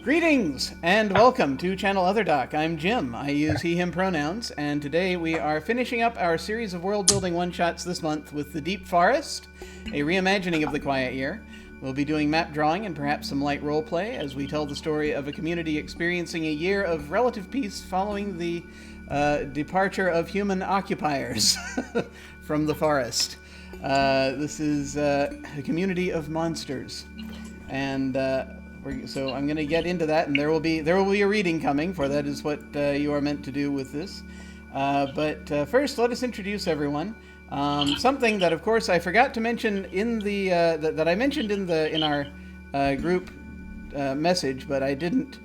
Greetings and welcome to Channel Other Doc. I'm Jim. I use he, him pronouns, and today we are finishing up our series of world-building one-shots this month with The Deep Forest, a reimagining of The Quiet Year. We'll be doing map drawing and perhaps some light roleplay as we tell the story of a community experiencing a year of relative peace following the departure of human occupiers from the forest. This is a community of monsters, and so I'm going to get into that, and there will be a reading coming, for that is what you are meant to do with this. But first, let us introduce everyone. Something that, of course, I forgot to mention in the that I mentioned in our group message, but I didn't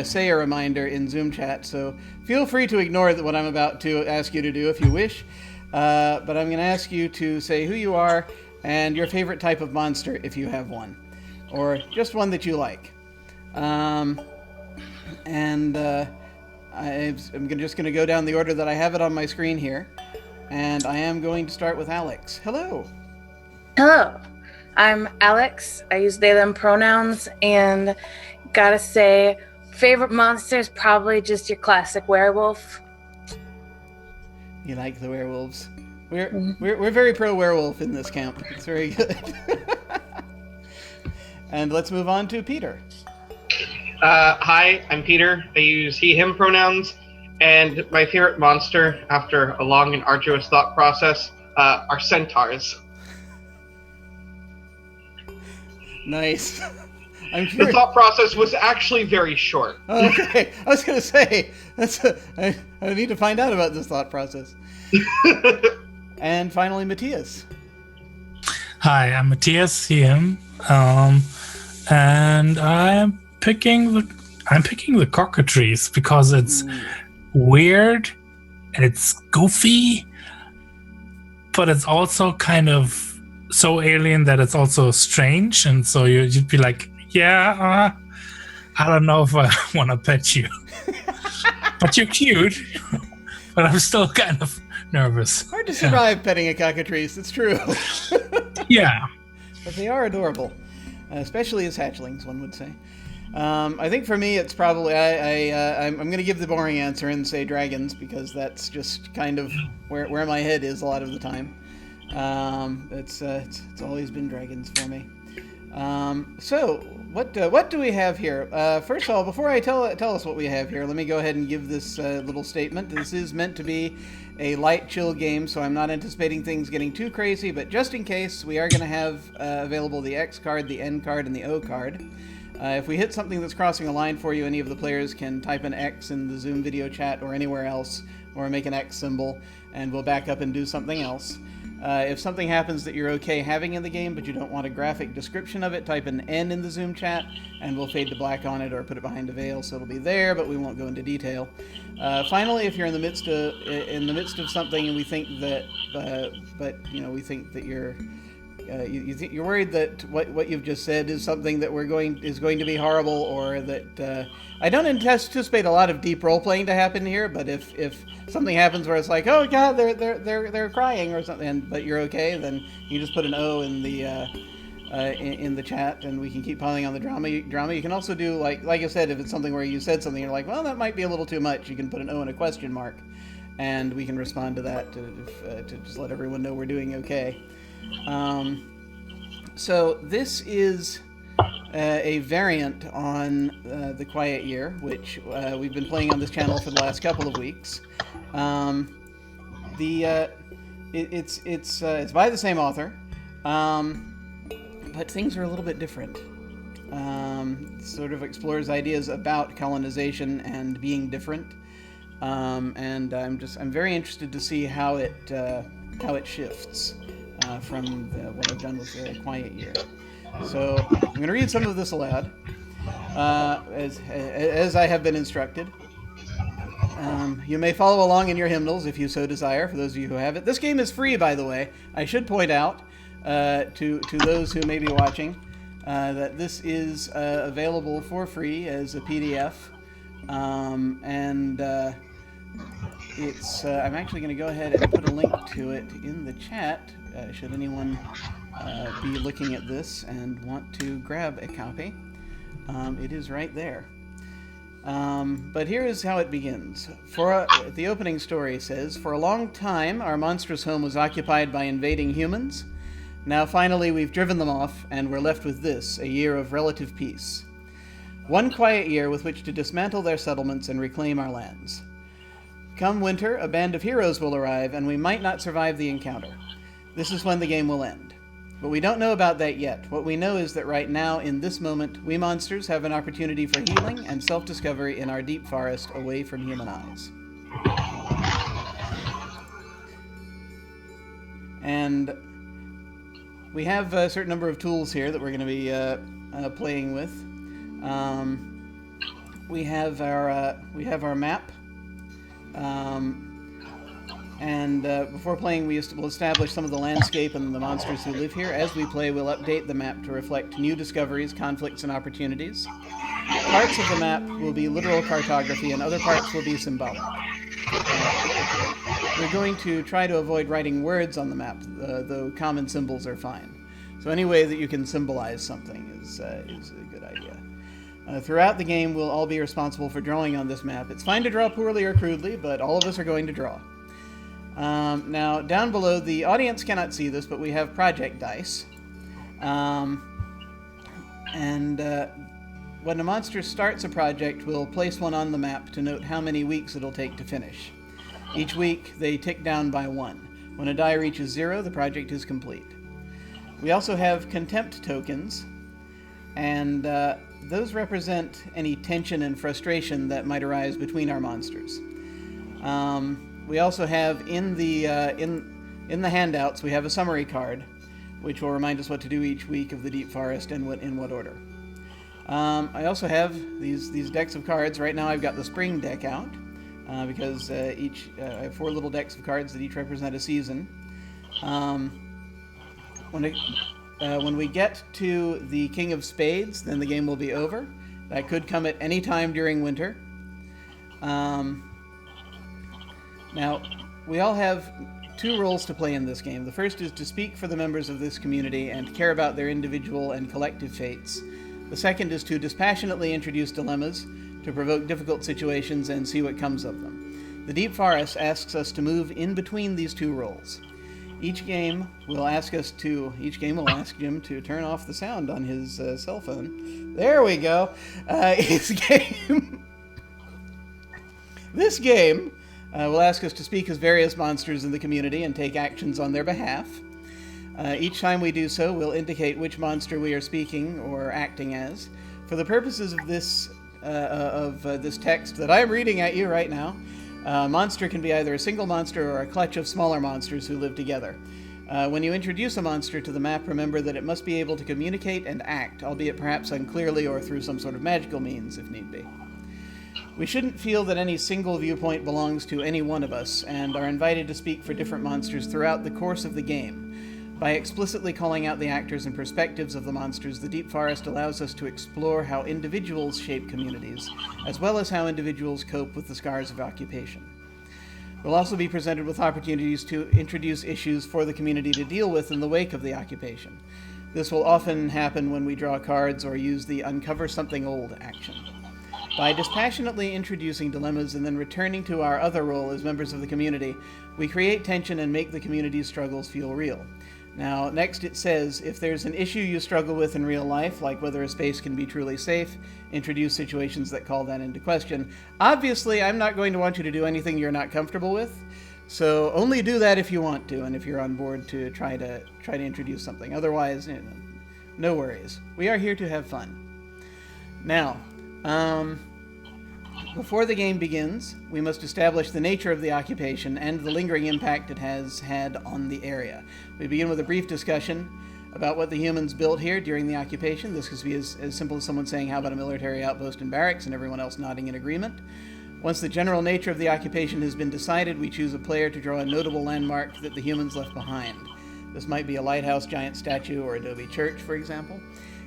say a reminder in Zoom chat. So feel free to ignore what I'm about to ask you to do if you wish. But I'm going to ask you to say who you are and your favorite type of monster if you have one, or just one that you like. I'm just going to go down the order that I have it on my screen here. And I am going to start with Alex. Hello. Hello. I'm Alex. I use they, them pronouns, and gotta say, favorite monster is probably just your classic werewolf. You like the werewolves? We're very pro werewolf in this camp. It's very good. And let's move on to Peter. Hi, I'm Peter. I use he, him pronouns. And my favorite monster, after a long and arduous thought process, are centaurs. Nice. I'm curious. The thought process was actually very short. Okay, I was going to say, I need to find out about this thought process. And finally, Matthias. Hi, I'm Matthias, he, him, and I'm picking the cockatrice because it's weird and it's goofy, but it's also kind of so alien that it's also strange, and so you'd be like, I don't know if I want to pet you. But you're cute. But I'm still kind of nervous. Hard to survive petting a cockatrice, it's true. Yeah. But they are adorable, especially as hatchlings, one would say. I think for me, it's probably I'm going to give the boring answer and say dragons, because that's just kind of where my head is a lot of the time. It's always been dragons for me. So what do we have here? First of all, before I tell us what we have here, let me go ahead and give this little statement. This is meant to be a light, chill game, so I'm not anticipating things getting too crazy. But just in case, we are going to have available the X card, the N card, and the O card. If we hit something that's crossing a line for you, any of the players can type an X in the Zoom video chat or anywhere else, or make an X symbol, and we'll back up and do something else. If something happens that you're okay having in the game, but you don't want a graphic description of it, type an N in the Zoom chat, and we'll fade to black on it or put it behind a veil, so it'll be there, but we won't go into detail. Finally, if you're in the midst of something and we think that, we think that you're worried that what you've just said is something that is going to be horrible, or that I don't anticipate a lot of deep role playing to happen here. But if something happens where it's like, oh god, they're crying or something, but you're okay, then you just put an O in the in the chat, and we can keep piling on the drama. You can also do like I said, if it's something where you said something, you're like, well, that might be a little too much. You can put an O and a question mark, and we can respond to that to just let everyone know we're doing okay. So this is a variant on The Quiet Year, which we've been playing on this channel for the last couple of weeks. It's by the same author, but things are a little bit different. Sort of explores ideas about colonization and being different, and I'm very interested to see how it shifts. From what I've done with The Quiet Year. So I'm going to read some of this aloud, as I have been instructed. You may follow along in your hymnals if you so desire, for those of you who have it. This game is free, by the way. I should point out to those who may be watching that this is available for free as a PDF. I'm actually going to go ahead and put a link to it in the chat, should anyone be looking at this and want to grab a copy. It is right there. But here is how it begins. The opening story says, "For a long time, our monstrous home was occupied by invading humans. Now finally we've driven them off, and we're left with this, a year of relative peace. One quiet year with which to dismantle their settlements and reclaim our lands. Come winter, a band of heroes will arrive, and we might not survive the encounter. This is when the game will end. But we don't know about that yet. What we know is that right now, in this moment, we monsters have an opportunity for healing and self-discovery in our deep forest away from human eyes." And we have a certain number of tools here that we're going to be playing with. We have our map. Before playing, we'll establish some of the landscape and the monsters who live here. As we play, we'll update the map to reflect new discoveries, conflicts, and opportunities. Parts of the map will be literal cartography, and other parts will be symbolic. We're going to try to avoid writing words on the map, though common symbols are fine. So any way that you can symbolize something is a good idea. Throughout the game, we'll all be responsible for drawing on this map. It's fine to draw poorly or crudely, but all of us are going to draw. Now, down below, the audience cannot see this, but we have project dice. When a monster starts a project, we'll place one on the map to note how many weeks it'll take to finish. Each week, they tick down by 1. When a die reaches 0, the project is complete. We also have contempt tokens, and those represent any tension and frustration that might arise between our monsters. We also have in the handouts, we have a summary card, which will remind us what to do each week of the Deep Forest and in what order. I also have these decks of cards. Right now I've got the spring deck out, because I have 4 little decks of cards that each represent a season. When we get to the King of Spades, then the game will be over. That could come at any time during winter. Now, we all have 2 roles to play in this game. The first is to speak for the members of this community and care about their individual and collective fates. The second is to dispassionately introduce dilemmas, to provoke difficult situations and see what comes of them. The Deep Forest asks us to move in between these 2 roles. Each game will ask Jim to turn off the sound on his cell phone. There we go. This game will ask us to speak as various monsters in the community and take actions on their behalf. Each time we do so, we'll indicate which monster we are speaking or acting as. For the purposes of this text that I'm reading at you right now, a monster can be either a single monster or a clutch of smaller monsters who live together. When you introduce a monster to the map, remember that it must be able to communicate and act, albeit perhaps unclearly or through some sort of magical means, if need be. We shouldn't feel that any single viewpoint belongs to any one of us, and are invited to speak for different monsters throughout the course of the game. By explicitly calling out the actors and perspectives of the monsters, the Deep Forest allows us to explore how individuals shape communities, as well as how individuals cope with the scars of occupation. We'll also be presented with opportunities to introduce issues for the community to deal with in the wake of the occupation. This will often happen when we draw cards or use the Uncover Something Old action. By dispassionately introducing dilemmas and then returning to our other role as members of the community, we create tension and make the community's struggles feel real. Now, next it says, if there's an issue you struggle with in real life, like whether a space can be truly safe, introduce situations that call that into question. Obviously, I'm not going to want you to do anything you're not comfortable with, so only do that if you want to, and if you're on board to try to introduce something. Otherwise, no worries. We are here to have fun. Now, before the game begins, we must establish the nature of the occupation and the lingering impact it has had on the area. We begin with a brief discussion about what the humans built here during the occupation. This could be as simple as someone saying, how about a military outpost and barracks, and everyone else nodding in agreement. Once the general nature of the occupation has been decided, we choose a player to draw a notable landmark that the humans left behind. This might be a lighthouse, giant statue, or adobe church, for example.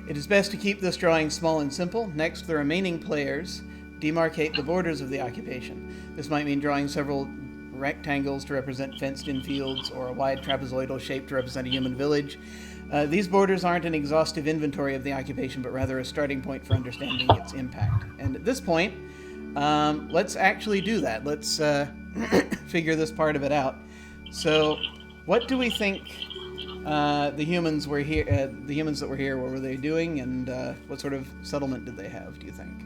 It is best to keep this drawing small and simple. Next, the remaining players demarcate the borders of the occupation. This might mean drawing several rectangles to represent fenced-in fields, or a wide trapezoidal shape to represent a human village. These borders aren't an exhaustive inventory of the occupation, but rather a starting point for understanding its impact. And at this point, let's actually do that. Let's figure this part of it out. So, what do we think the humans were here? The humans that were here, what were they doing, and what sort of settlement did they have? Do you think?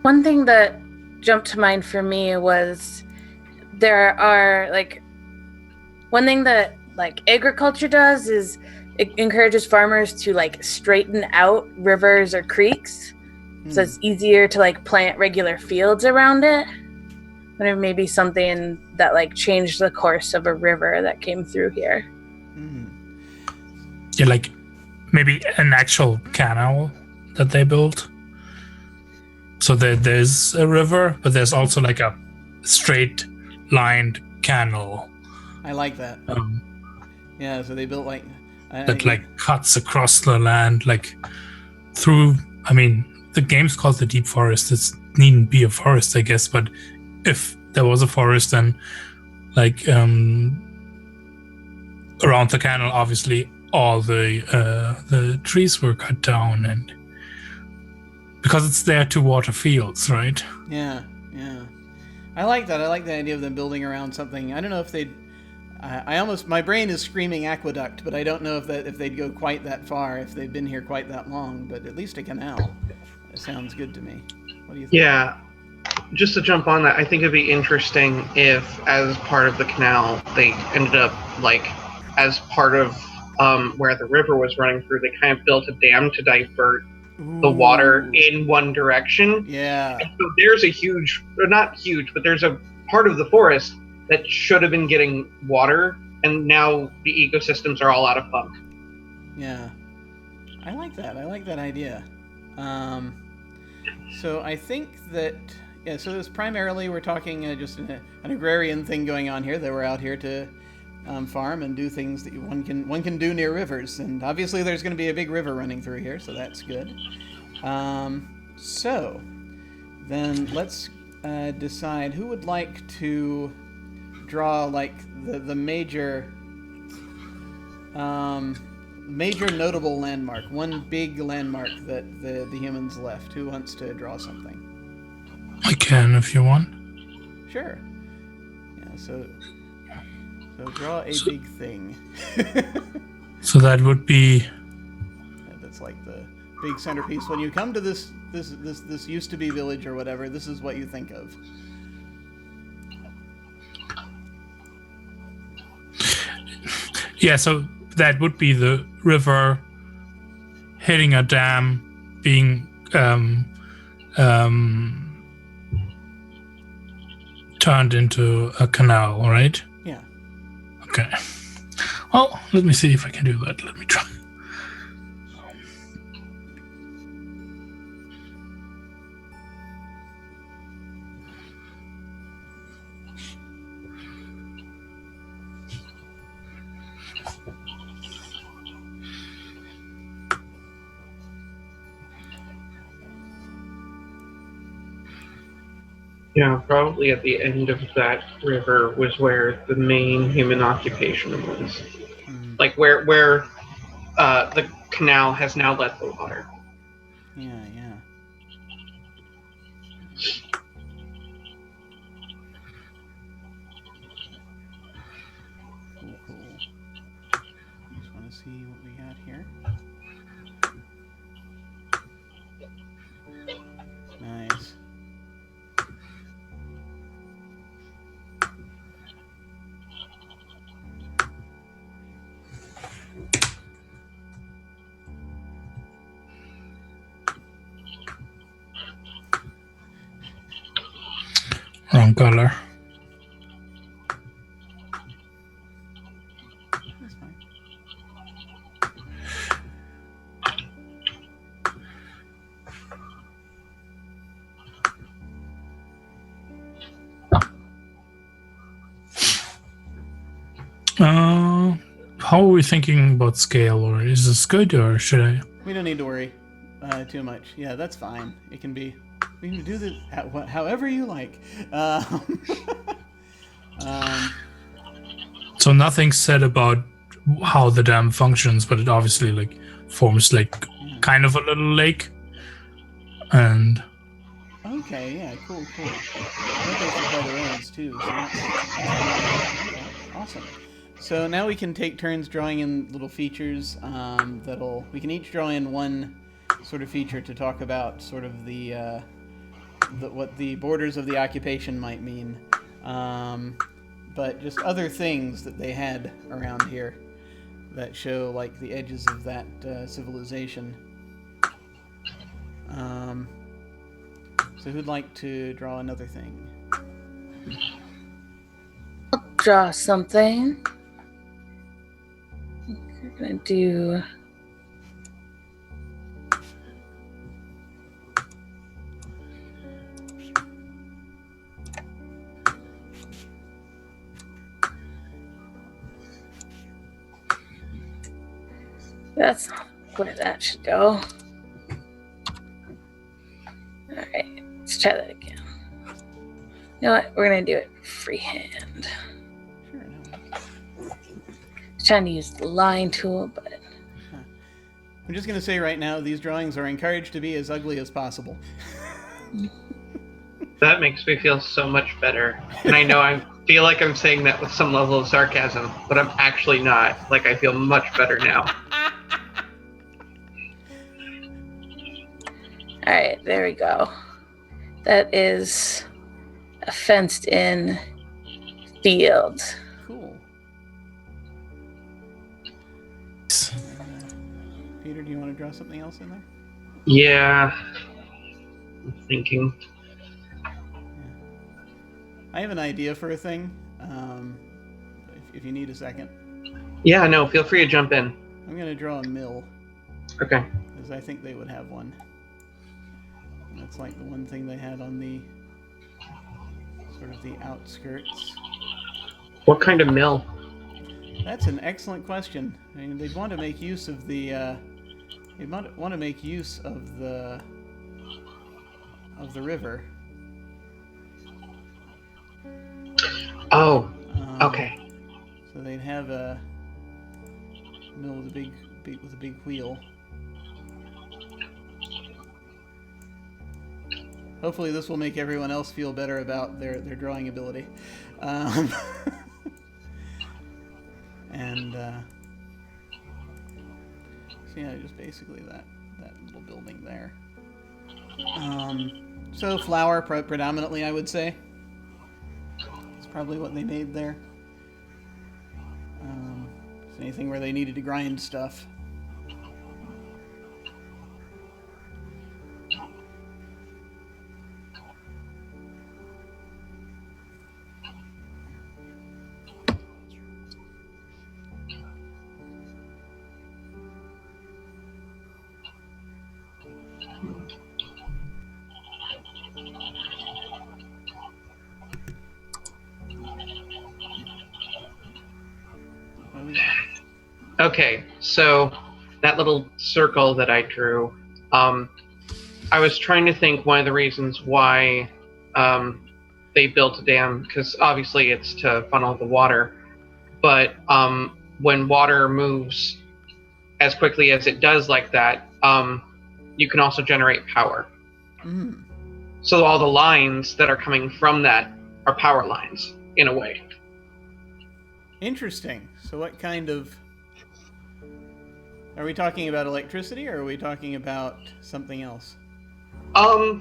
One thing that jumped to mind for me was there are one thing that agriculture does is it encourages farmers to straighten out rivers or creeks, so it's easier to plant regular fields around it. And it may be something that changed the course of a river that came through here. Yeah, maybe an actual canal that they built. So there's a river, but there's also a straight lined canal. I like that. Yeah, so they built that cuts across the land, through. I mean, the game's called the Deep Forest. It needn't be a forest, I guess, but if there was a forest, then around the canal, obviously all the trees were cut down, and because it's there to water fields, right? Yeah. I like that. I like the idea of them building around something. I don't know if they'd. My brain is screaming aqueduct, but I don't know if they'd go quite that far, if they'd been here quite that long. But at least a canal. That sounds good to me. What do you think? Yeah. Just to jump on that, I think it'd be interesting if, as part of the canal, they ended up as part of where the river was running through, they kind of built a dam to divert the water in one direction. Yeah. And so there's a huge, or not huge, but there's a part of the forest that should have been getting water, and now the ecosystems are all out of funk. Yeah. I like that. I like that idea. So I think that, so this primarily we're talking just an agrarian thing going on here. They were out here to farm and do things that one can do near rivers, and obviously there's going to be a big river running through here, so that's good. So then let's decide who would like to draw the major notable landmark, one big landmark that the humans left. Who wants to draw something? I can if you want. Sure. Yeah, so draw a big thing. So that would be. That's the big centerpiece. When you come to this used to be village or whatever, this is what you think of. Yeah, so that would be the river hitting a dam, being turned into a canal, right? Yeah. Okay. Well, let me see if I can do that. Let me try. Yeah, probably at the end of that river was where the main human occupation was. Where the canal has now let the water. Yeah. Cool. Just want to see what we got here. Nice. Wrong color. That's fine. How are we thinking about scale, or is this good, or should I? We don't need to worry too much. Yeah, that's fine. It can be. We can do this however you like. So nothing said about how the dam functions, but it obviously like forms like kind of a little lake. And Okay, yeah, cool. That goes for quite a ways too. So that's okay, awesome. So now we can take turns drawing in little features. We can each draw in one sort of feature to talk about sort of the what the borders of the occupation might mean, but just other things that they had around here that show like the edges of that civilization. So who'd like to draw another thing? I'll draw something. We're gonna do. That's where that should go. Alright, let's try that again. You know what? We're going to do it freehand. Sure. No. Trying to use the line tool, but... I'm just going to say right now, these drawings are encouraged to be as ugly as possible. That makes me feel so much better. And I know I feel like I'm saying that with some level of sarcasm, but I'm actually not. Like, I feel much better now. Alright, there we go. That is a fenced-in field. Cool. Peter, do you want to draw something else in there? Yeah. I'm thinking. I have an idea for a thing, if you need a second. Yeah, no, feel free to jump in. I'm going to draw a mill, Okay. because I think they would have one. And that's like the one thing they had on the sort of the outskirts. What kind of mill? That's an excellent question. I mean, they'd want to make use of the river. Oh, okay. So they'd have a mill with a big wheel. Hopefully this will make everyone else feel better about their drawing ability. And so yeah, just basically that little building there. So flour predominantly, I would say. It's probably what they made there. So anything where they needed to grind stuff. Okay, so that little circle that I drew, I was trying to think one of the reasons why they built a dam, because obviously it's to funnel the water, but when water moves as quickly as it does like that, you can also generate power. Mm. So all the lines that are coming from that are power lines, in a way. Interesting. So what kind of... Are we talking about electricity, or are we talking about something else? I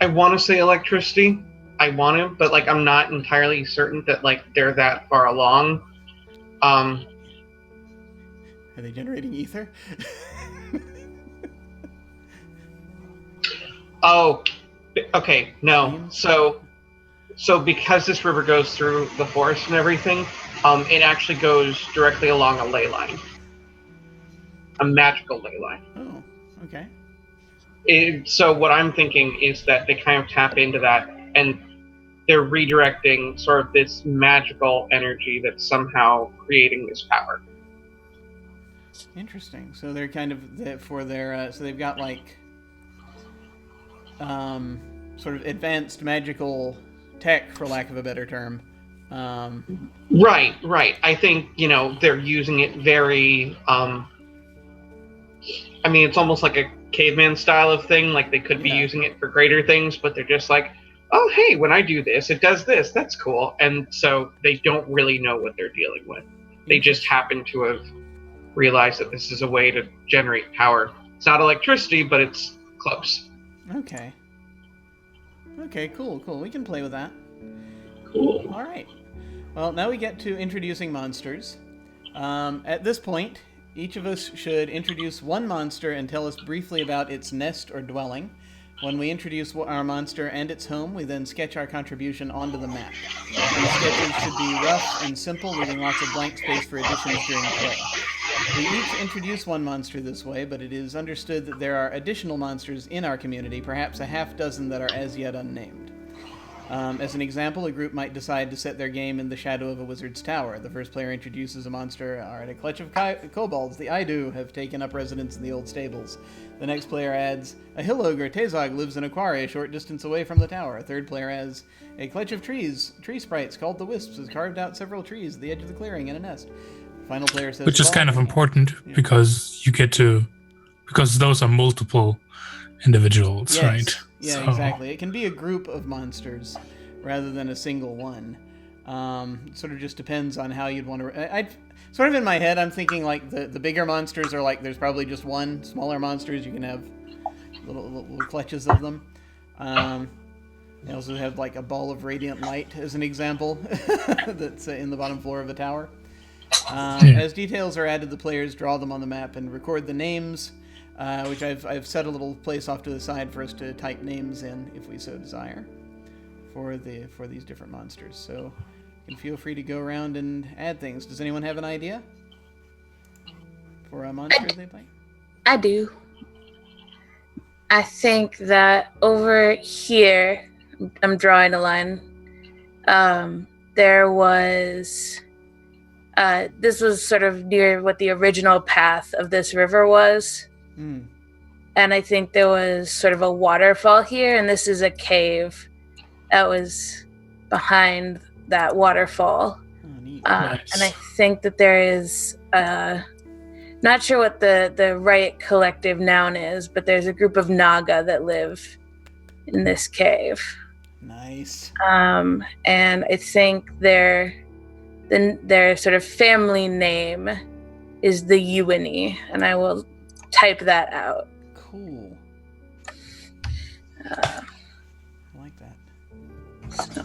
want to say electricity. I want to, but like I'm not entirely certain that like they're that far along. Are they generating ether? Oh, okay, no. So because this river goes through the forest and everything, it actually goes directly along a ley line. A magical ley line. Oh, okay. So what I'm thinking is that they kind of tap into that, and they're redirecting sort of this magical energy that's somehow creating this power. Interesting. So they're kind of for their so they've got like sort of advanced magical tech, for lack of a better term, Right. I think, they're using it very, it's almost like a caveman style of thing. Like they could be using it for greater things, but they're just like, oh, hey, when I do this, it does this. That's cool. And so they don't really know what they're dealing with. They just happen to have realized that this is a way to generate power. It's not electricity, but it's close. Okay. Okay, cool. We can play with that. Cool. All right. Well, now we get to introducing monsters. At this point, each of us should introduce one monster and tell us briefly about its nest or dwelling. When we introduce our monster and its home, we then sketch our contribution onto the map. These sketches should be rough and simple, leaving lots of blank space for additions during play. We each introduce one monster this way, but it is understood that there are additional monsters in our community, perhaps a half dozen that are as yet unnamed. As an example, a group might decide to set their game in the shadow of a wizard's tower. The first player introduces a monster. All right, a clutch of kobolds, the Aidu, have taken up residence in the old stables. The next player adds, a hill ogre, Tezog, lives in a quarry a short distance away from the tower. A third player adds, a clutch of tree sprites called the Wisps has carved out several trees at the edge of the clearing in a nest. The final player says, which is kind of important because because those are multiple individuals, yes. Right? Yeah, so. Exactly. It can be a group of monsters rather than a single one. Sort of just depends on how you'd want to... I'd sort of in my head, I'm thinking like the bigger monsters are like there's probably just one. Smaller monsters, you can have little clutches of them. You also have like a ball of radiant light as an example that's in the bottom floor of a tower. As details are added, the players draw them on the map and record the names, which I've set a little place off to the side for us to type names in if we so desire for these different monsters. So you can feel free to go around and add things. Does anyone have an idea for a monster they'd like? I do. I think that over here, I'm drawing a line. There was... this was sort of near what the original path of this river was. Mm. And I think there was sort of a waterfall here, and this is a cave that was behind that waterfall. Oh, neat. Nice. And I think that there is, not sure what the right collective noun is, but there's a group of Naga that live in this cave. Nice. And I think their sort of family name is the Uini, and I will type that out. Cool. I like that. So.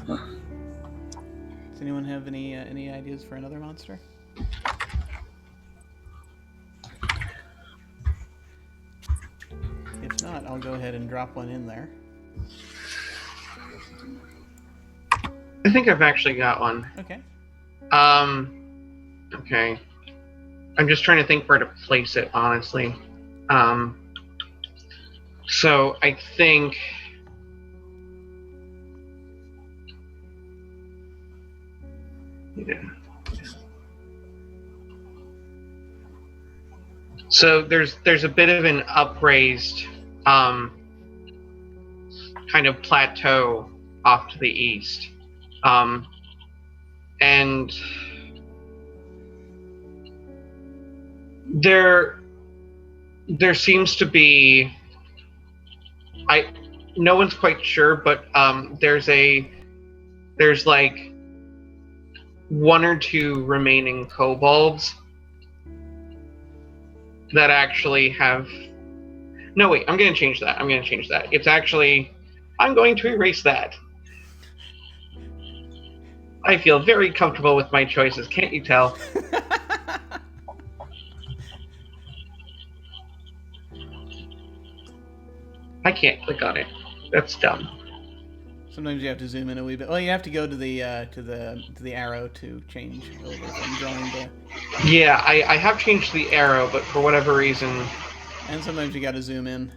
Does anyone have any ideas for another monster? If not, I'll go ahead and drop one in there. I think I've actually got one. Okay. Okay. I'm just trying to think where to place it, honestly. So I think... Yeah. So there's a bit of an upraised kind of plateau off to the east. And there seems to be, no one's quite sure, but there's like one or two remaining kobolds that actually have... No, wait, I'm going to change that. It's actually... I'm going to erase that. I feel very comfortable with my choices, can't you tell? I can't click on it. That's dumb. Sometimes you have to zoom in a wee bit. Well, you have to go to the arrow to change over from drawing to... Yeah, I have changed the arrow, but for whatever reason... And sometimes you got to zoom in.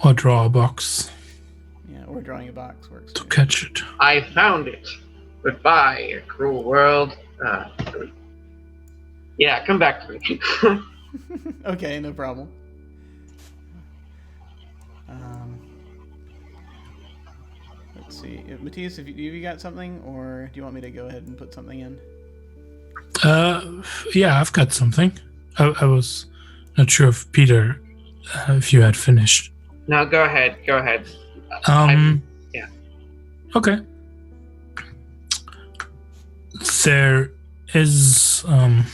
Or draw a box. Yeah, or drawing a box works. To catch it. I found it. Goodbye, cruel world. Yeah, come back to me. Okay, no problem. Let's see. Matthias, have you got something, or do you want me to go ahead and put something in? Yeah, I've got something. I was not sure if Peter, if you had finished. No, go ahead. Go ahead. Yeah. Okay. There is a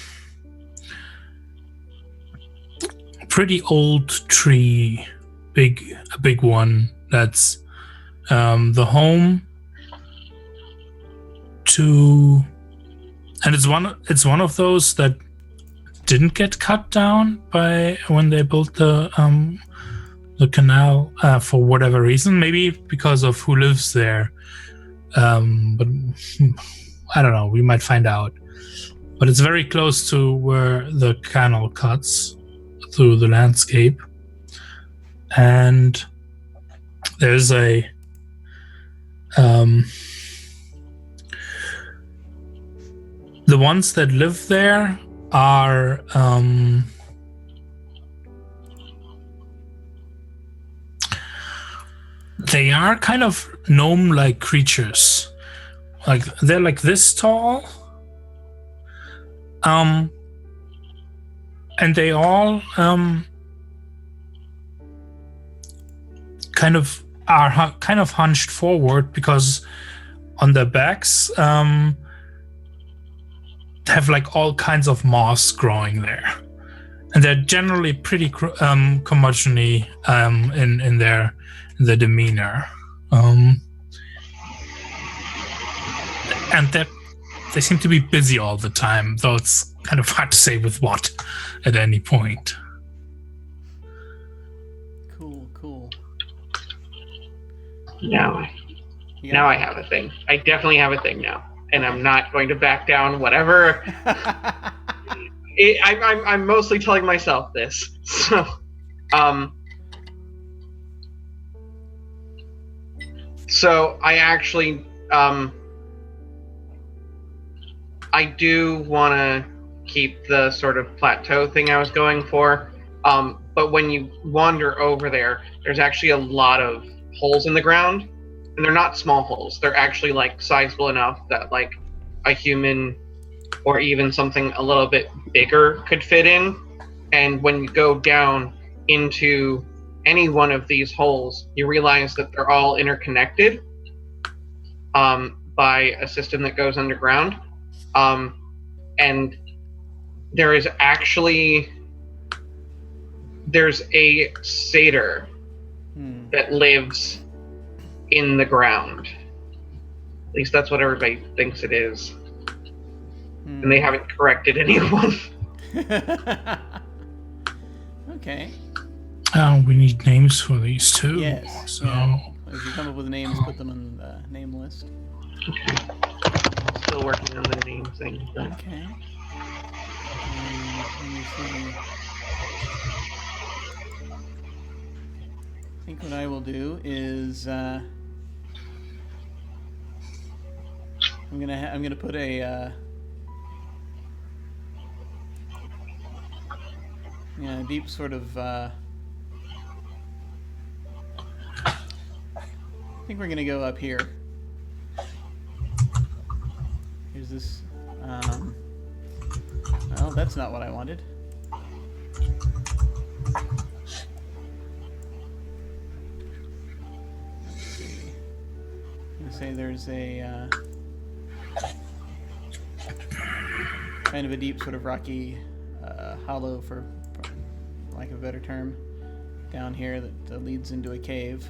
pretty old tree, a big one that's the home to, and it's one of those that didn't get cut down by when they built the canal for whatever reason, maybe because of who lives there. But I don't know. We might find out. But it's very close to where the canal cuts through the landscape, and there's a the ones that live there are they are kind of gnome-like creatures. Like they're like this tall, and they all kind of are kind of hunched forward because on their backs have like all kinds of moss growing there, and they're generally pretty curmudgeonly in their demeanor, and they seem to be busy all the time, though it's kind of hard to say with what at any point. Cool. Now I have a thing. I definitely have a thing now, and I'm not going to back down. Whatever. I'm mostly telling myself this. So I actually I do want to keep the sort of plateau thing I was going for, but when you wander over there, there's actually a lot of holes in the ground, and they're not small holes. They're actually like sizable enough that like a human or even something a little bit bigger could fit in. And when you go down into any one of these holes, you realize that they're all interconnected by a system that goes underground. And there's a satyr that lives in the ground. At least that's what everybody thinks it is. And they haven't corrected anyone. Okay. We need names for these too. Yes. So yeah. If you come up with names, put them on the name list. Okay. Still working on the name thing. But... Okay. Let me see. I think what I will do is I'm gonna put a deep sort of I think we're gonna go up here. Here's this well, that's not what I wanted. Let's see. I'm gonna say there's a kind of a deep sort of rocky hollow, for lack of a better term, down here that leads into a cave.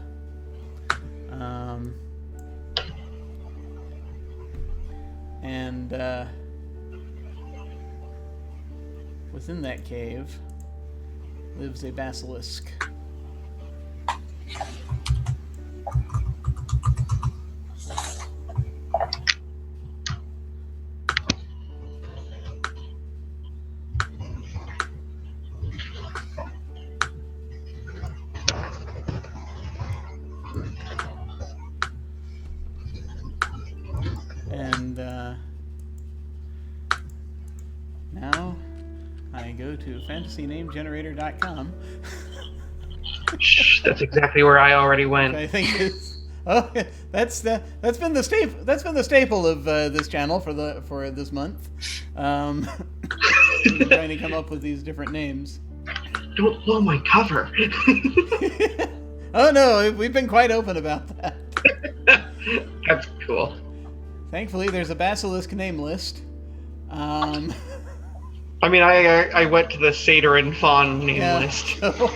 And within that cave lives a basilisk. And now I go to fantasynamegenerator.com. That's exactly where I already went. I think Oh, that's been the staple. That's been the staple of this channel for this month. We're trying to come up with these different names. Don't blow my cover. Oh no, we've been quite open about that. That's cool. Thankfully, there's a basilisk name list. I mean, I went to the satyr and fawn name list. So,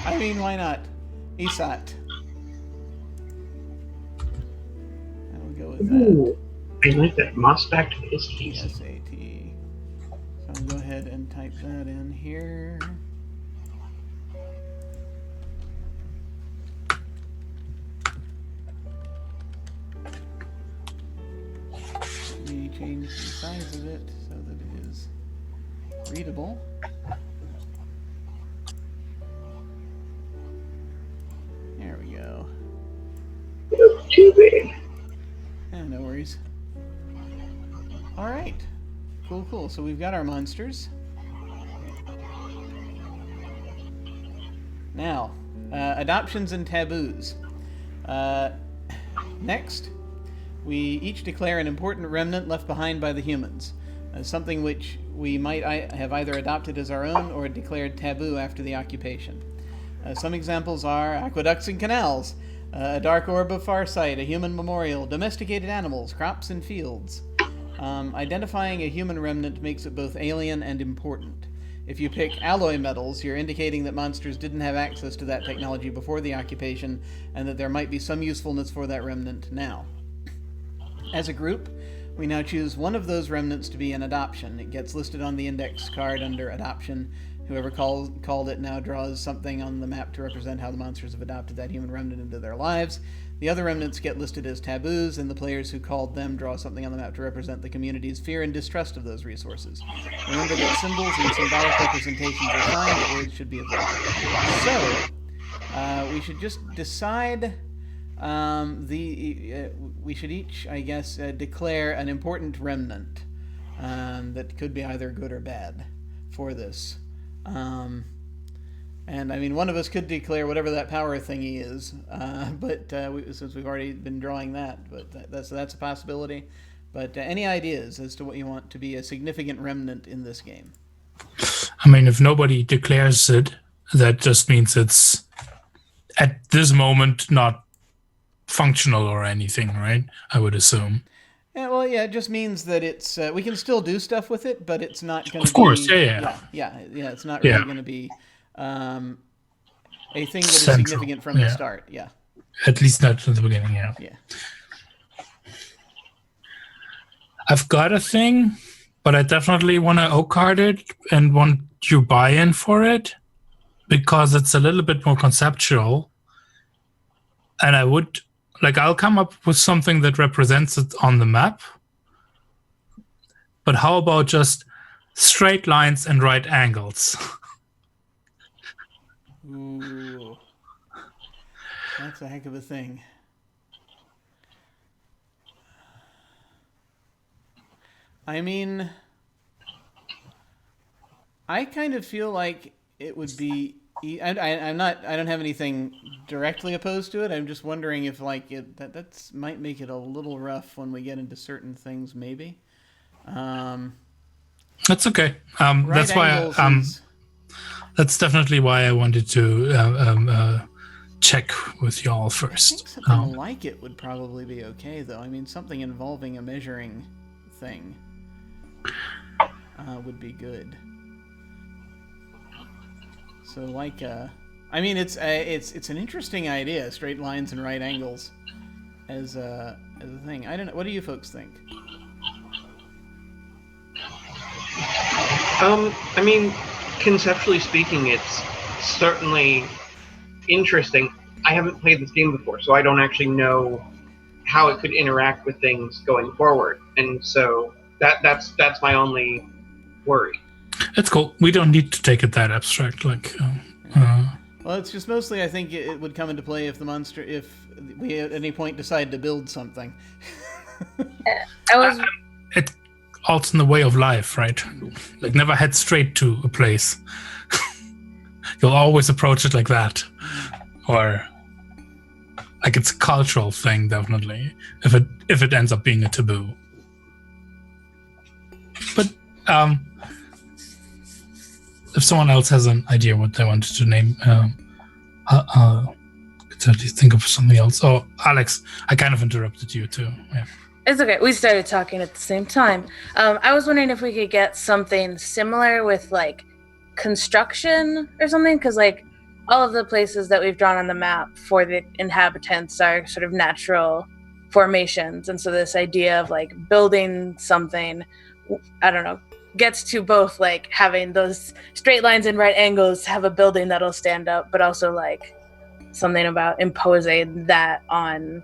I mean, why not? Esat. I'll go with that. Ooh, I like that. Moss back to this piece. SAT. So I'll go ahead and type that in here. Let me change the size of it so that it is readable. There we go. Too big. No worries. Alright. Cool. So we've got our monsters. Now, adoptions and taboos. Next, we each declare an important remnant left behind by the humans. Something which we might have either adopted as our own or declared taboo after the occupation. Some examples are aqueducts and canals, a dark orb of farsight, a human memorial, domesticated animals, crops and fields. Identifying a human remnant makes it both alien and important. If you pick alloy metals, you're indicating that monsters didn't have access to that technology before the occupation, and that there might be some usefulness for that remnant now. As a group, we now choose one of those remnants to be an adoption. It gets listed on the index card under adoption. Whoever called it now draws something on the map to represent how the monsters have adopted that human remnant into their lives. The other remnants get listed as taboos, and the players who called them draw something on the map to represent the community's fear and distrust of those resources. Remember that symbols and symbolic representations are fine, but words should be avoided. So, we should just decide... we should each, I guess, declare an important remnant that could be either good or bad for this. And I mean, one of us could declare whatever that power thingy is, but since we've already been drawing that, but that's a possibility. But any ideas as to what you want to be a significant remnant in this game? I mean, if nobody declares it, that just means it's at this moment not functional or anything, right? I would assume. Yeah, well, yeah, it just means that it's we can still do stuff with it, but it's not going to. Of course, yeah. It's not really going to be a thing that is significant from the start. Yeah. At least not at the beginning. Yeah. Yeah. I've got a thing, but I definitely want to O-card it and want you buy-in for it because it's a little bit more conceptual, and I would. I'll come up with something that represents it on the map. But how about just straight lines and right angles? Ooh. That's a heck of a thing. I mean, I kind of feel like it would be... I don't have anything directly opposed to it. I'm just wondering if that might make it a little rough when we get into certain things, maybe. That's okay. That's why that's definitely why I wanted to check with y'all first. I think something like it would probably be okay, though. I mean, something involving a measuring thing would be good. So I mean, it's an interesting idea, straight lines and right angles as a thing. I don't know. What do you folks think? I mean, conceptually speaking, it's certainly interesting. I haven't played this game before, so I don't actually know how it could interact with things going forward, and so that's my only worry. It's cool. We don't need to take it that abstract. Well, it's just mostly I think it would come into play if we at any point decide to build something. It's also in the way of life, right? Never head straight to a place. You'll always approach it like that, or like it's a cultural thing, definitely. If it ends up being a taboo, but if someone else has an idea what they wanted to name, could certainly think of something else. Oh, Alex, I kind of interrupted you too. Yeah. It's okay. We started talking at the same time. I was wondering if we could get something similar with like construction or something, because like all of the places that we've drawn on the map for the inhabitants are sort of natural formations, and so this idea of like building something, I don't know, gets to both like having those straight lines and right angles, have a building that'll stand up, but also like something about imposing that on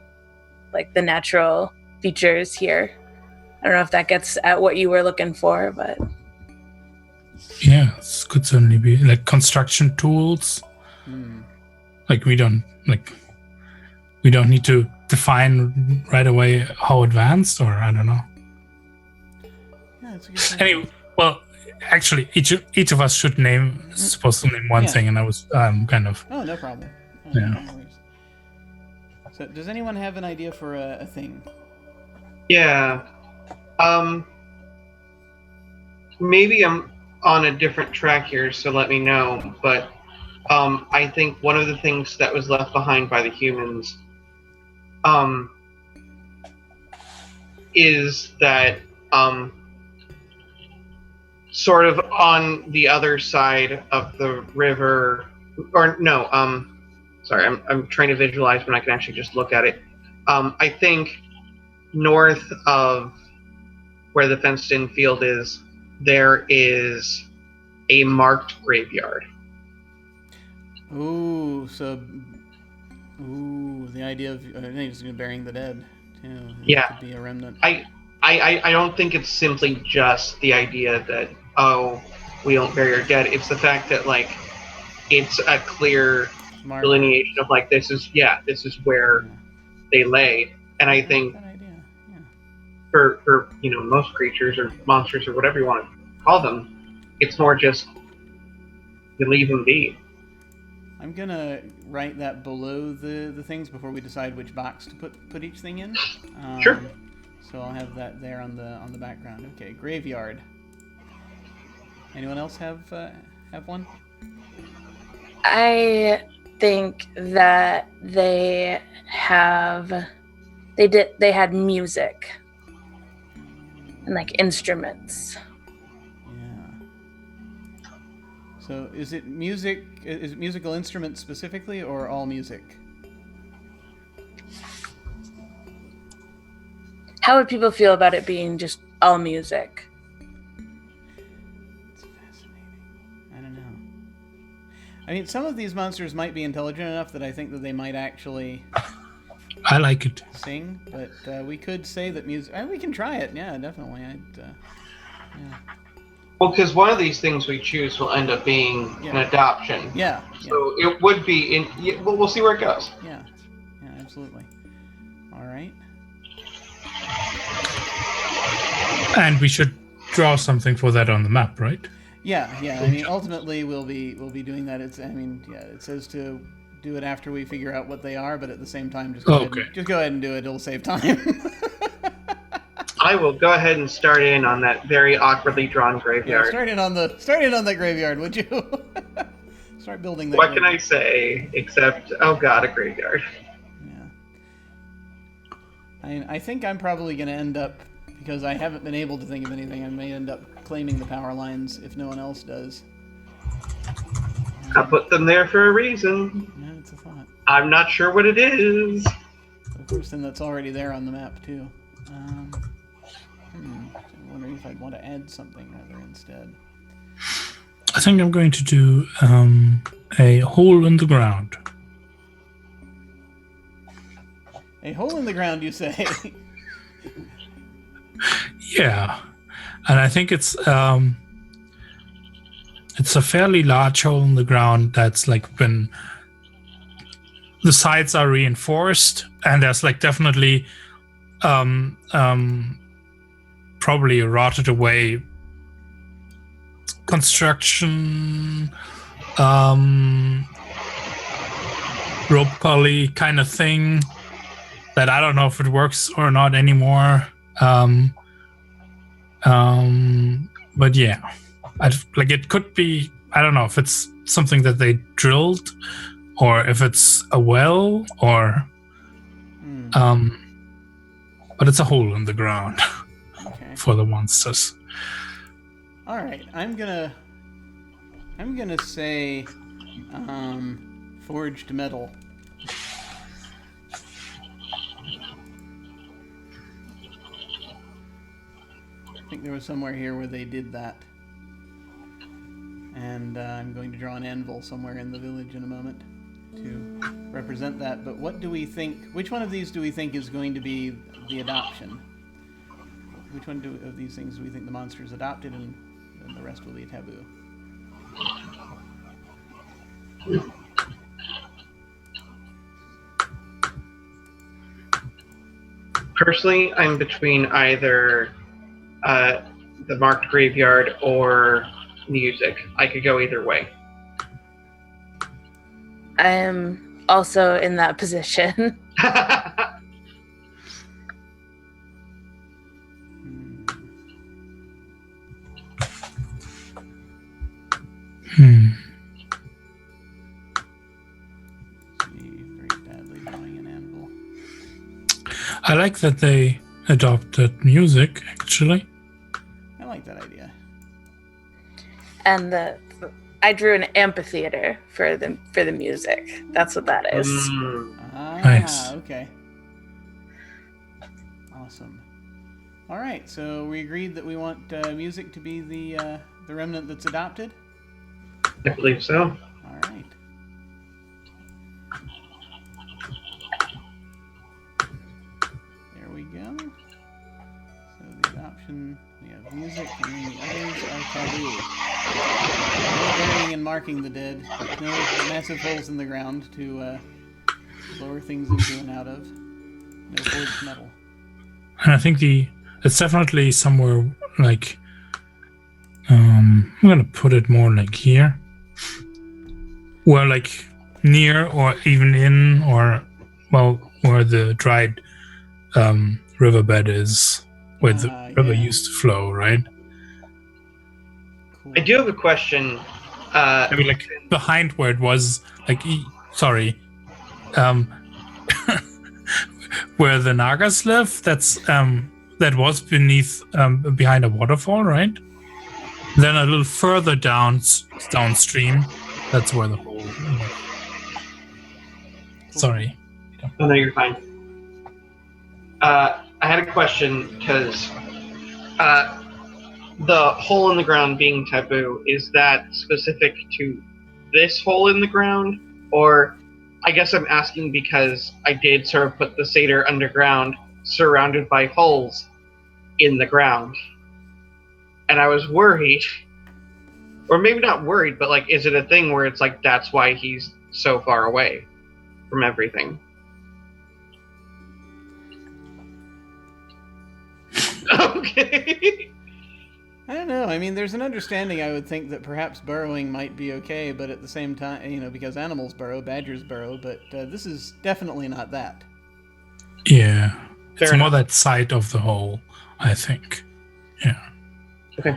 like the natural features here. I don't know if that gets at what you were looking for, but Yeah, this could certainly be like construction tools. Like we don't need to define right away how advanced, or I don't know. Yeah, it's a good Anyway, well, actually, each of us should supposed to name one thing, and I was kind of. Oh, no problem. Yeah. No worries. So, does anyone have an idea for a thing? Yeah. Maybe I'm on a different track here, so let me know. But I think one of the things that was left behind by the humans is that sort of on the other side of the river, or no, sorry, I'm trying to visualize when I can actually just look at it. I think north of where the fenced-in field is, there is a marked graveyard. Ooh, the idea of I think it's burying the dead too. Yeah. Could be a remnant. I don't think it's simply just the idea that, oh, we don't bury our dead. It's the fact that, like, it's a clear delineation of, like, this is where they lay. And I think Good idea. Yeah. for most creatures or monsters or whatever you want to call them, it's more just you leave them be. I'm gonna write that below the things before we decide which box to put each thing in. Sure. So I'll have that there on the background. Okay, graveyard. Anyone else have one? I think that they had music and like instruments. Yeah. So is it music? Is it musical instruments specifically, or all music? How would people feel about it being just all music? It's fascinating. I don't know. I mean, some of these monsters might be intelligent enough that I think that they might actually I like it. sing, but we could say that music. We can try it. Yeah, definitely. Yeah. Well, because one of these things we choose will end up being an adoption. Yeah. So it would be we'll see where it goes. Yeah, absolutely. All right. And we should draw something for that on the map, right? Yeah. I mean, ultimately, we'll be doing that. It says to do it after we figure out what they are, but at the same time, just go ahead and do it. It'll save time. I will go ahead and start in on that very awkwardly drawn graveyard. Yeah, start in on that graveyard, would you? Start building that. What can I say except, oh god, a graveyard. Yeah. I think I'm probably going to end up, because I haven't been able to think of anything, I may end up claiming the power lines if no one else does. I put them there for a reason. Yeah, it's a thought. I'm not sure what it is. Of course, then that's already there on the map, too. I'm wondering if I'd want to add something rather instead. I think I'm going to do a hole in the ground. A hole in the ground, you say? Yeah, and I think it's a fairly large hole in the ground that's like been, the sides are reinforced, and there's like definitely probably a rotted away construction rope collie kind of thing that I don't know if it works or not anymore. But yeah, like it could be. I don't know if it's something that they drilled, or if it's a well, or but it's a hole in the ground for the monsters. All right, I'm gonna say forged metal. I think there was somewhere here where they did that. And I'm going to draw an anvil somewhere in the village in a moment to represent that. But what do we think? Which one of these do we think is going to be the adoption? Which one of these things do we think the monster is adopted, and then the rest will be taboo? Personally, I'm between either the marked graveyard or music. I could go either way. I am also in that position. Very badly drawing an anvil. I like that they adopted music, actually. I like that idea. And I drew an amphitheater for the music. That's what that is. Nice. Okay. Awesome. All right, so we agreed that we want music to be the remnant that's adopted? I believe so. All right. There we go. So the adoption, we have music, and then the others are taboo. No burying and marking the dead. No massive holes in the ground to lower things into and out of. No forged metal. And I think it's definitely somewhere like I'm gonna put it more like here. Well, like near or even in, or well, where the dried riverbed is, where the river used to flow, right? Cool. I do have a question. I mean, like behind where it was, like, where the Nagas live. That's that was beneath, behind a waterfall, right? Then a little further downstream, that's where the whole. Sorry. Oh no, you're fine. I had a question because the hole in the ground being taboo, is that specific to this hole in the ground? Or I guess I'm asking because I did sort of put the satyr underground surrounded by holes in the ground. And I was worried, or maybe not worried, but like, is it a thing where it's like that's why he's so far away from everything? Okay. I don't know. I mean, there's an understanding, I would think, that perhaps burrowing might be okay, but at the same time, because animals burrow, badgers burrow, but this is definitely not that. Yeah. It's Fair more enough. that side of the hole, I think. Yeah. Okay.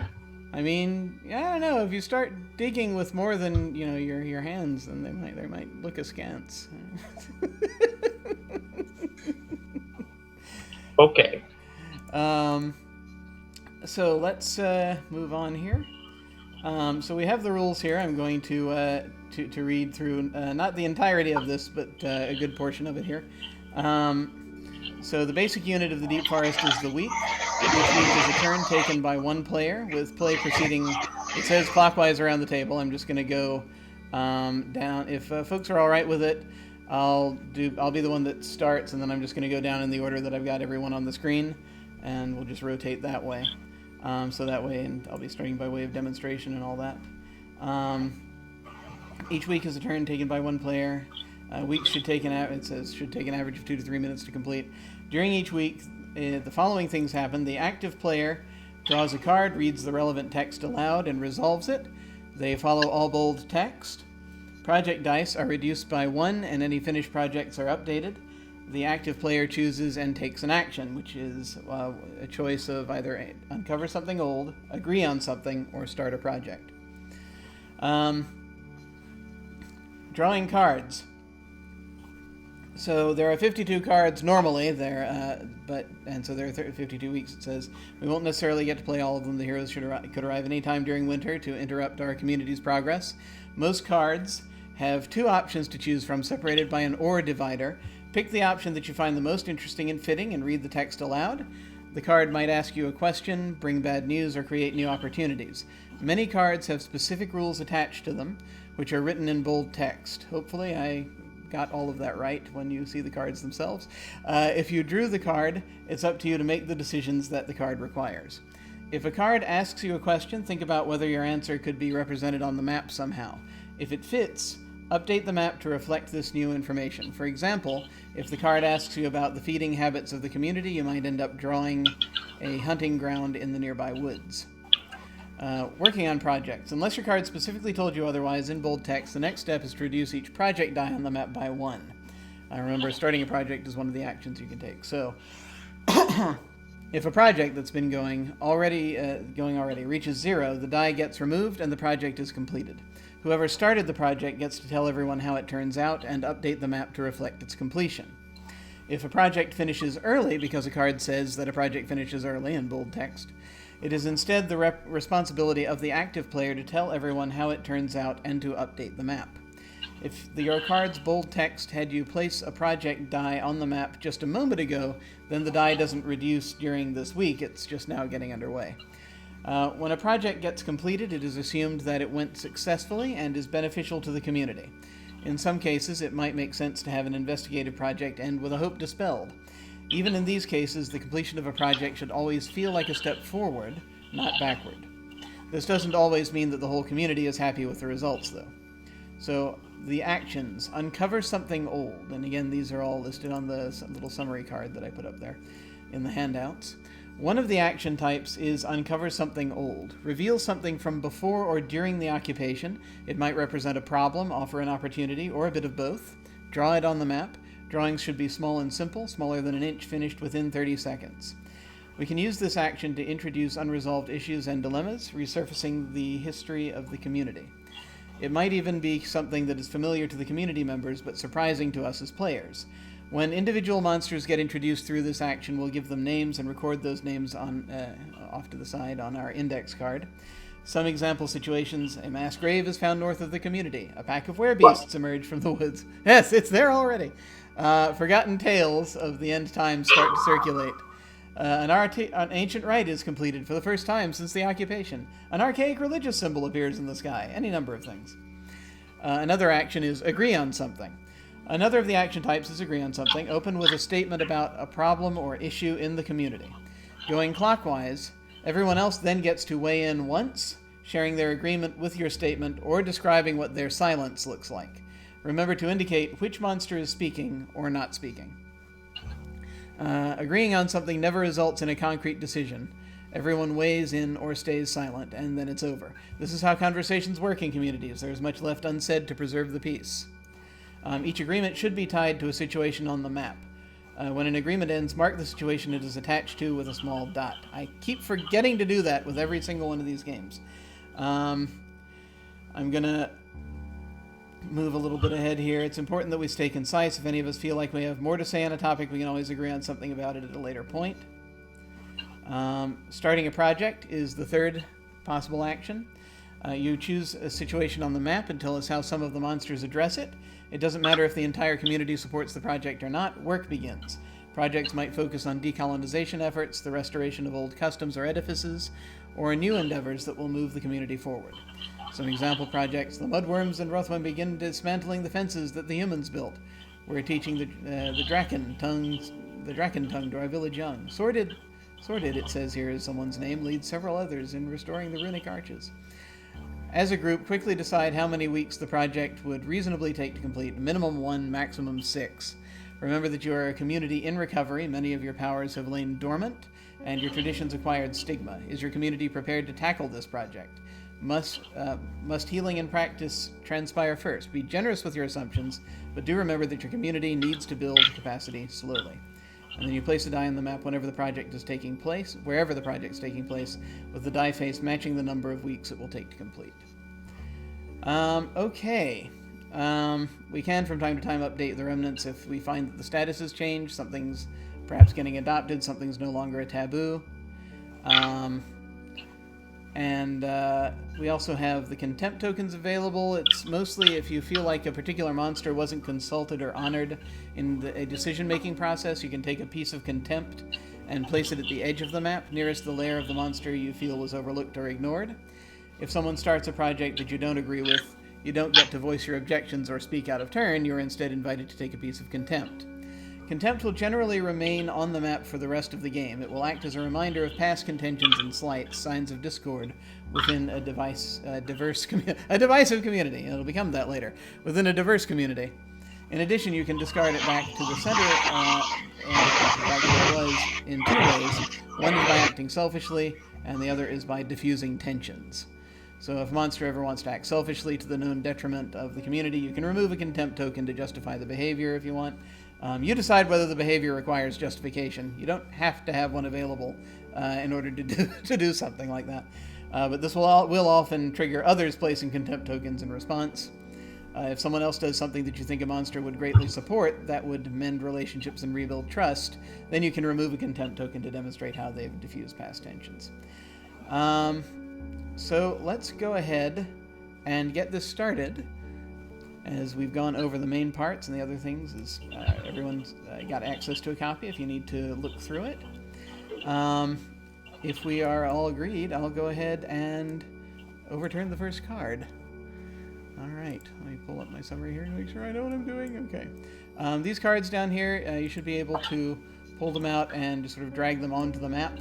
I mean, I don't know. If you start digging with more than your hands, then they might look askance. Okay. So let's move on here. So we have the rules here. I'm going to read through not the entirety of this, but a good portion of it here. So the basic unit of the Deep Forest is the week. Each week is a turn taken by one player, with play proceeding. It says clockwise around the table. I'm just going to go down. If folks are all right with it, I'll be the one that starts, and then I'm just going to go down in the order that I've got everyone on the screen, and we'll just rotate that way. So that way, and I'll be starting by way of demonstration and all that. Each week is a turn taken by one player. Weeks should take an average of 2 to 3 minutes to complete. During each week, the following things happen. The active player draws a card, reads the relevant text aloud, and resolves it. They follow all bold text. Project dice are reduced by 1, and any finished projects are updated. The active player chooses and takes an action, which is a choice of either uncover something old, agree on something, or start a project. Drawing cards. So there are 52 cards normally there, so there are 52 weeks. It says we won't necessarily get to play all of them. The heroes could arrive anytime during winter to interrupt our community's progress. Most cards have 2 options to choose from, separated by an or divider. Pick the option that you find the most interesting and fitting and read the text aloud. The card might ask you a question, bring bad news, or create new opportunities. Many cards have specific rules attached to them, which are written in bold text. Hopefully I got all of that right when you see the cards themselves. If you drew the card, it's up to you to make the decisions that the card requires. If a card asks you a question, think about whether your answer could be represented on the map somehow. If it fits, update the map to reflect this new information. For example, if the card asks you about the feeding habits of the community, you might end up drawing a hunting ground in the nearby woods. Working on projects. Unless your card specifically told you otherwise in bold text, the next step is to reduce each project die on the map by 1. Remember, starting a project is one of the actions you can take. So, if a project that's been going already reaches 0, the die gets removed and the project is completed. Whoever started the project gets to tell everyone how it turns out and update the map to reflect its completion. If a project finishes early, because a card says that a project finishes early in bold text, it is instead the responsibility of the active player to tell everyone how it turns out and to update the map. If your card's bold text had you place a project die on the map just a moment ago, then the die doesn't reduce during this week, it's just now getting underway. When a project gets completed, it is assumed that it went successfully and is beneficial to the community. In some cases, it might make sense to have an investigative project end with a hope dispelled. Even in these cases, the completion of a project should always feel like a step forward, not backward. This doesn't always mean that the whole community is happy with the results, though. So, the actions. Uncover something old. And again, these are all listed on the little summary card that I put up there in the handouts. One of the action types is uncover something old. Reveal something from before or during the occupation. It might represent a problem, offer an opportunity, or a bit of both. Draw it on the map. Drawings should be small and simple, smaller than an inch, finished within 30 seconds. We can use this action to introduce unresolved issues and dilemmas, resurfacing the history of the community. It might even be something that is familiar to the community members, but surprising to us as players. When individual monsters get introduced through this action, we'll give them names and record those names off to the side on our index card. Some example situations: a mass grave is found north of the community. A pack of werebeasts emerge from the woods. Yes, it's there already. Forgotten tales of the end times start to circulate. An ancient rite is completed for the first time since the occupation. An archaic religious symbol appears in the sky. Any number of things. Another action is agree on something. Another of the action types is agree on something. Open with a statement about a problem or issue in the community. Going clockwise, everyone else then gets to weigh in once, sharing their agreement with your statement or describing what their silence looks like. Remember to indicate which monster is speaking or not speaking. Agreeing on something never results in a concrete decision. Everyone weighs in or stays silent, and then it's over. This is how conversations work in communities. There is much left unsaid to preserve the peace. Each agreement should be tied to a situation on the map. When an agreement ends, mark the situation it is attached to with a small dot. I keep forgetting to do that with every single one of these games. I'm going to move a little bit ahead here. It's important that we stay concise. If any of us feel like we have more to say on a topic, we can always agree on something about it at a later point. Starting a project is the third possible action. You choose a situation on the map and tell us how some of the monsters address it. It doesn't matter if the entire community supports the project or not. Work begins. Projects might focus on decolonization efforts, the restoration of old customs or edifices, or new endeavors that will move the community forward. Some example projects: the Mudworms and Rothman begin dismantling the fences that the humans built. We're teaching the Draken tongue to our village young. Sorted, it says here is someone's name, leads several others in restoring the runic arches. As a group, quickly decide how many weeks the project would reasonably take to complete. Minimum 1, maximum 6. Remember that you are a community in recovery. Many of your powers have lain dormant, and your traditions acquired stigma. Is your community prepared to tackle this project? Must healing and practice transpire first. Be generous with your assumptions, but do remember that your community needs to build capacity slowly. And then you place a die on the map whenever the project is taking place, wherever the project is taking place, with the die face matching the number of weeks it will take to complete. Okay. We can from time to time update the remnants if we find that the status has changed, something's perhaps getting adopted, something's no longer a taboo. We also have the contempt tokens available. It's mostly if you feel like a particular monster wasn't consulted or honored in a decision-making process, you can take a piece of contempt and place it at the edge of the map, nearest the lair of the monster you feel was overlooked or ignored. If someone starts a project that you don't agree with, you don't get to voice your objections or speak out of turn. You're instead invited to take a piece of contempt. Contempt will generally remain on the map for the rest of the game. It will act as a reminder of past contentions and slights, signs of discord within a divisive community. It'll become that later. Within a diverse community. In addition, you can discard it back to the center, like it was, in two ways. One is by acting selfishly, and the other is by diffusing tensions. So if a monster ever wants to act selfishly to the known detriment of the community, you can remove a contempt token to justify the behavior if you want. You decide whether the behavior requires justification. You don't have to have one available in order to do something like that. But this will often trigger others placing contempt tokens in response. If someone else does something that you think a monster would greatly support, that would mend relationships and rebuild trust, then you can remove a contempt token to demonstrate how they've diffused past tensions. So let's go ahead and get this started. As we've gone over the main parts and the other things, is everyone's got access to a copy if you need to look through it. If we are all agreed, I'll go ahead and overturn the first card. All right, let me pull up my summary here to make sure I know what I'm doing. Okay. These cards down here, you should be able to pull them out and just sort of drag them onto the map.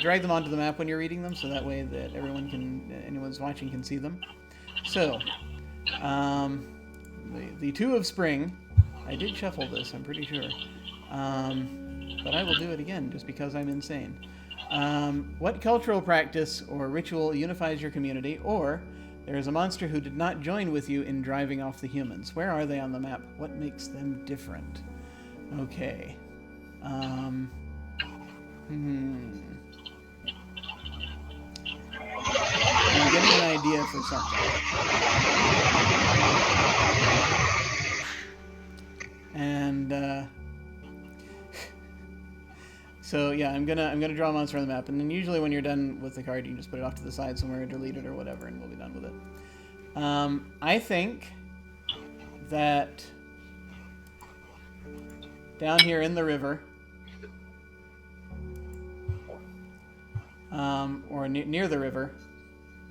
Drag them onto the map when you're reading them, so that way that anyone's watching can see them. So, the Two of Spring, I did shuffle this, I'm pretty sure. But I will do it again, just because I'm insane. What cultural practice or ritual unifies your community? Or, there is a monster who did not join with you in driving off the humans. Where are they on the map? What makes them different? Okay. I'm getting an idea for something. And so yeah, I'm gonna draw a monster on the map, and then usually when you're done with the card, you can just put it off to the side somewhere, delete it or whatever, and we'll be done with it. I think that down here in the river, or near the river,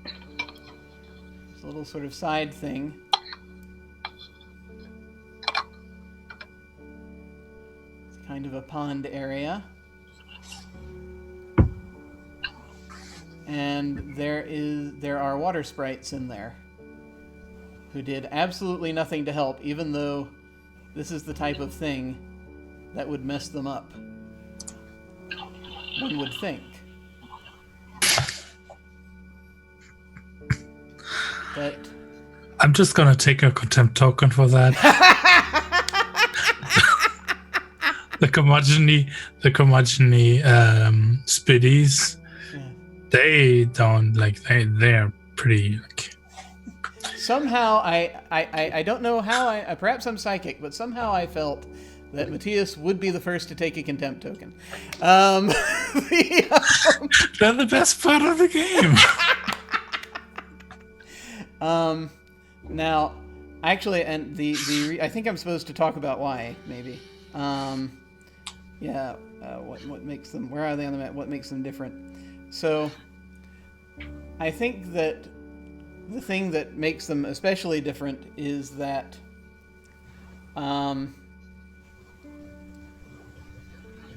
there's a little sort of side thing. It's kind of a pond area. And there are water sprites in there who did absolutely nothing to help, even though this is the type of thing that would mess them up. One would think. But I'm just gonna take a contempt token for that. The curmudgeon-y spiddies. yeah. They don't they're pretty Somehow I don't know how perhaps I'm psychic, but somehow I felt that Matthias would be the first to take a contempt token. They're the best part of the game. Now, actually, and I think I'm supposed to talk about why, maybe. What makes them, where are they on the map? What makes them different? So, I think that the thing that makes them especially different is that,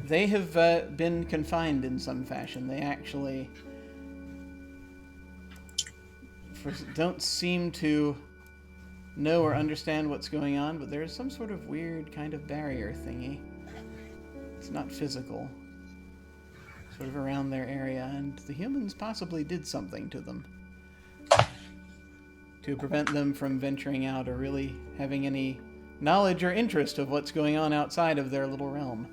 they have been confined in some fashion. They actually don't seem to know or understand what's going on, but there's some sort of weird kind of barrier thingy. It's not physical. Sort of around their area, and the humans possibly did something to them. to prevent them from venturing out or really having any knowledge or interest of what's going on outside of their little realm.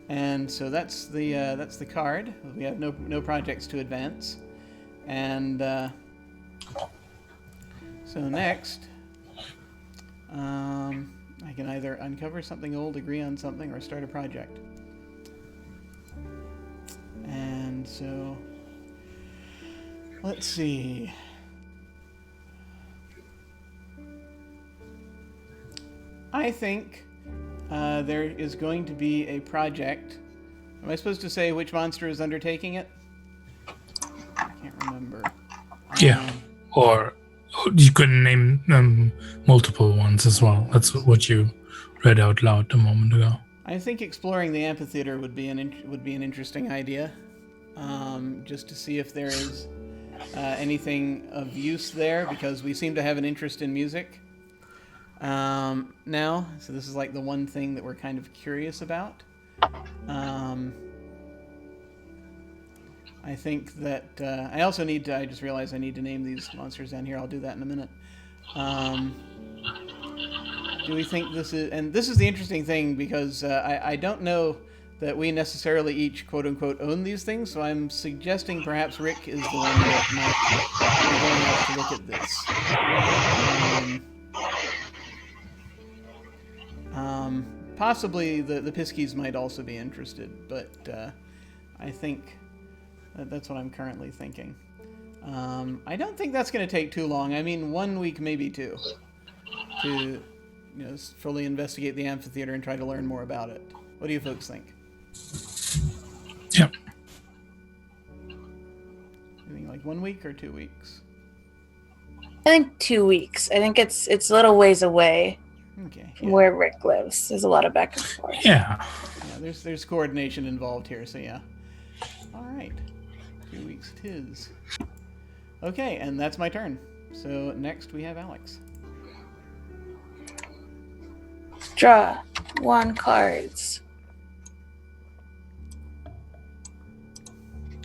And so that's the card. We have no projects to advance, and so next, I can either uncover something old, agree on something, or start a project. And so, let's see. I think there is going to be a project. Am I supposed to say which monster is undertaking it? I can't remember. Yeah, or you could name multiple ones as well. That's what you read out loud a moment ago. I think exploring the amphitheater would be an interesting idea, just to see if there is anything of use there, because we seem to have an interest in music now. So this is like the one thing that we're kind of curious about. I think that I also need to. I just realized I need to name these monsters down here. I'll do that in a minute. Do we think this is... And this is the interesting thing, because I don't know that we necessarily each, quote-unquote, own these things, so I'm suggesting perhaps Rick is the one that might be going out to look at this. Possibly the Piskies might also be interested, but I think that's what I'm currently thinking. I don't think that's going to take too long. I mean, 1 week, maybe 2, to fully investigate the amphitheater and try to learn more about it. What do you folks think? Yep. You think like 1 week or 2 weeks? I think 2 weeks. I think it's a little ways away Okay. from where Rick lives. There's a lot of back and forth. Yeah. There's coordination involved here, so yeah. All right. 2 weeks it is. Okay, and that's my turn. So next we have Alex. Draw 1 cards.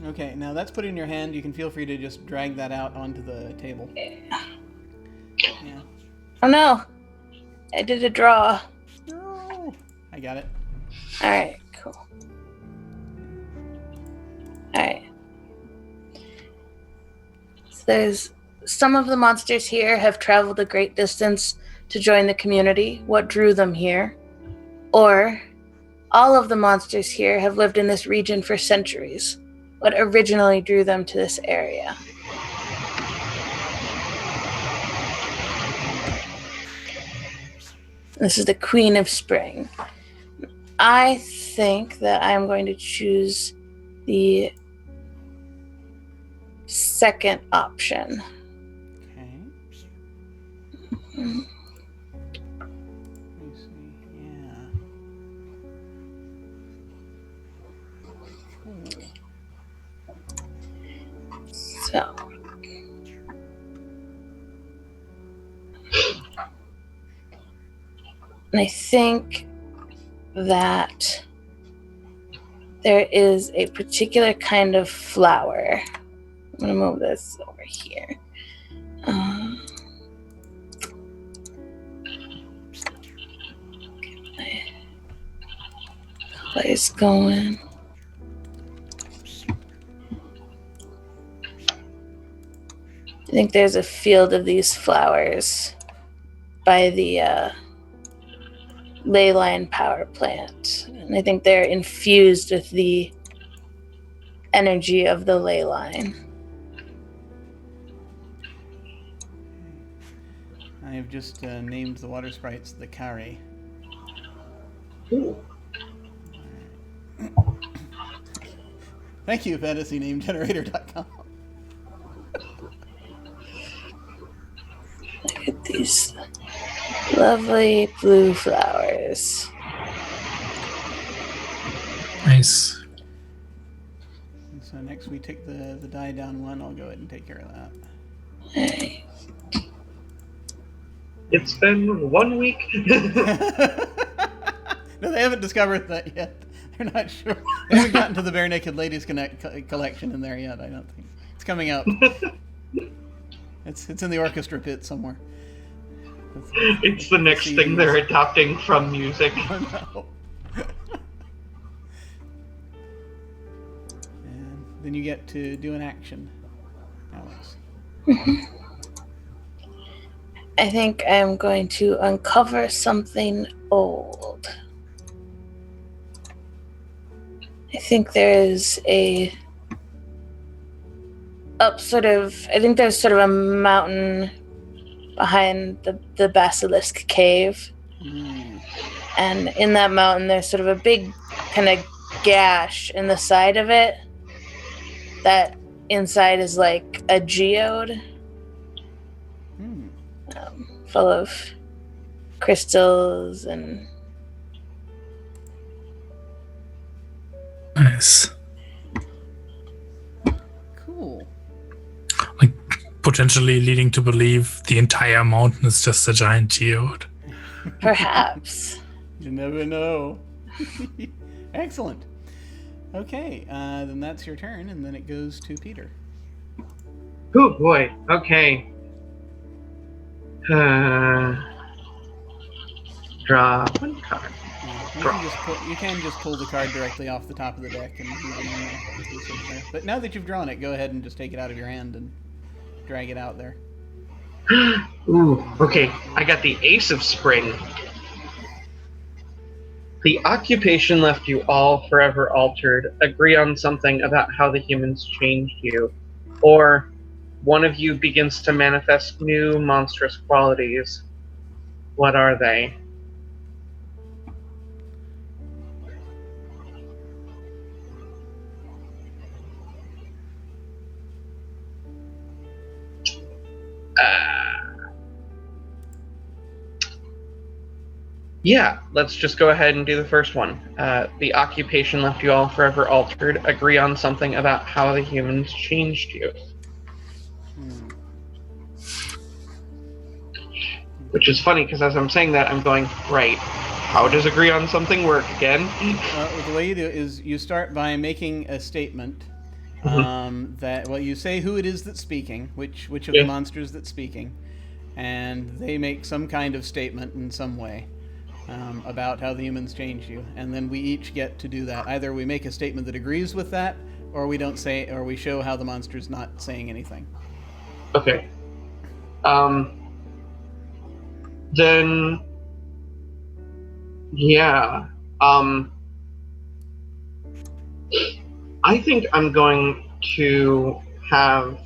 Okay, now that's put in your hand. You can feel free to just drag that out onto the table. Yeah. Oh no! I did a draw. No! I got it. Alright, cool. Alright. So there's some of the monsters here have traveled a great distance to join the community. What drew them here? Or all of the monsters here have lived in this region for centuries. What originally drew them to this area? This is the Queen of Spring. I think that I'm going to choose the second option. Okay. Mhm. Let me see. Yeah. Cool. So, and I think that there is a particular kind of flower. I'm going to move this over here. Get my colors going. I think there's a field of these flowers by the ley line power plant. And I think they're infused with the energy of the ley line. I have just named the water sprites the Kari. Ooh. Thank you, fantasynamegenerator.com. Look at these lovely blue flowers. Nice. And so next we take the die down one. I'll go ahead and take care of that. Alright. It's been 1 week. No, they haven't discovered that yet. They're not sure. They haven't gotten to the Bare Naked Ladies collection in there yet, I don't think. It's coming out. It's in the orchestra pit somewhere. It's the next thing they're adopting from music. Oh, no. And then you get to do an action, Alex. I think I'm going to uncover something old. I think there's I think there's sort of a mountain behind the basilisk cave. And in that mountain, there's sort of a big kind of gash in the side of it. That inside is like a geode. Full of crystals and... Nice. Cool. Like, potentially leading to believe the entire mountain is just a giant geode. Perhaps. You never know. Excellent. Okay, then that's your turn, and then it goes to Peter. Oh boy. Okay. Draw one card. You can just pull the card directly off the top of the deck and move it in there. But now that you've drawn it, go ahead and just take it out of your hand and drag it out there. Ooh, okay. I got the Ace of Spring. The occupation left you all forever altered. Agree on something about how the humans changed you. Or one of you begins to manifest new monstrous qualities. What are they? Yeah, let's just go ahead and do the first one. The occupation left you all forever altered. Agree on something about how the humans changed you. Which is funny, because as I'm saying that, I'm going, right, how does agree on something work again? The way you do it is you start by making a statement you say who it is that's speaking, which of the monsters that's speaking, and they make some kind of statement in some way about how the humans changed you, and then we each get to do that. Either we make a statement that agrees with that, or we don't say, or we show how the monster's not saying anything. Okay. Then, yeah. I think I'm going to have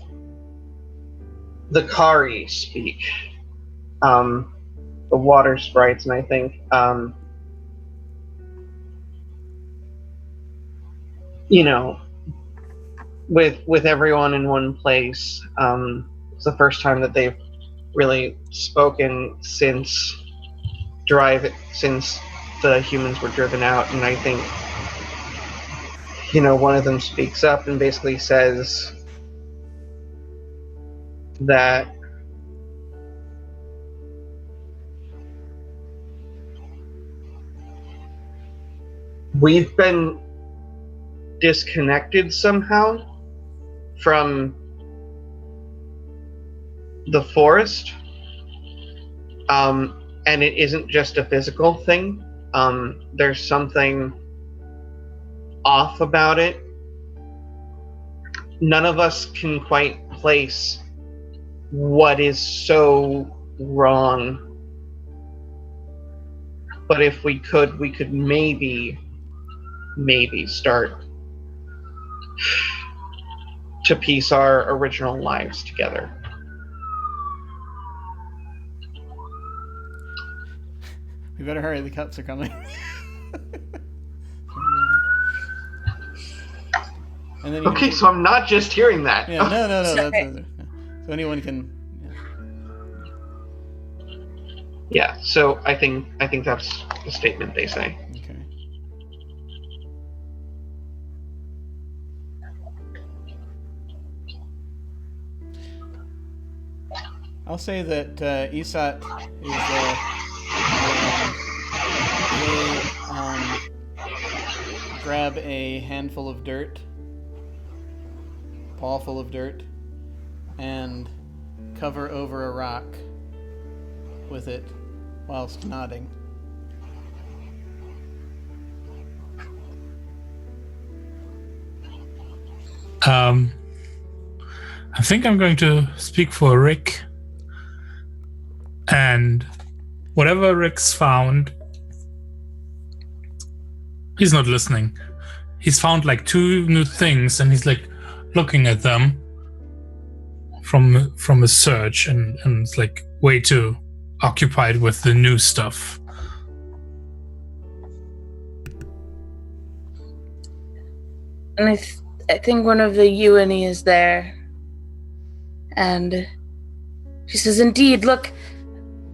the Kari speak. The water sprites, and I think, with everyone in one place, it's the first time that they've really spoken since the humans were driven out, and I think, one of them speaks up and basically says that we've been disconnected somehow from the forest, and it isn't just a physical thing. There's something off about it. None of us can quite place what is so wrong, but if we could maybe start to piece our original lives together. We better hurry, the cups are coming. And then okay, so I'm not just hearing that. Yeah, no. So anyone can. Yeah. So I think that's the statement they say. Okay. I'll say that Isat is grab a handful of dirt, paw full of dirt and cover over a rock with it whilst nodding. I think I'm going to speak for Rick. And whatever Rick's found, he's not listening. He's found like 2 new things, and he's like looking at them from his search, and it's like way too occupied with the new stuff. And I think one of the Yuani is there. And she says, "Indeed, look,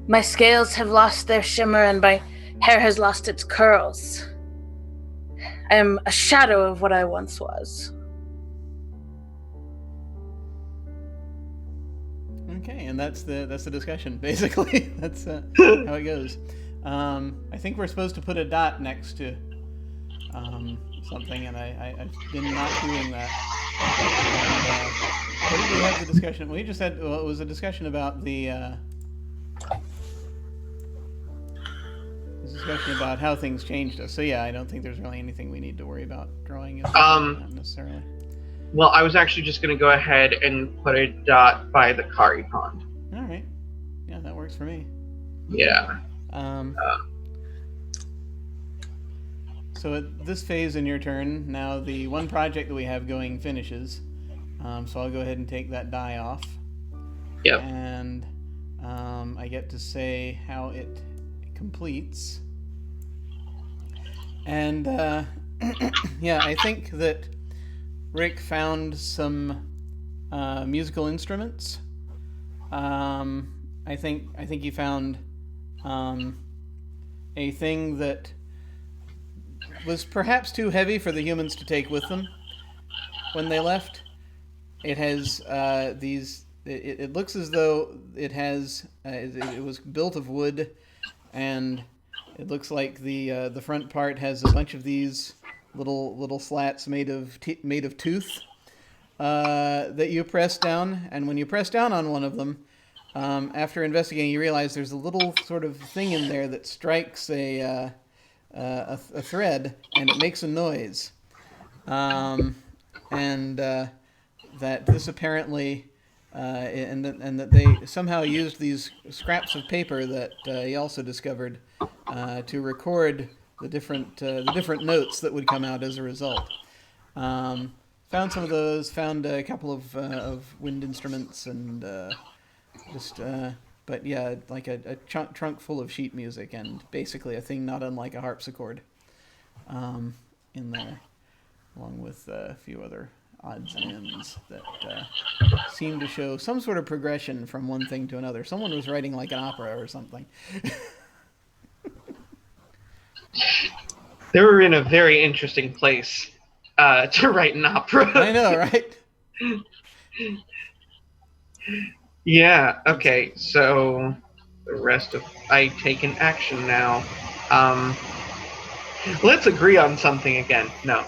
my scales have lost their shimmer and my hair has lost its curls. I am a shadow of what I once was." Okay, and that's the discussion, basically. That's how it goes. I think we're supposed to put a dot next to something, and I've been not doing that. And, what did we have the discussion? We just had, well, it was a discussion about the discussion about how things changed us. So yeah, I don't think there's really anything we need to worry about drawing. Not necessarily. Well, I was actually just going to go ahead and put a dot by the Kari pond. All right. Yeah, that works for me. Yeah. So at this phase in your turn, now the one project that we have going finishes. So I'll go ahead and take that die off. Yep. And I get to say how it completes. And yeah, I think that Rick found some musical instruments. I think he found a thing that was perhaps too heavy for the humans to take with them when they left. It has these. It looks as though it has. It was built of wood, and it looks like the front part has a bunch of these little slats made of tooth that you press down. And when you press down on one of them, after investigating, you realize there's a little sort of thing in there that strikes a thread, and it makes a noise. And that this apparently, and that they somehow used these scraps of paper that he also discovered to record the different notes that would come out as a result. Found some of those. Found a couple of wind instruments, and but yeah, like a trunk full of sheet music, and basically a thing not unlike a harpsichord in there, along with a few other odds and ends that seem to show some sort of progression from one thing to another. Someone was writing like an opera or something. They were in a very interesting place to write an opera. I know, right? Yeah, okay, so the rest of... I take an action now. Let's agree on something again. No.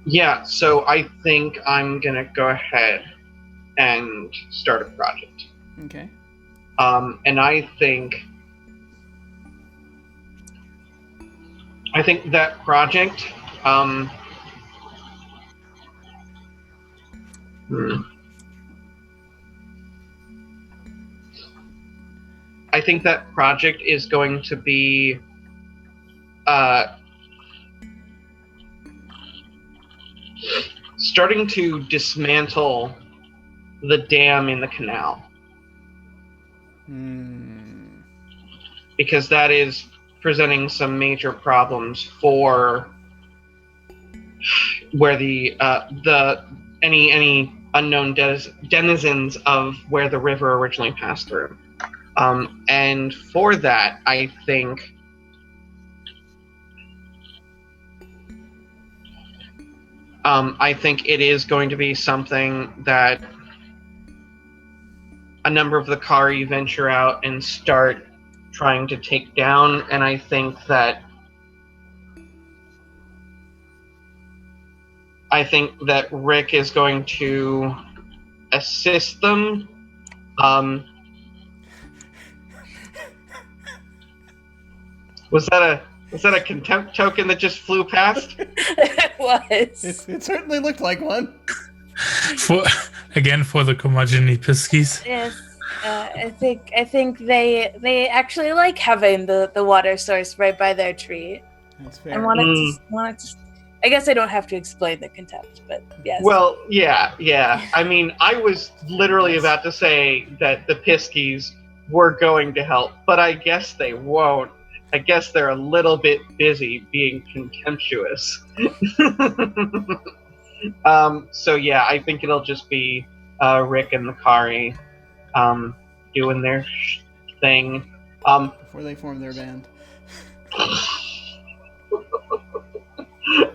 Yeah, so I think I'm gonna go ahead and start a project. Okay. And I think that project, I think that project is going to be starting to dismantle the dam in the canal. Because that is presenting some major problems for where the any unknown denizens of where the river originally passed through. And for that, I think it is going to be something that a number of the Kari venture out and start trying to take down, and I think that I think that Rick is going to assist them. Was that a contempt token that just flew past? It was. It certainly looked like one. For the Komajini Piskies. Yes. I think they actually like having the water source right by their tree. That's fair. And wanted to. I guess I don't have to explain the contempt, but yes. Well, yeah. I mean, I was literally about to say that the Piskies were going to help, but I guess they won't. I guess they're a little bit busy being contemptuous. So yeah, I think it'll just be Rick and Makari doing their thing. Before they form their band.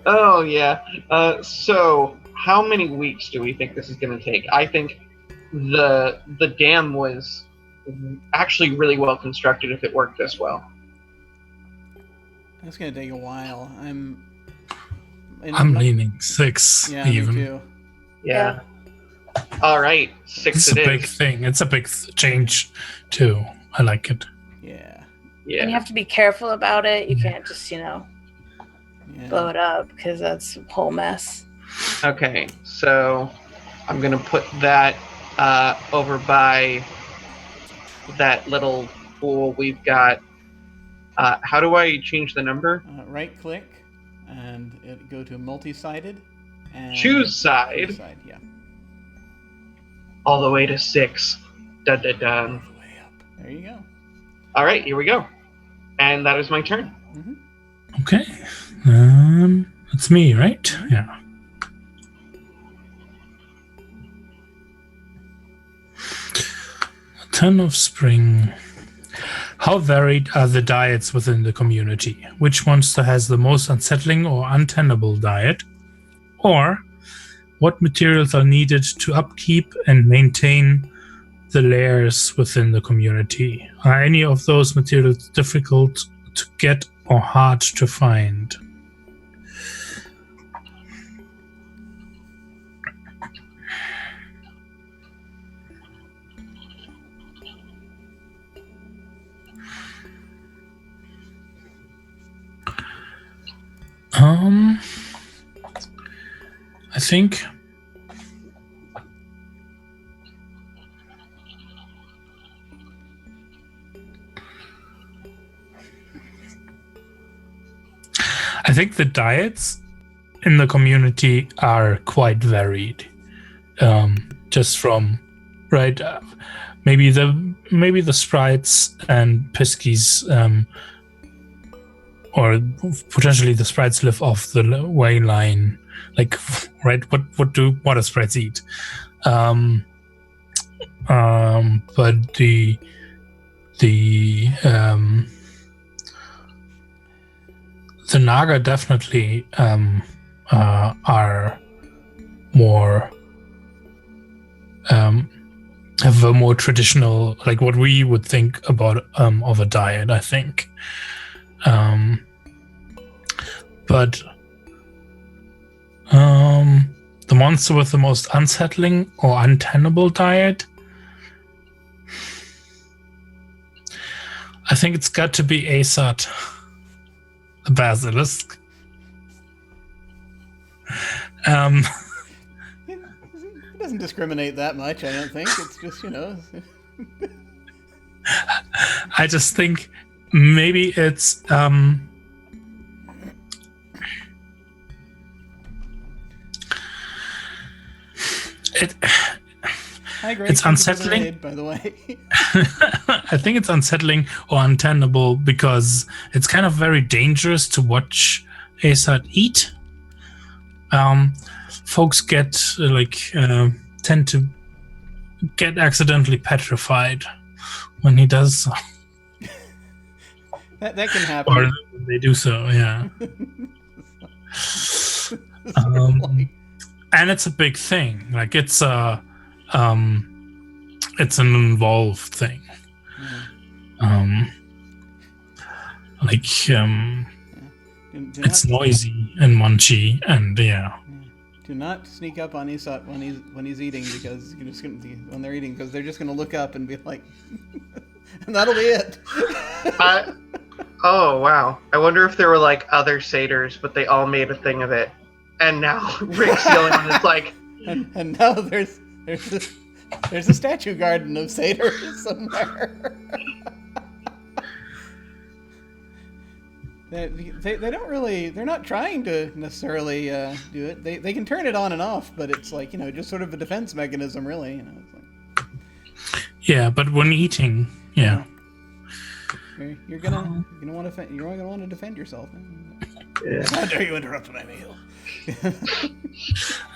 Oh yeah. So how many weeks do we think this is going to take? I think the dam was actually really well constructed if it worked this well. It's going to take a while. I'm leaning 6. Yeah, even. me too. Yeah. All right, 6 It's it a is. big thing. It's a big change too. I like it. Yeah. Yeah. And you have to be careful about it. You can't just, Yeah. blow it up because that's a whole mess. Okay, so I'm gonna put that over by that little pool we've got. How do I change the number? Right click and it go to multi-sided. And Choose side. Side, yeah. All the way to 6. Dun dun All dun. the way up. There you go. All right, here we go. And that is my turn. Mm-hmm. Okay. It's me, right? Yeah. A ton of spring. How varied are the diets within the community? Which monster has the most unsettling or untenable diet? Or what materials are needed to upkeep and maintain the lairs within the community? Are any of those materials difficult to get or hard to find? I think the diets in the community are quite varied. Just from maybe the sprites and piskies, or potentially the sprites live off the way line. Like, right? What do water sprites eat? But the Naga definitely are more have a more traditional, like what we would think about of a diet, I think. But the monster with the most unsettling or untenable diet, I think it's got to be Asat, the basilisk. It doesn't discriminate that much, I don't think. It's just, I just think maybe it's it's unsettling. By the way, I think it's unsettling or untenable because it's kind of very dangerous to watch Asat eat. Folks get tend to get accidentally petrified when he does so. that can happen. Or they do so, yeah. And it's a big thing. Like it's an involved thing. It's noisy and munchy, and yeah. Do not sneak up on Aesop when he's eating, because you're just when they're eating, because they're just gonna look up and be like, and that'll be it. Oh wow! I wonder if there were like other satyrs, but they all made a thing of it, and now Rick's the only one that's like. And now there's a statue garden of satyrs somewhere. They don't really, they're not trying to necessarily do it. They can turn it on and off, but it's like, just sort of a defense mechanism, really. It's like, Yeah, but when eating, yeah. You're gonna want to defend yourself. Yeah. How dare you interrupt my meal?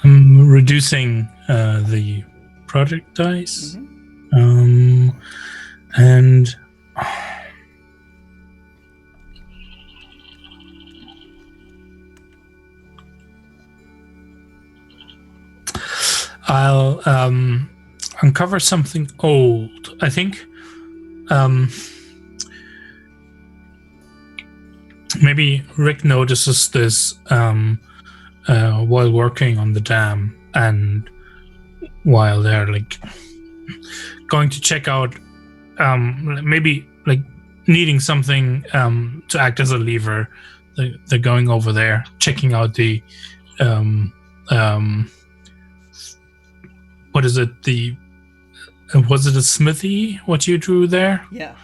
I'm reducing the project dice. And I'll uncover something old. I think maybe Rick notices this while working on the dam, and while they're like going to check out, maybe like needing something to act as a lever. They're going over there, checking out the what is it? Was it a smithy? What you drew there? Yeah.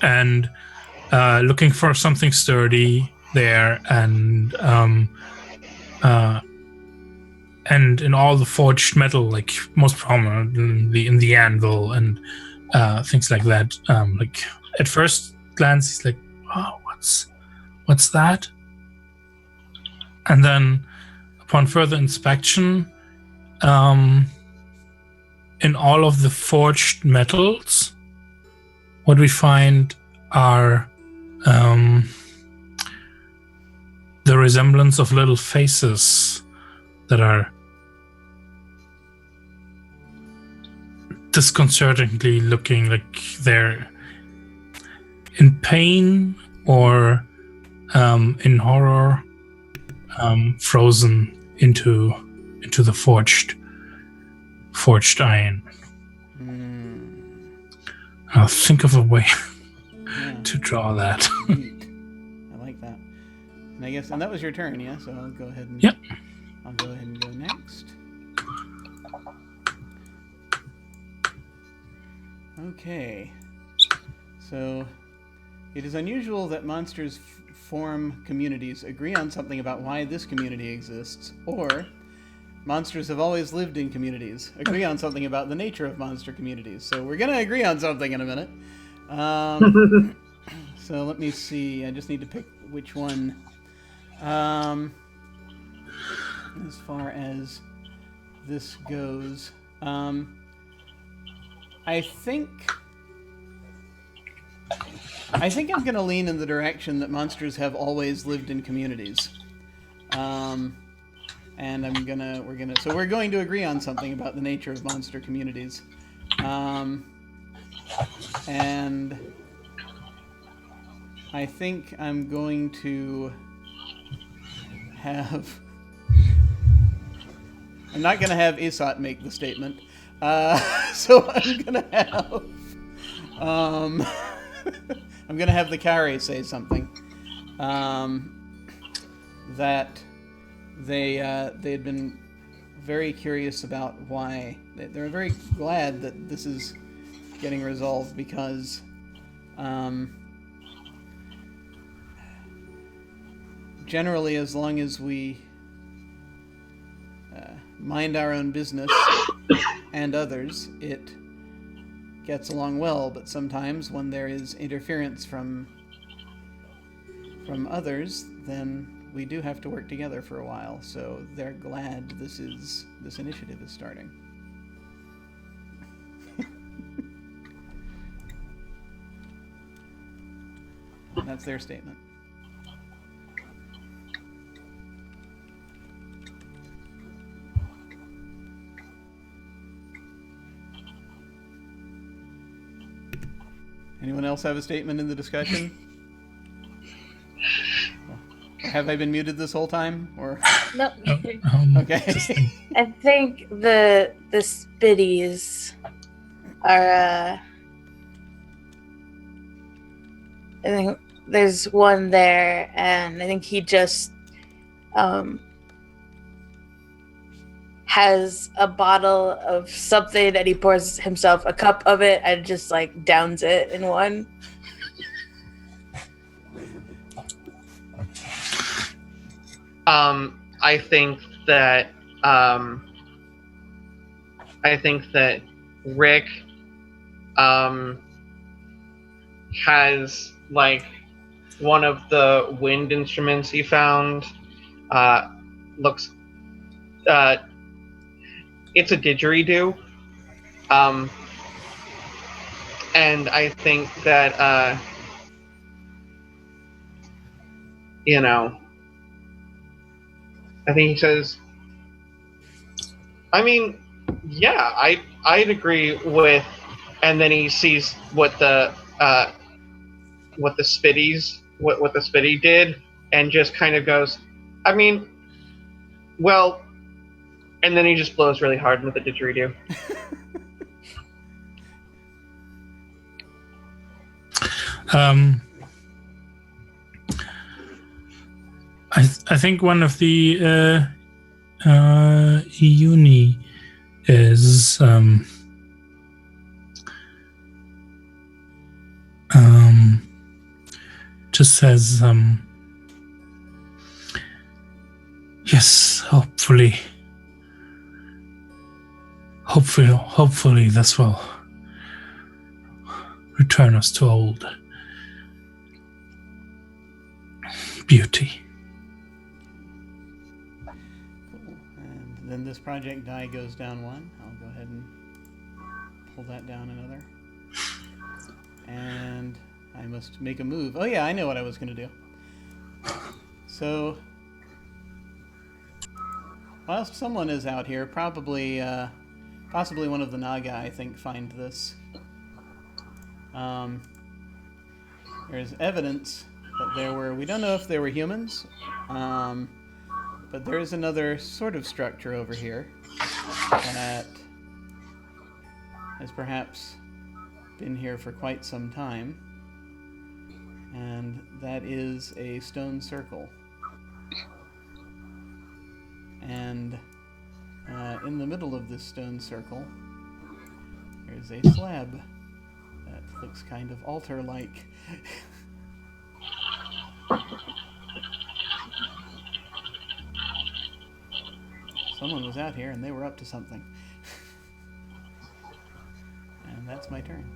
And looking for something sturdy there, and in all the forged metal, like most prominently in the anvil and things like that. Like at first glance, he's like, "Oh, what's that?" And then, upon further inspection, in all of the forged metals, what we find are the resemblance of little faces that are disconcertingly looking like they're in pain or in horror, frozen into the forged iron. I'll think of a way to draw that. I like that. And I guess, and that was your turn, yeah? So I'll go ahead and I'll go ahead and go next. Okay. So it is unusual that monsters form communities, agree on something about why this community exists, or monsters have always lived in communities, agree on something about the nature of monster communities. So we're going to agree on something in a minute. So let me see. I just need to pick which one. As far as this goes, I think I'm going to lean in the direction that monsters have always lived in communities. And we're going to agree on something about the nature of monster communities. And I think I'm going to have... I'm not going to have Isat make the statement. So I'm going to have... I'm going to have the Kari say something. That they had been very curious about why. They're very glad that this is getting resolved, because generally, as long as we mind our own business and others, it gets along well. But sometimes when there is interference from others, then we do have to work together for a while. So they're glad this initiative is starting. That's their statement. Anyone else have a statement in the discussion? have I been muted this whole time? Or No. okay. I think the spitties are. I think there's one there, and I think he just has a bottle of something, and he pours himself a cup of it and just like downs it in one. I think that Rick has like one of the wind instruments he found. Looks it's a didgeridoo. And I think that I think he says, I mean, yeah, I'd agree with, and then he sees what the Spitty did, and just kind of goes, I mean, well, and then he just blows really hard with the didgeridoo. I think one of the uni is just says yes, hopefully this will return us to old beauty. Cool. And then this project die goes down one. I'll go ahead and pull that down another. And I must make a move. Oh yeah, I know what I was going to do. So, whilst someone is out here, probably, possibly one of the Naga, I think, find this. There's evidence that there were, we don't know if they were humans, but there is another sort of structure over here that has perhaps been here for quite some time, and that is a stone circle. And in the middle of this stone circle, there's a slab that looks kind of altar-like. Someone was out here and they were up to something. And that's my turn.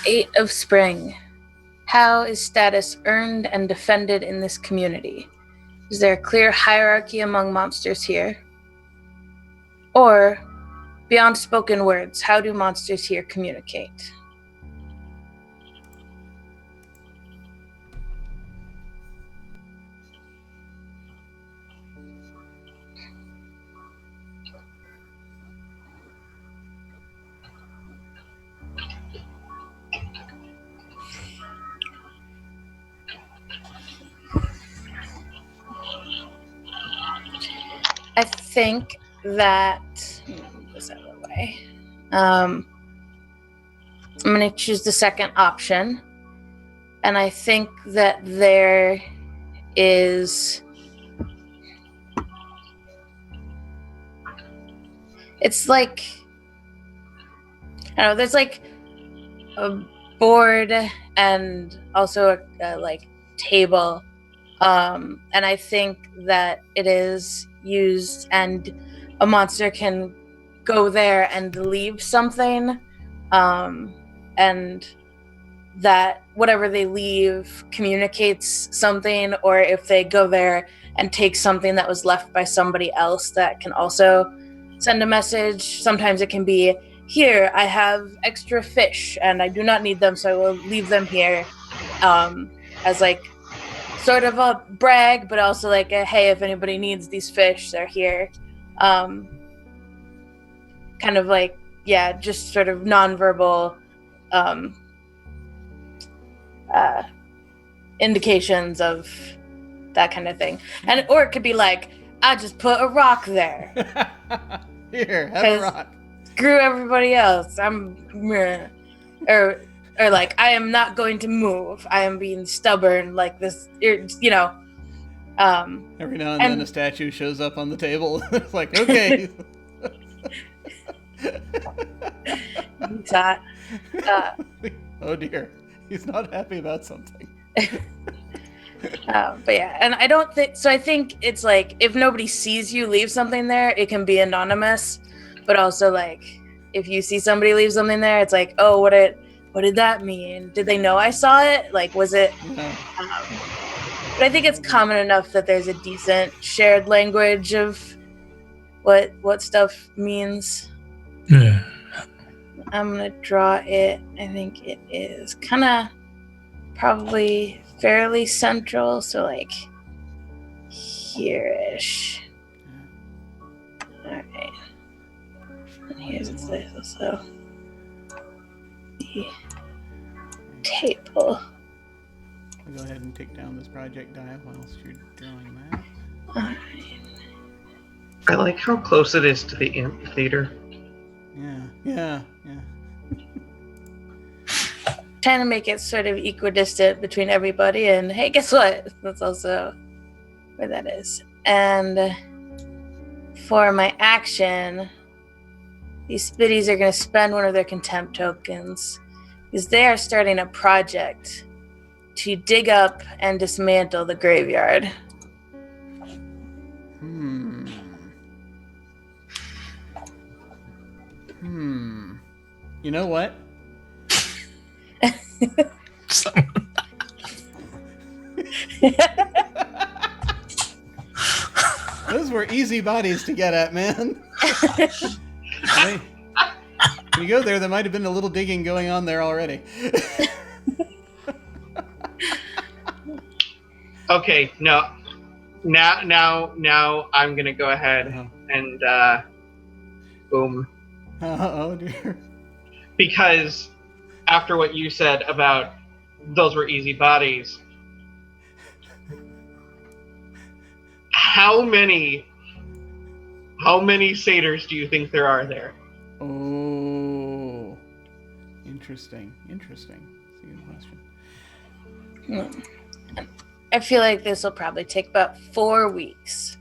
Eight of Spring. How is status earned and defended in this community? Is there a clear hierarchy among monsters here? Or, beyond spoken words, how do monsters here communicate? I think that move this out of the way. I'm going to choose the second option, and I think that there is. It's like, I don't know. There's like a board and also a like table, and I think that it is used, and a monster can go there and leave something, and that whatever they leave communicates something, or if they go there and take something that was left by somebody else, that can also send a message. Sometimes it can be, here, I have extra fish and I do not need them, so I will leave them here, as like sort of a brag, but also like a, hey, if anybody needs these fish, they're here. Kind of like just sort of nonverbal indications of that kind of thing. And or it could be like, I just put a rock there. Here, have a rock. Screw everybody else. Or like, I am not going to move. I am being stubborn like this, you know. Every now and then a statue shows up on the table. It's like, okay. He's hot. Oh dear. He's not happy about something. But yeah, and I don't think so. I think it's like, if nobody sees you leave something there, it can be anonymous. But also, like, if you see somebody leave something there, it's like, oh, what did that mean? Did they know I saw it? Like, was it? Yeah. But I think it's common enough that there's a decent shared language of what stuff means. Yeah. I'm gonna draw it. I think it is kind of probably fairly central, so like here-ish. Alright. And here's this also. The table. I'll go ahead and take down this project die whilst you're drawing that. Alright. I like how close it is to the amphitheater. Yeah. Trying to make it sort of equidistant between everybody, and hey, guess what? That's also where that is. And for my action, these spitties are going to spend one of their contempt tokens because they are starting a project to dig up and dismantle the graveyard. You know what? Those were easy bodies to get at, man. When you go there might have been a little digging going on there already. Okay, no. Now I'm gonna go ahead and boom. Oh dear. Because after what you said about those were easy bodies, how many satyrs do you think there are there? Oh, interesting. That's a good question. I feel like this will probably take about 4 weeks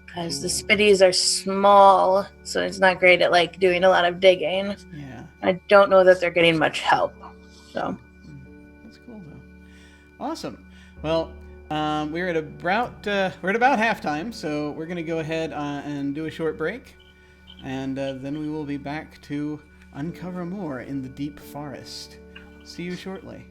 because the spitties are small, so it's not great at like doing a lot of digging. Yeah. I don't know that they're getting much help. So that's cool though. Awesome. Well, we're at about halftime, so we're going to go ahead and do a short break, and then we will be back to uncover more in the deep forest. See you shortly.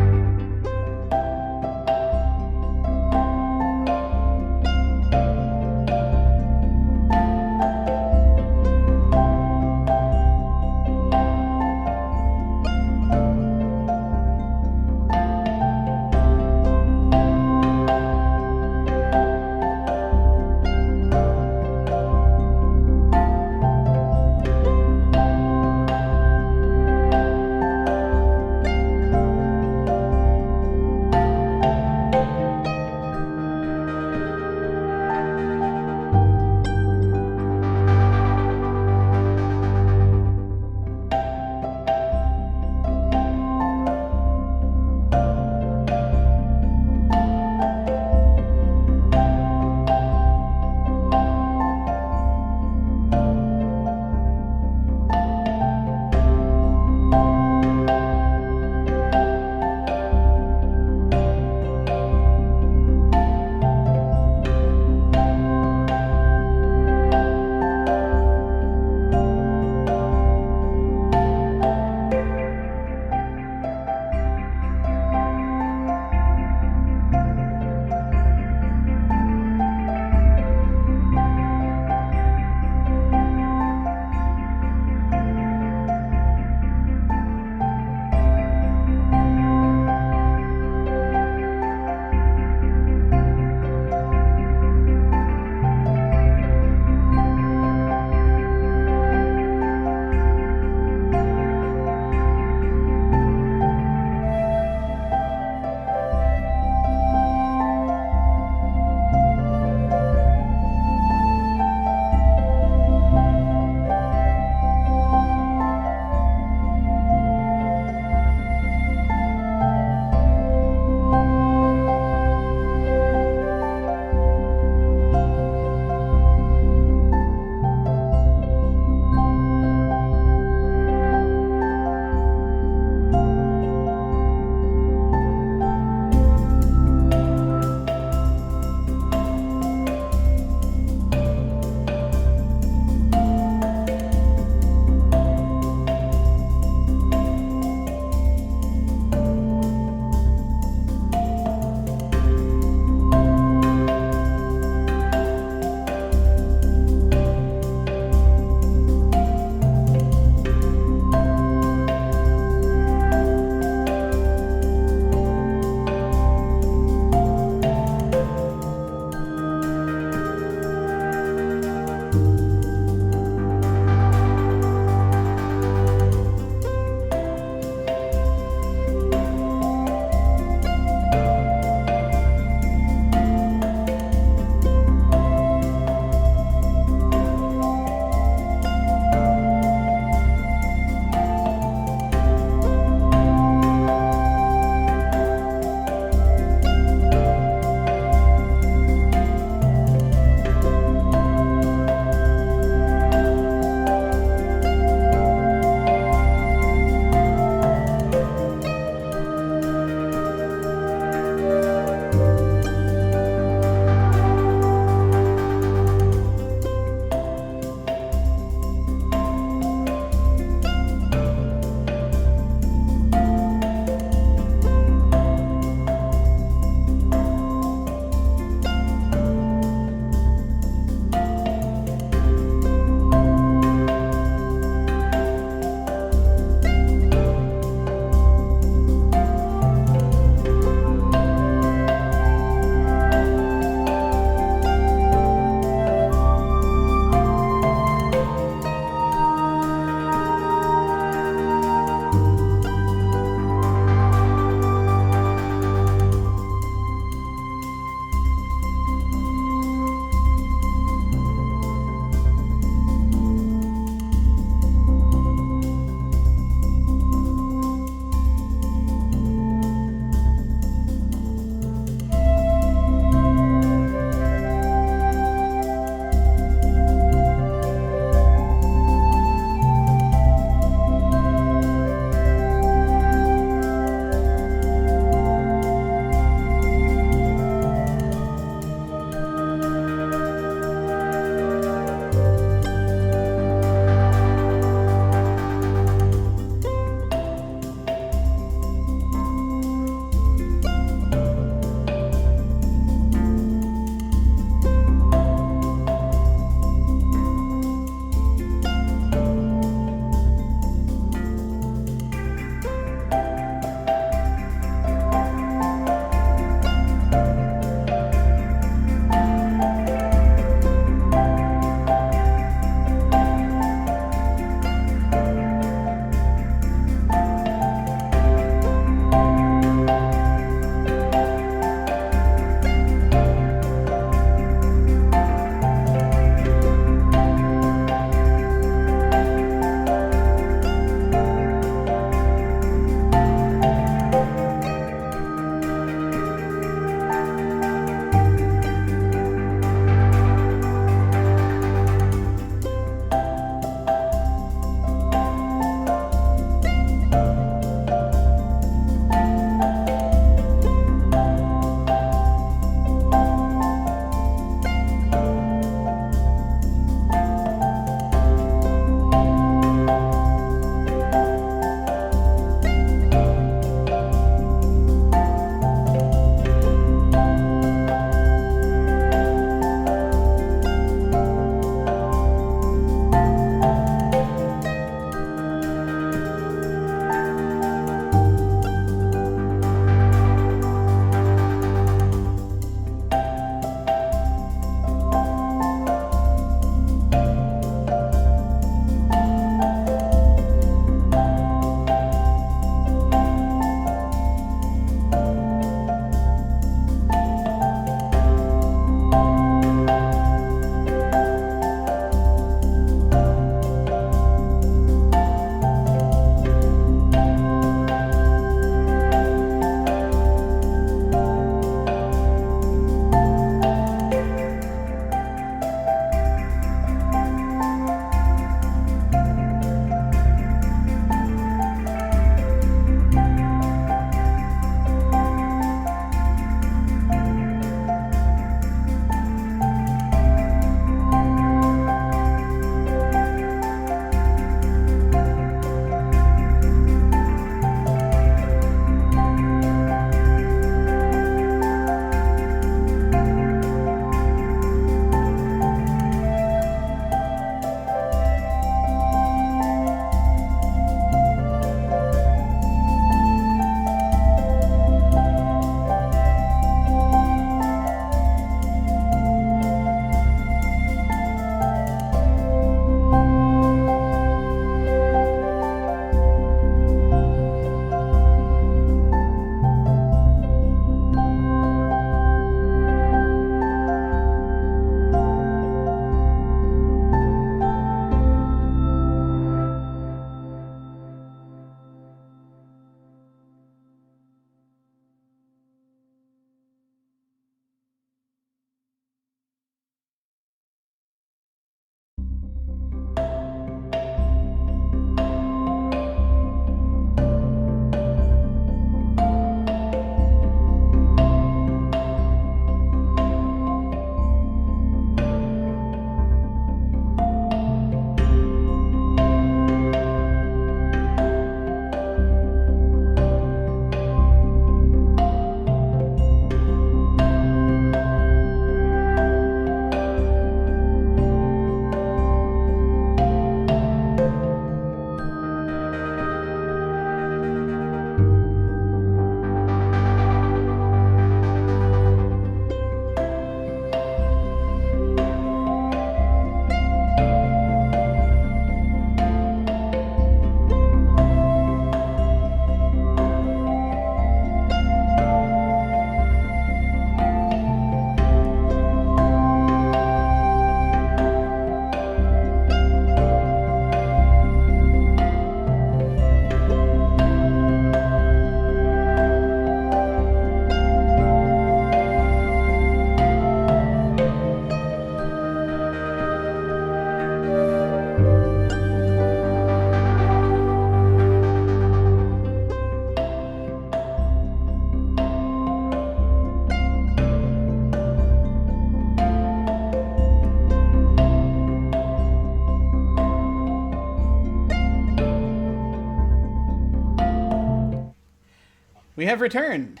we have returned.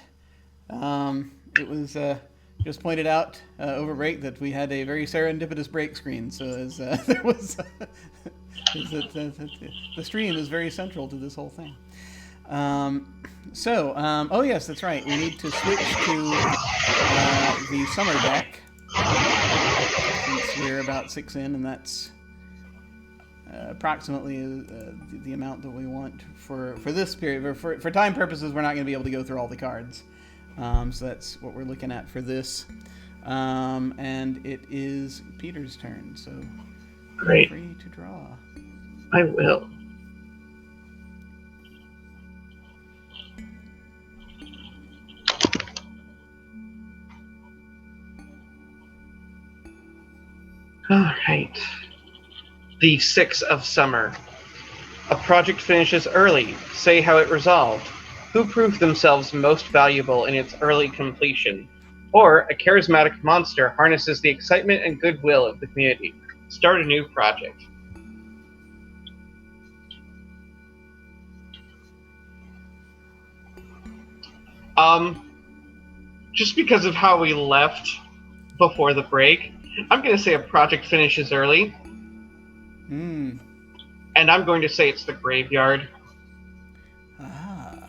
It was just pointed out over break that we had a very serendipitous break screen. So as there was, the stream is very central to this whole thing. Oh yes, that's right. We need to switch to the summer deck since we're about 6 in, and that's approximately the amount that we want for this period. For time purposes, we're not going to be able to go through all the cards. So that's what we're looking at for this. And it is Peter's turn, so Great. feel free to draw. I will. All right. The 6 of Summer. A project finishes early. Say how it resolved. Who proved themselves most valuable in its early completion? Or a charismatic monster harnesses the excitement and goodwill of the community. Start a new project. Just because of how we left before the break, I'm going to say a project finishes early. Hmm. And I'm going to say it's the graveyard. Ah.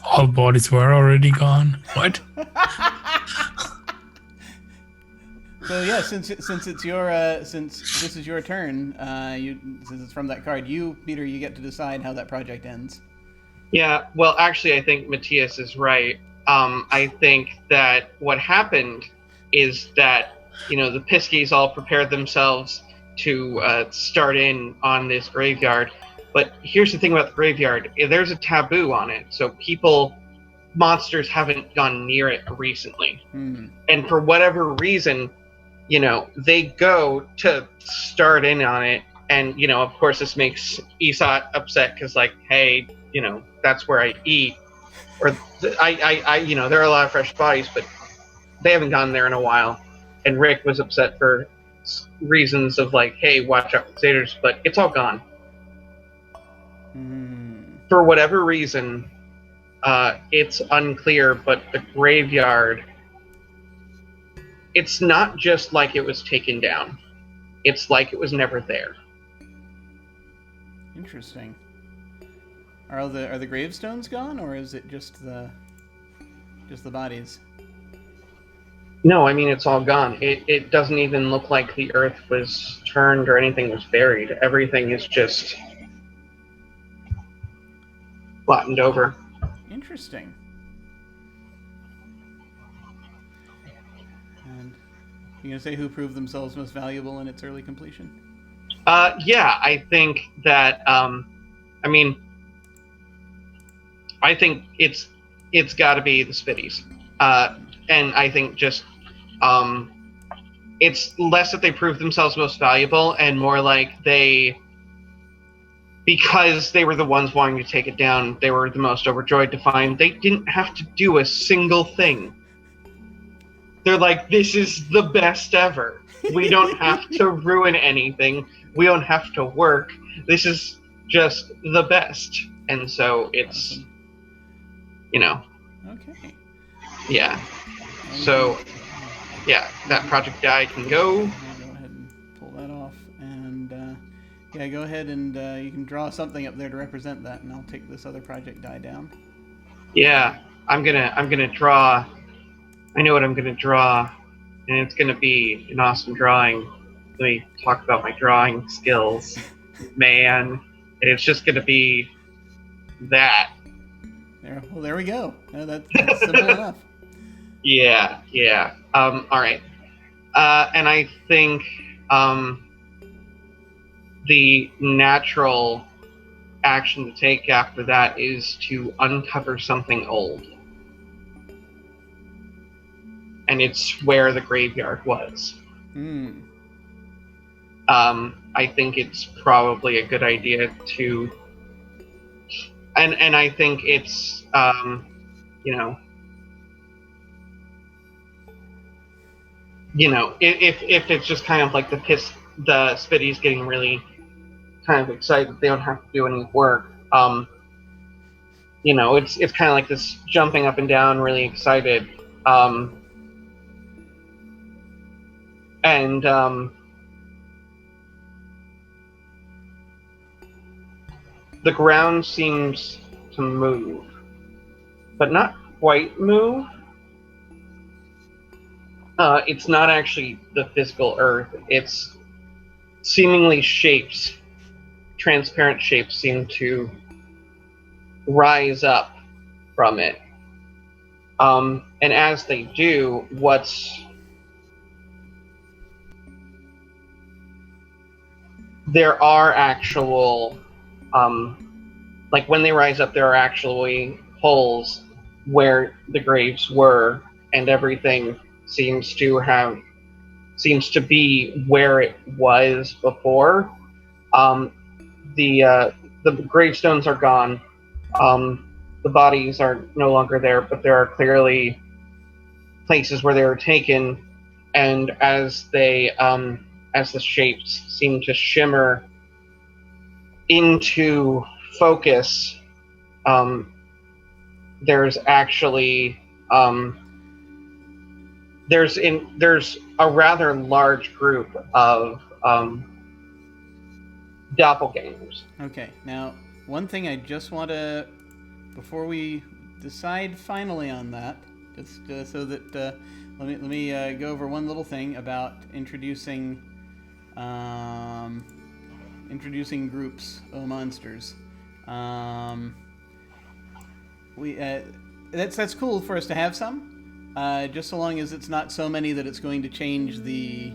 All bodies were already gone. What? So yeah, since it's your since this is your turn, since it's from that card, Peter, you get to decide how that project ends. Yeah, well, actually, I think Matthias is right. I think that what happened is that, the Piskies all prepared themselves to start in on this graveyard. But here's the thing about the graveyard. There's a taboo on it. So monsters haven't gone near it recently. And for whatever reason, they go to start in on it. And, of course, this makes Esat upset because, hey, that's where I eat. Or there are a lot of fresh bodies, but they haven't gone there in a while. And Rick was upset for reasons of hey, watch out for satyrs, but it's all gone. For whatever reason, it's unclear, but the graveyard, it's not just like it was taken down. It's like it was never there. Interesting. Are the gravestones gone, or is it just the bodies? No, I mean, it's all gone. It doesn't even look like the earth was turned or anything was buried. Everything is just flattened over. Interesting. And you gonna say who proved themselves most valuable in its early completion? Yeah, I think that. I think it's got to be the Spitties, and I think just it's less that they proved themselves most valuable and more like because they were the ones wanting to take it down, they were the most overjoyed to find they didn't have to do a single thing. They're like, this is the best ever. We don't have to ruin anything. We don't have to work. This is just the best. And so it's, Awesome. Okay. Yeah. So, yeah, that project die can go. I'll go ahead and pull that off, and go ahead and you can draw something up there to represent that, and I'll take this other project die down. Yeah, I'm gonna draw. I know what I'm gonna draw, and it's gonna be an awesome drawing. Let me talk about my drawing skills, man. And it's just gonna be that. There we go. That's simple enough. Yeah. All right. And I think the natural action to take after that is to uncover something old. And it's where the graveyard was. I think it's probably a good idea to... And I think it's, if it's just kind of like the Spitties getting really kind of excited that they don't have to do any work, it's kind of like this jumping up and down, really excited. And the ground seems to move, but not quite move. It's not actually the physical earth. It's seemingly shapes, transparent shapes seem to rise up from it. And as they do, there are actual, like when they rise up, there are actually holes where the graves were, and everything seems to be where it was before. The gravestones are gone. The bodies are no longer there, but there are clearly places where they were taken, and as the shapes seem to shimmer into focus, there's actually there's a rather large group of doppelgangers. Okay, now one thing I just want to, before we decide finally on that, just so that let me go over one little thing about introducing groups of monsters. We that's cool for us to have some, just so long as it's not so many that it's going to change the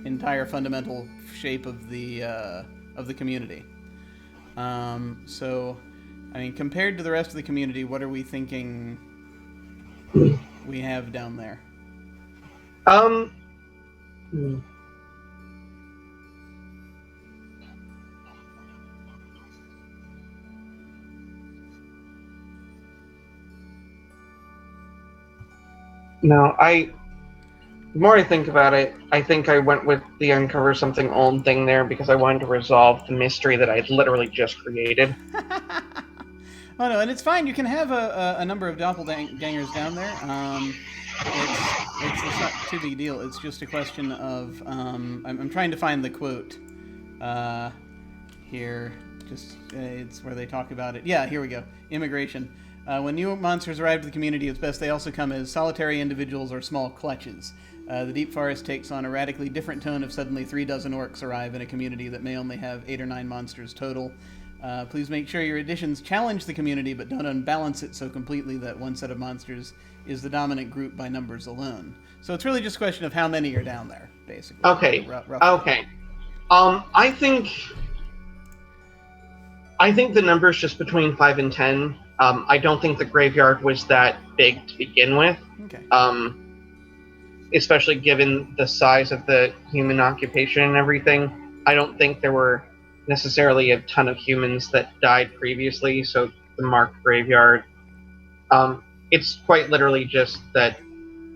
entire fundamental shape of the community. So, I mean, compared to the rest of the community, what are we thinking we have down there? No, the more I think about it, I think I went with the uncover something old thing there because I wanted to resolve the mystery that I had literally just created. Oh no, and it's fine. You can have a number of doppelgangers down there. It's not too big a deal. It's just a question of I'm trying to find the quote here. Just it's where they talk about it. Yeah, here we go. Immigration. When new monsters arrive to the community, it's best they also come as solitary individuals or small clutches. The deep forest takes on a radically different tone if suddenly 3 dozen orcs arrive in a community that may only have 8 or 9 monsters total. Please make sure your additions challenge the community, but don't unbalance it so completely that one set of monsters is the dominant group by numbers alone. So it's really just a question of how many are down there, basically. Okay. Okay. I think the number is just between 5 and 10. I don't think the graveyard was that big to begin with. Okay. Especially given the size of the human occupation and everything. I don't think there were necessarily a ton of humans that died previously, so the marked graveyard. It's quite literally just that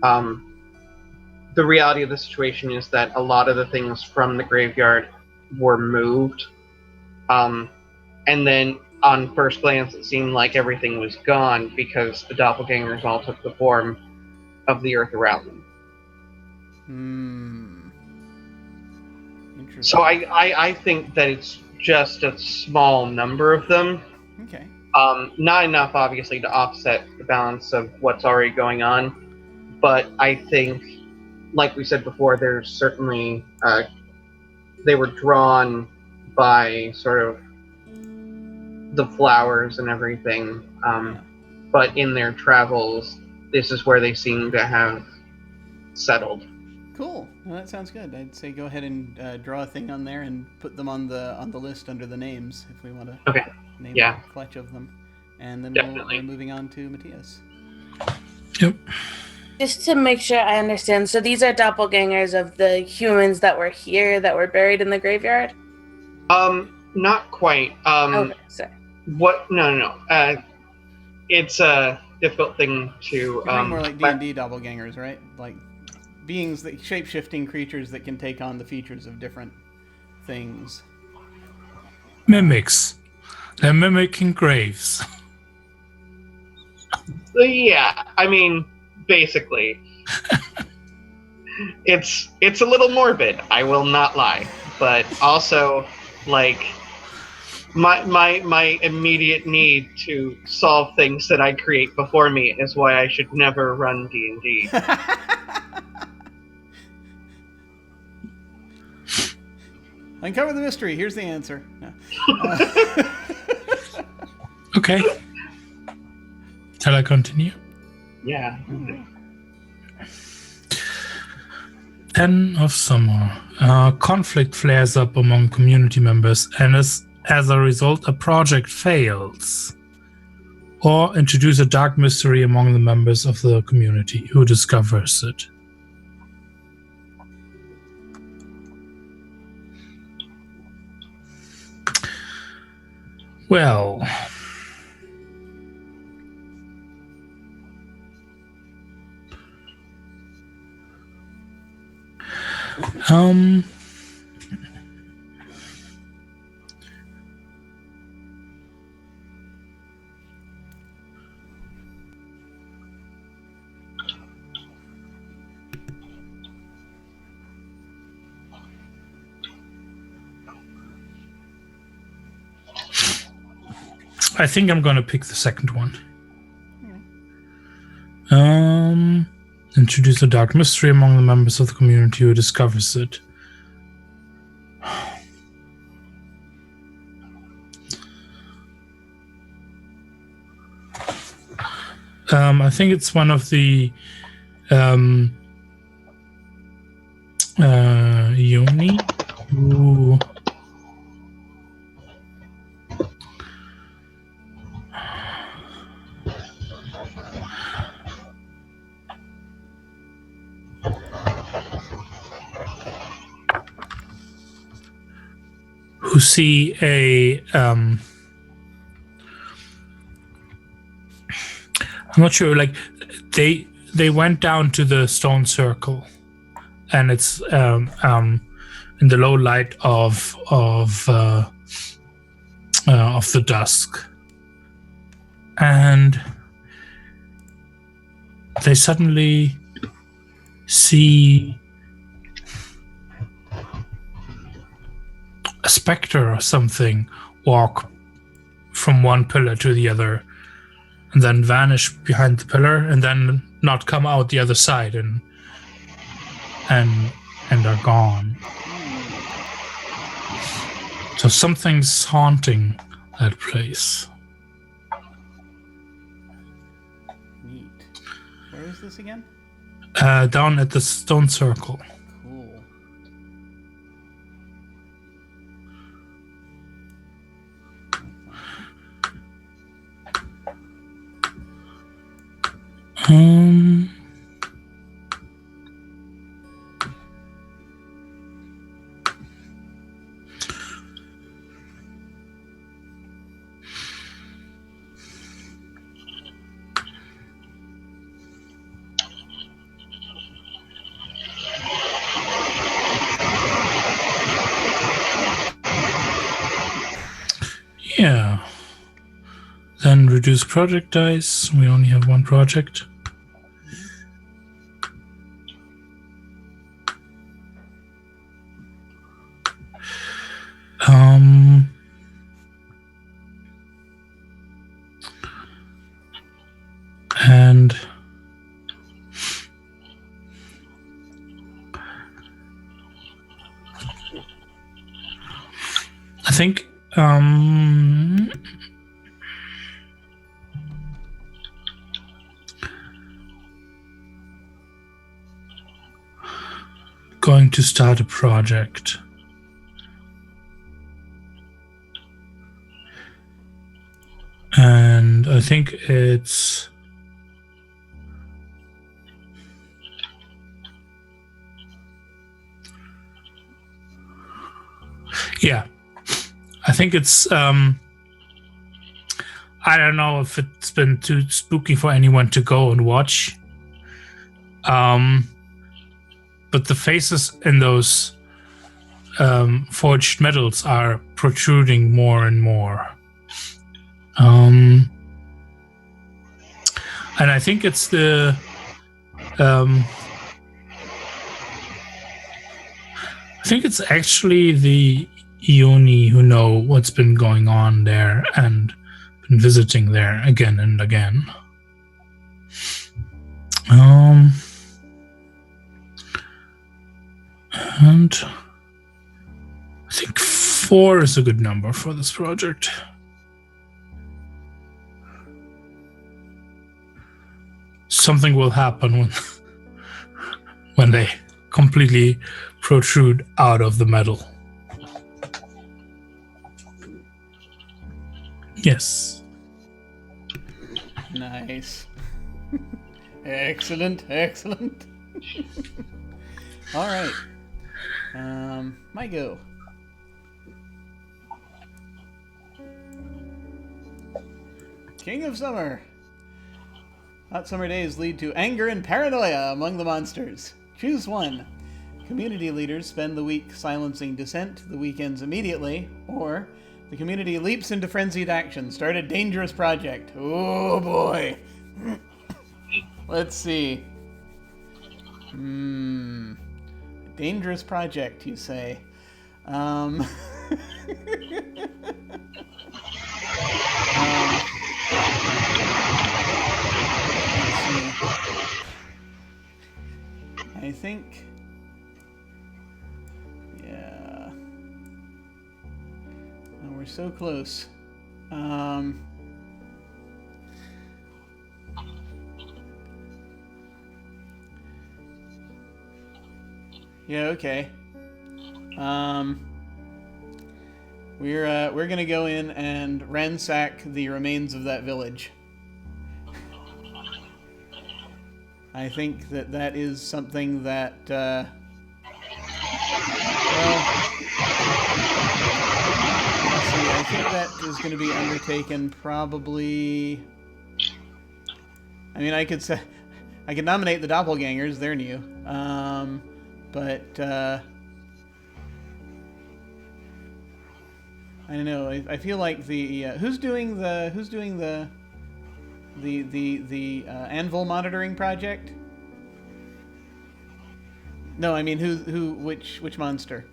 the reality of the situation is that a lot of the things from the graveyard were moved. And then on first glance, it seemed like everything was gone because the doppelgangers all took the form of the earth around them. Interesting. So I think that it's just a small number of them. Okay. Not enough, obviously, to offset the balance of what's already going on. But I think, like we said before, there's certainly they were drawn by sort of the flowers and everything. But in their travels, this is where they seem to have settled. Cool. Well, that sounds good. I'd say go ahead and draw a thing on there and put them on the list under the names if we want to name a clutch of them. And then we're moving on to Matthias. Yep. Just to make sure I understand, so these are doppelgangers of the humans that were here, that were buried in the graveyard? Not quite. Okay, sorry. What? No. It's a difficult thing to. More like D&D doppelgangers, right? Like beings, that shape-shifting creatures that can take on the features of different things. Mimics. They're mimicking graves. Yeah, I mean, basically, it's a little morbid. I will not lie, but also, like, my immediate need to solve things that I create before me is why I should never run D&D. Uncover the mystery. Here's the answer. No. Okay. Shall I continue? Yeah. 10 of summer. Conflict flares up among community members, and as a result, a project fails. Or introduce a dark mystery among the members of the community who discovers it. Well, I think I'm gonna pick the second one. Introduce a dark mystery among the members of the community who discovers it. I think it's one of the Yoni who see a I'm not sure, like they went down to the stone circle, and it's in the low light of the dusk, and they suddenly see a specter or something walk from one pillar to the other, and then vanish behind the pillar, and then not come out the other side, and are gone. So something's haunting that place. Neat. Where is this again? Down at the stone circle. Cool. Yeah. Then reduce project dice. We only have one project. And I think going to start a project. And I think it's I think it's I don't know if it's been too spooky for anyone to go and watch. But the faces in those forged metals are protruding more and more. And I think it's the I think it's actually the Ioni who know what's been going on there and been visiting there again and again. And I think 4 is a good number for this project. Something will happen when they completely protrude out of the metal. Yes. Nice. Excellent. All right. My go. King of Summer. Hot summer days lead to anger and paranoia among the monsters. Choose one. Community leaders spend the week silencing dissent, the weekends immediately, or the community leaps into frenzied action. Start a dangerous project. Oh boy. Let's see. Dangerous project, you say. I think, yeah, oh, we're so close. Yeah, okay. We're gonna go in and ransack the remains of that village. I think that is something that, well, let's see, I think that is going to be undertaken probably, I mean, I could nominate the doppelgangers, they're new, but, I don't know, I feel like the, who's doing the anvil monitoring project? No, I mean which monster?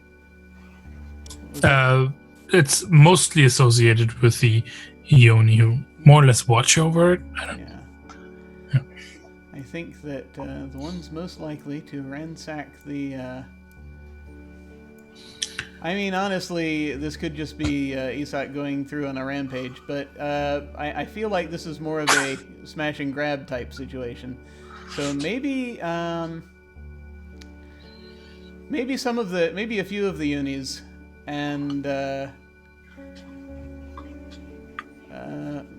It's mostly associated with the Ioni who more or less watch over it. Yeah. I think that the ones most likely to ransack the. I mean, honestly, this could just be Isak going through on a rampage, but I feel like this is more of a smash and grab type situation. So maybe maybe a few of the unis, and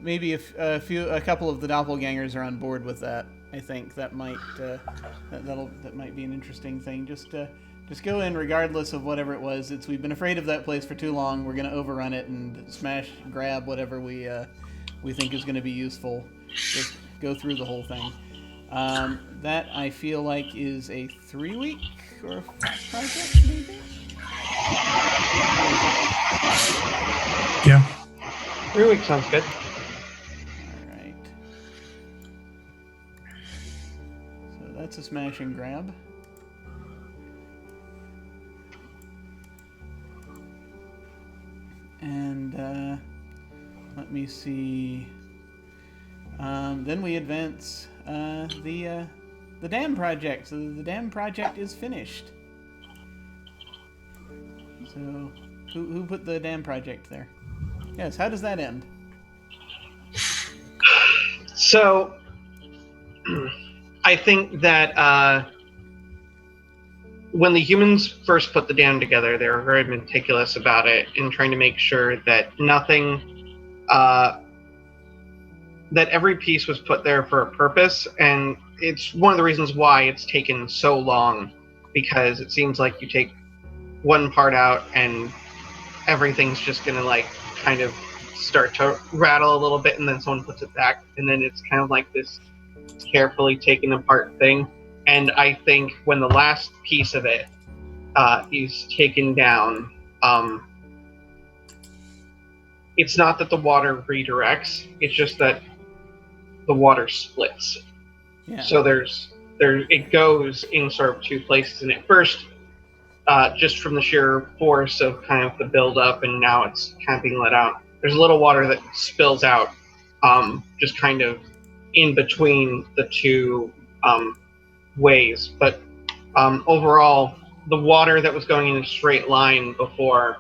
maybe a couple of the doppelgangers are on board with that. I think that might that might be an interesting thing. Just go in regardless of whatever it was. We've been afraid of that place for too long. We're going to overrun it and smash, grab whatever we think is going to be useful. Just go through the whole thing. That I feel like is a 3-week or project, maybe? Yeah. 3 weeks sounds good. All right. So that's a smash and grab. And let me see. Then we advance the dam project. So the dam project is finished. So who put the dam project there? Yes. How does that end? So I think that when the humans first put the dam together, they were very meticulous about it in trying to make sure that nothing, that every piece was put there for a purpose. And it's one of the reasons why it's taken so long, because it seems like you take one part out and everything's just going to like kind of start to rattle a little bit, and then someone puts it back, and then it's kind of like this carefully taken apart thing. And I think when the last piece of it is taken down, it's not that the water redirects, it's just that the water splits. Yeah. So it goes in sort of two places, and at first, just from the sheer force of kind of the build-up, and now it's kind of being let out. There's a little water that spills out, just kind of in between the two ways. But overall, the water that was going in a straight line before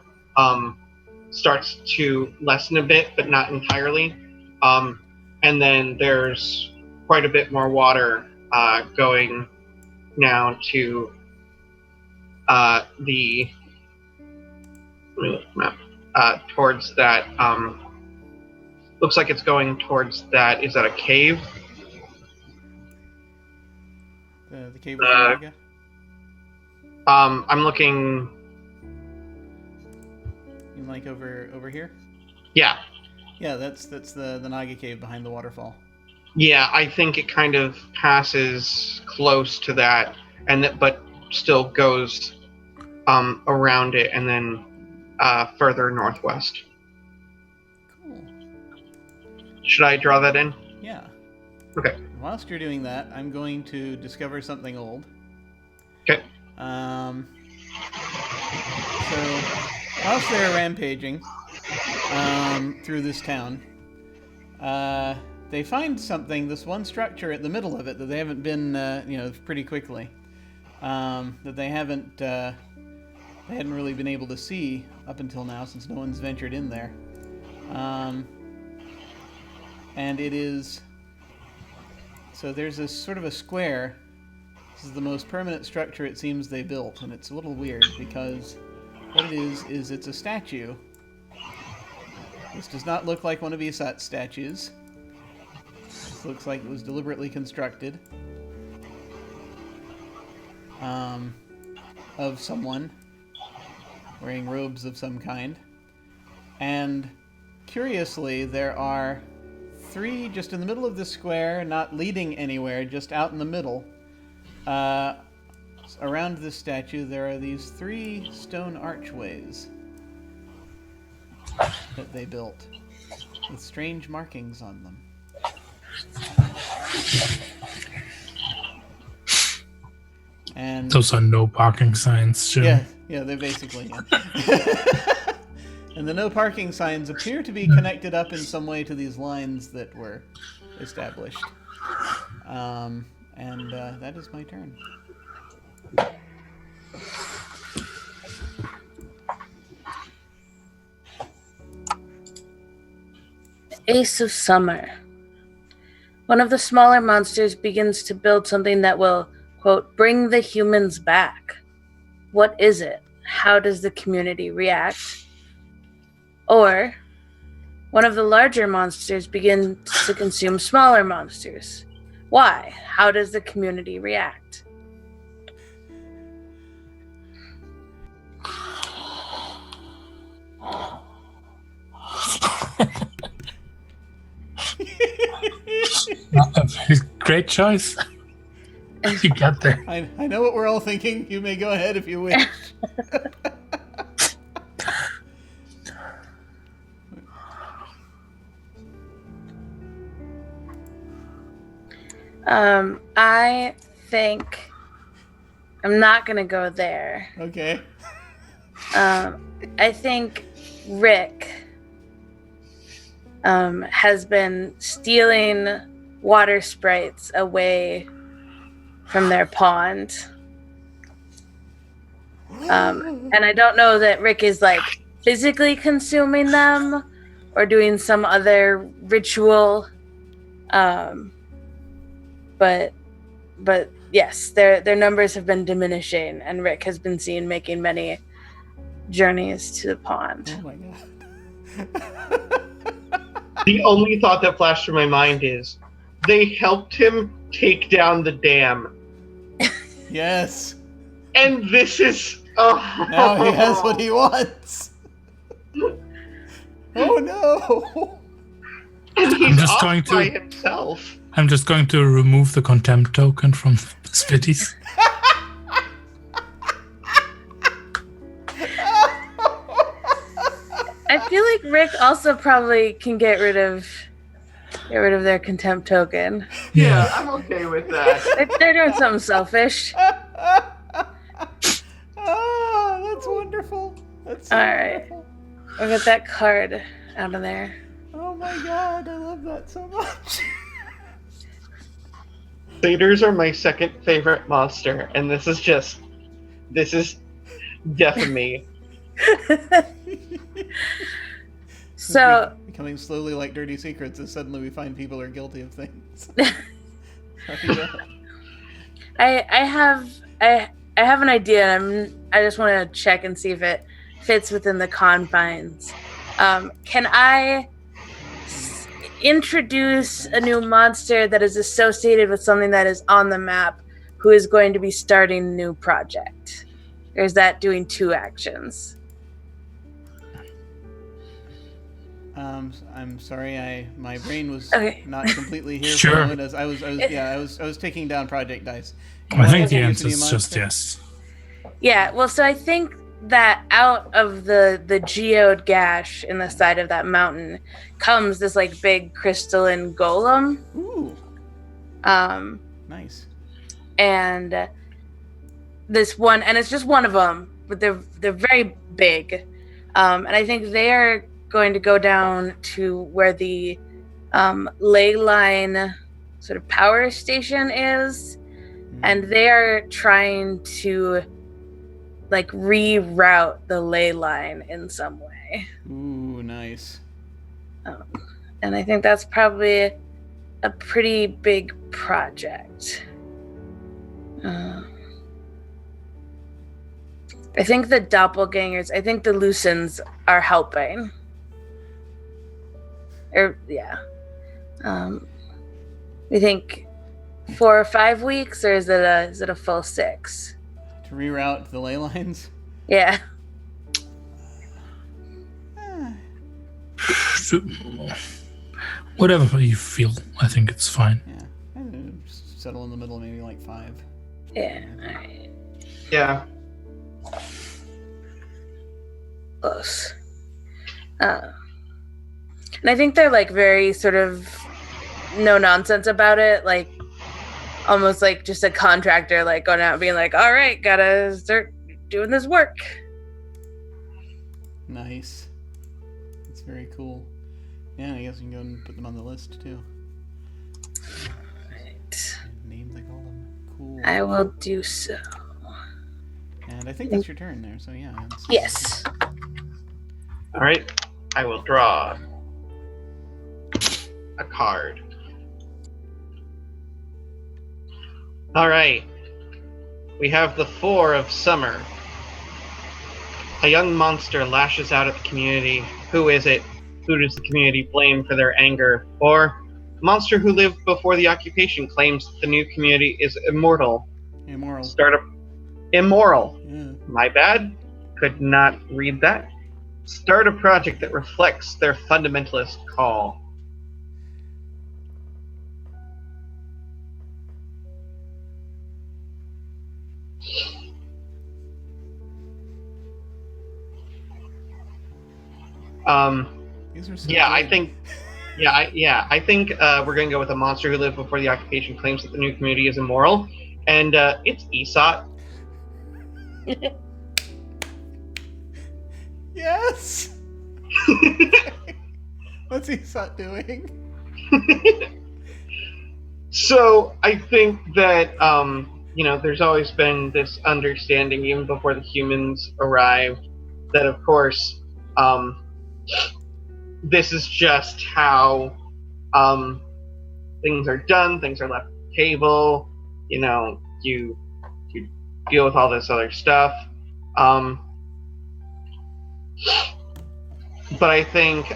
starts to lessen a bit, but not entirely. And then there's quite a bit more water going now to the map towards that. Looks like it's going towards that. Is that a cave? The cave with the Naga? I'm looking. You mean like over here? Yeah. Yeah, that's the Naga cave behind the waterfall. Yeah, I think it kind of passes close to that, but still goes around it and then further northwest. Cool. Should I draw that in? Yeah. Okay. Whilst you're doing that, I'm going to discover something old. Okay. So, whilst they're rampaging through this town, they find something, this one structure at the middle of it that they haven't been, pretty quickly. That they hadn't really been able to see up until now, since no one's ventured in there. And it is... So there's this sort of a square. This is the most permanent structure it seems they built, and it's a little weird because what it is it's a statue. This does not look like one of Isat's statues. This looks like it was deliberately constructed of someone wearing robes of some kind. And curiously, there are three just in the middle of the square, not leading anywhere, just out in the middle. Around this statue, there are these three stone archways that they built with strange markings on them. And those are no parking signs, Jim. Yeah, they're basically, yeah. And the no parking signs appear to be connected up in some way to these lines that were established. And that is my turn. Ace of Summer. One of the smaller monsters begins to build something that will, quote, bring the humans back. What is it? How does the community react? Or, one of the larger monsters begins to consume smaller monsters. Why? How does the community react? A very great choice. You got there. I know what we're all thinking. You may go ahead if you wish. I think I'm not gonna go there. Okay. I think Rick has been stealing water sprites away from their pond. And I don't know that Rick is like physically consuming them or doing some other ritual. But yes, their numbers have been diminishing, and Rick has been seen making many journeys to the pond. Oh my god. The only thought that flashed through my mind is they helped him take down the dam. Yes. And this is... Oh. Now he has what he wants. Oh no. And he's just off going to- by himself. I'm just going to remove the contempt token from the Spitties. I feel like Rick also probably can get rid of Get rid of their contempt token. Yeah, I'm okay with that. They're doing something selfish. Oh, that's wonderful. That's so All right. wonderful. We'll get that card out of there. Oh my god, I love that so much. Satyrs are my second favorite monster, and this is death of me. So becoming slowly like Dirty Secrets as suddenly we find people are guilty of things. I have an idea. I just want to check and see if it fits within the confines. Can I introduce a new monster that is associated with something that is on the map who is going to be starting a new project? Or is that doing two actions? I'm sorry, my brain was Okay. not completely here Sure. for a moment as I was taking down project dice. I think the Introduce a answer new is just monster? yes. Yeah, well, so I think that out of the geode gash in the side of that mountain comes this like big crystalline golem. Ooh, nice. And this one, and it's just one of them, but they're very big. And I think they are going to go down to where the ley line sort of power station is, and they are trying to like reroute the ley line in some way. Ooh, nice. And I think that's probably a pretty big project. I think the doppelgangers, I think the Lucens are helping. We think 4 or 5 weeks, or is it a full 6? To reroute the ley lines. Yeah. Whatever you feel, I think it's fine. Yeah, just settle in the middle, maybe like 5. Yeah. All right. Yeah. Close. And I think they're like very sort of no nonsense about it, like almost like just a contractor like going out and being like, all right, gotta start doing this work. Nice. That's very cool. Yeah, I guess you can go and put them on the list too. Right. Name the golem. Cool. I will do so. And I think that's your turn there, so yeah. Yes. All right. I will draw a card. All right. We have the 4 of Summer. A young monster lashes out at the community. Who is it? Who does the community blame for their anger? Or a monster who lived before the occupation claims that the new community is immortal. Immoral. Immoral. Yeah. My bad. Could not read that. Start a project that reflects their fundamentalist call. These are so Yeah, I good. think. I think we're gonna go with a monster who lived before the occupation claims that the new community is immoral, and it's Esot. Yes! What's Esot doing? So I think that there's always been this understanding, even before the humans arrived, that of course, this is just how things are done. Things are left on the table. You deal with all this other stuff. But I think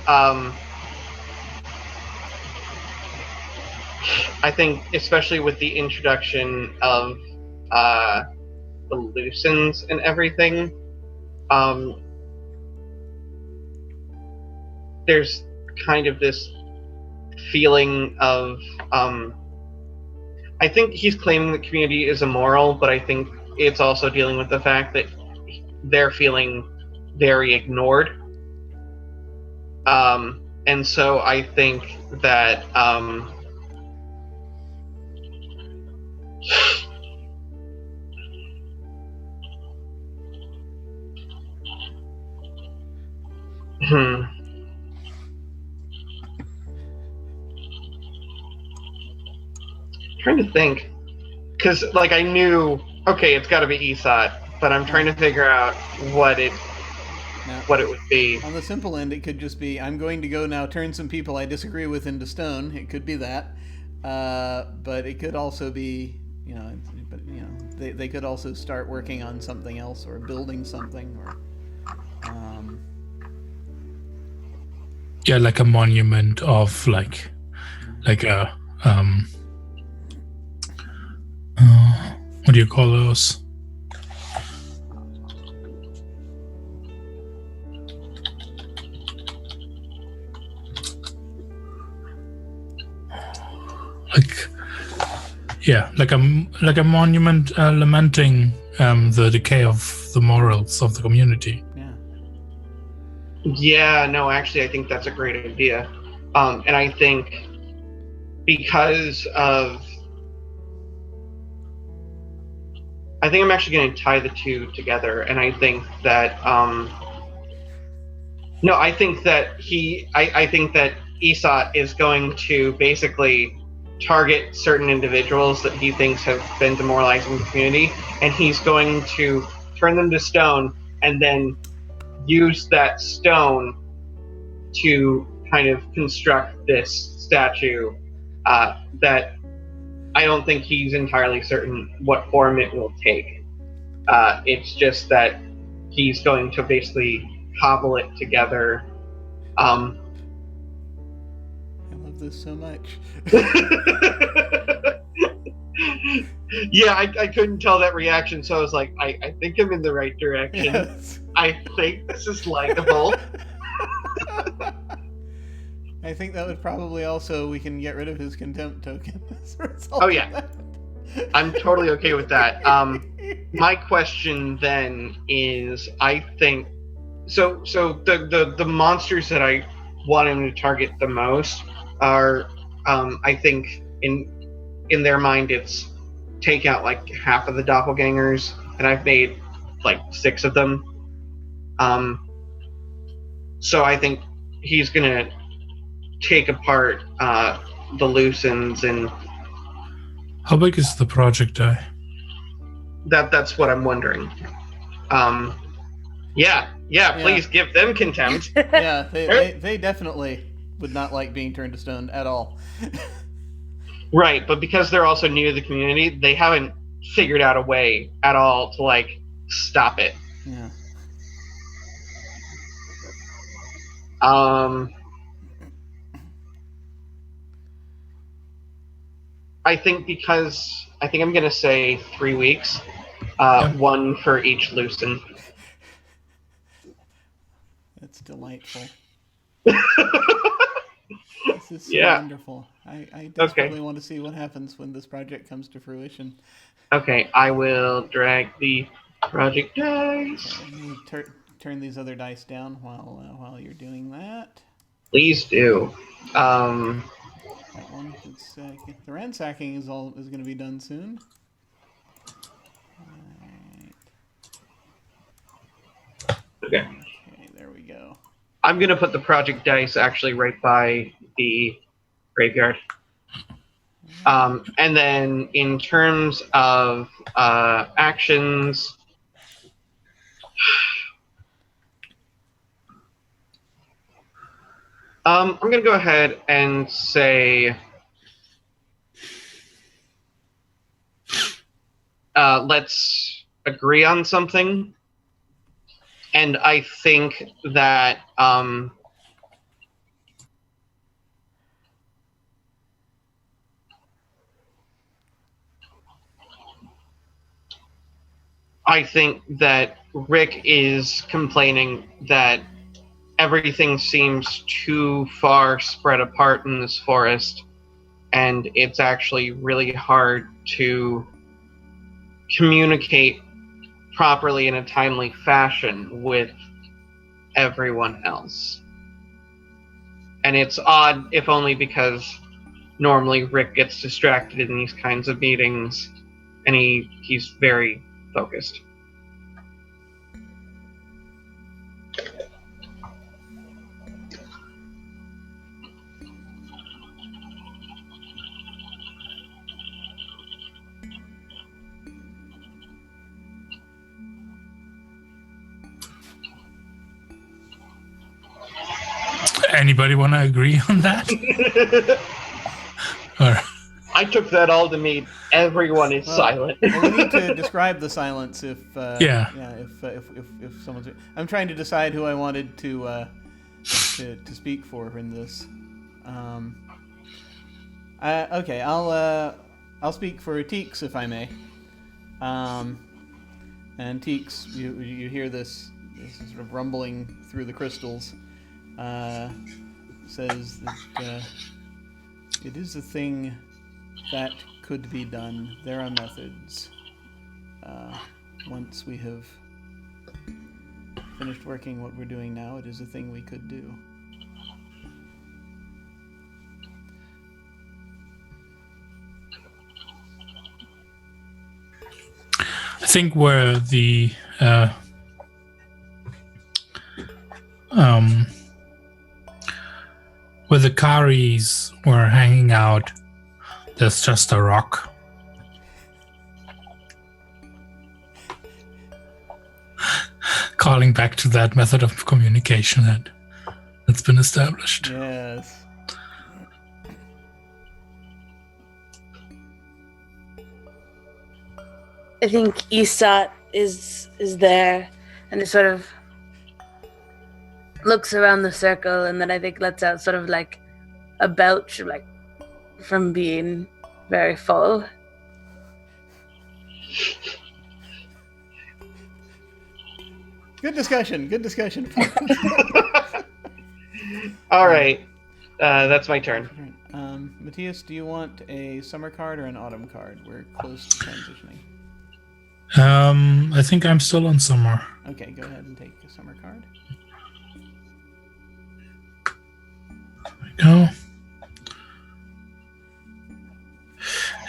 especially with the introduction of the Lucens and everything, there's kind of this feeling of I think he's claiming the community is immoral, but I think it's also dealing with the fact that they're feeling very ignored. And so I think that trying to think, because like I knew, okay, it's got to be ESOT, but I'm trying to figure out what it would be. On the simple end, it could just be, I'm going to go now turn some people I disagree with into stone. It could be that, but it could also be, they could also start working on something else or building something, or yeah, like a monument of like a what do you call those? Like a monument lamenting the decay of the morals of the community. Yeah, no, actually, I think that's a great idea. And I think because of... I think I'm actually going to tie the two together, and I think that... no, I think that I think that ESOT is going to basically target certain individuals that he thinks have been demoralizing the community, and he's going to turn them to stone and then use that stone to kind of construct this statue that I don't think he's entirely certain what form it will take. It's just that he's going to basically cobble it together. I love this so much. Yeah, I couldn't tell that reaction, so I was like, I think I'm in the right direction. Yes. I think this is likable. I think that would probably also, we can get rid of his contempt token as a result. Oh yeah, I'm totally okay with that. My question then is, I think so the monsters that I want him to target the most are I think in their mind it's take out like half of the doppelgangers, and I've made like 6 of them. So I think he's gonna take apart the Lucens. And how big is the project die? That's what I'm wondering. Yeah, please give them contempt. Yeah, they definitely would not like being turned to stone at all. Right, but because they're also new to the community, they haven't figured out a way at all to like stop it. Yeah. I think I'm gonna say 3 weeks, 1 for each Lucen. That's delightful. This is so wonderful. I desperately want to see what happens when this project comes to fruition. Okay, I will drag the project dice. Let me turn these other dice down while you're doing that. Please do. That one, the ransacking is going to be done soon. Right. Okay, there we go. I'm gonna put the project dice actually right by the graveyard. And then in terms of actions, I'm gonna go ahead and say let's agree on something. And I think that Rick is complaining that everything seems too far spread apart in this forest, and it's actually really hard to communicate properly in a timely fashion with everyone else. And it's odd, if only because normally Rick gets distracted in these kinds of meetings, and he's very focused. Anybody want to agree on that? Or I took that all to mean everyone is silent. Well, we need to describe the silence if someone's. I'm trying to decide who I wanted to speak for in this. Okay, I'll speak for Teeks if I may. And Teeks, you hear this sort of rumbling through the crystals. Says that it is a thing that could be done. There are methods. Once we have finished working what we're doing now, it is a thing we could do. I think where the where the Karis were hanging out, there's just a rock. Calling back to that method of communication that's been established. Yes. I think Isat is there, and it sort of looks around the circle, and then I think lets out sort of like a belch, like from being very full. Good discussion. Good discussion. All right, that's my turn. Matthias, do you want a summer card or an autumn card? We're close to transitioning. I think I'm still on summer. Okay, go ahead and take a summer card. There we go.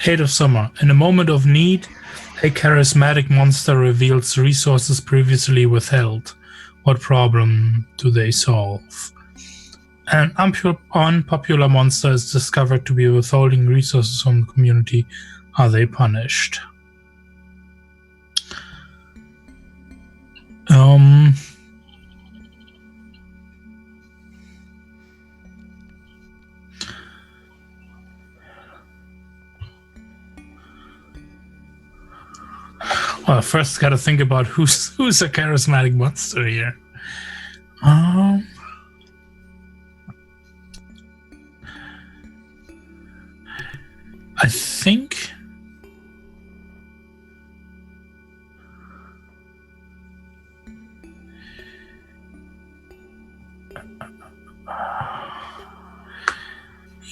8 of Summer. In a moment of need, a charismatic monster reveals resources previously withheld. What problem do they solve? An unpopular monster is discovered to be withholding resources from the community. Are they punished? Well, first got to think about who's a charismatic monster here. I think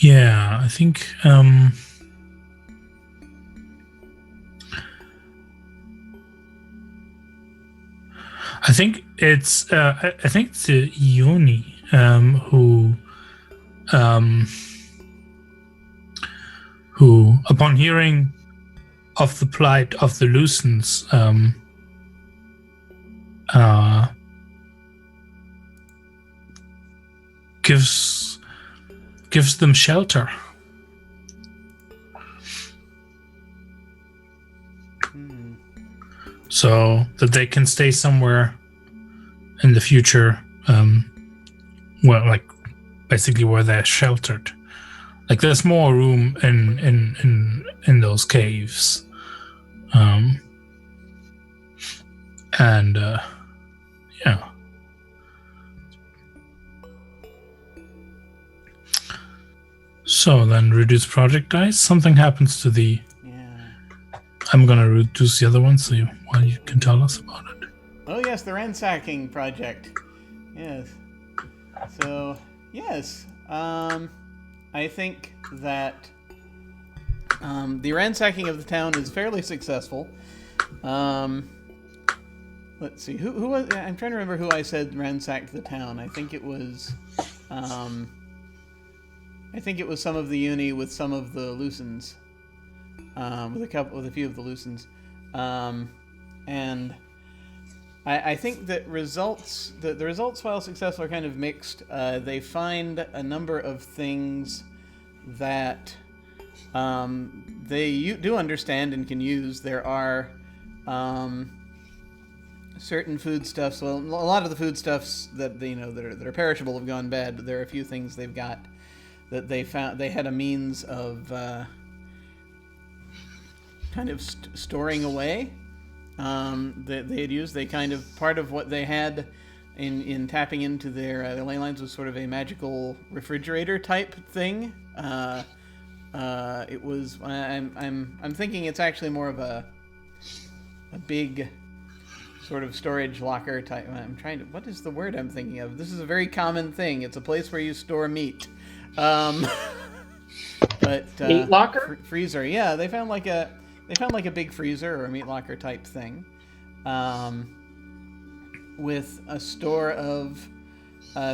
yeah, I think it's the Yoni who upon hearing of the plight of the Lucents gives them shelter. So that they can stay somewhere in the future, well, like basically where they're sheltered. Like there's more room in those caves, and yeah. So then reduce project dice. Something happens to the. I'm gonna reduce the other one, so you can tell us about it. Oh yes, the ransacking project. Yes. So yes, I think that the ransacking of the town is fairly successful. Let's see, who was? I'm trying to remember who I said ransacked the town. I think it was I think it was some of the uni with some of the Lucens, with a few of the Lucens, and I think that the results, while successful, are kind of mixed. They find a number of things that they do understand and can use. There are certain foodstuffs. Well, a lot of the foodstuffs that that are perishable have gone bad, but there are a few things they've got that they found. They had a means of kind of storing away. That they had used. They kind of, part of what they had in tapping into their ley lines was sort of a magical refrigerator type thing. It was. I'm thinking it's actually more of a big sort of storage locker type. What is the word I'm thinking of? This is a very common thing. It's a place where you store meat. But Meat locker? Freezer. Yeah, they found like a big freezer or a meat locker type thing, with a store of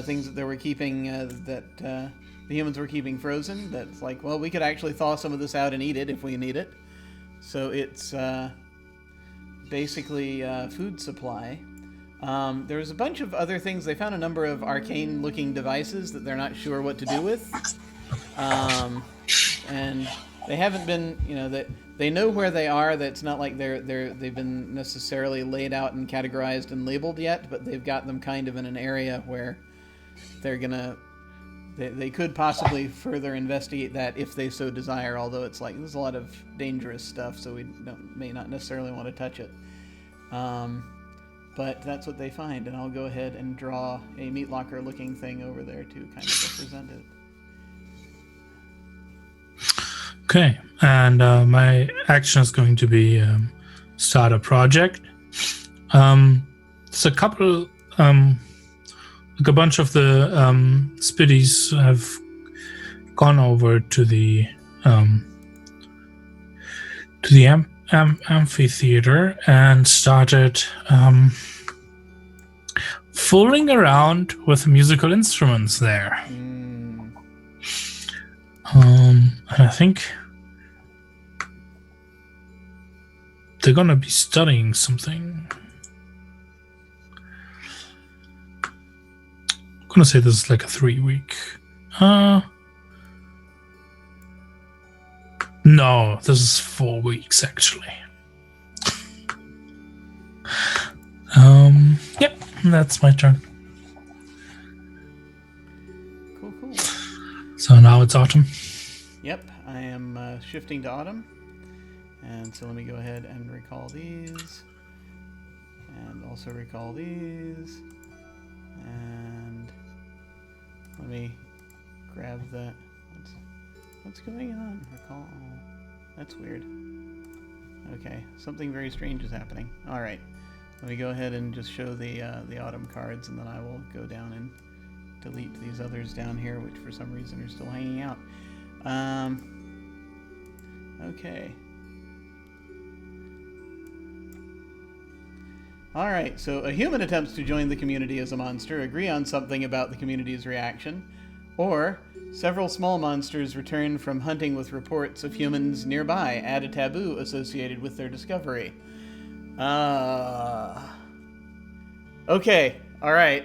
things that they were keeping that the humans were keeping frozen. That's like, well, we could actually thaw some of this out and eat it if we need it. So it's basically food supply. There's a bunch of other things. They found a number of arcane-looking devices that they're not sure what to do with, and they haven't been, that they know where they are. That's not like they've been necessarily laid out and categorized and labeled yet, but they've got them kind of in an area where they could possibly further investigate that if they so desire. Although it's like there's a lot of dangerous stuff, so we may not necessarily want to touch it. But that's what they find, and I'll go ahead and draw a meat locker looking thing over there to kind of represent it. Okay, and my action is going to be start a project. It's a couple, like a bunch of the spiddies have gone over to the amphitheater and started fooling around with musical instruments there. And I think they're gonna be studying something. I'm gonna say this is like a 3-week. No, this is 4 weeks actually. Yep, that's my turn. Cool. So now it's autumn. Yep, I am shifting to autumn. And so let me go ahead and recall these. And also recall these. And let me grab that. What's going on? Recall. That's weird. Okay, something very strange is happening. All right, let me go ahead and just show the autumn cards, and then I will go down and delete these others down here, which for some reason are still hanging out. Okay. All right, so a human attempts to join the community as a monster, agree on something about the community's reaction, or several small monsters return from hunting with reports of humans nearby, add a taboo associated with their discovery. Okay, all right.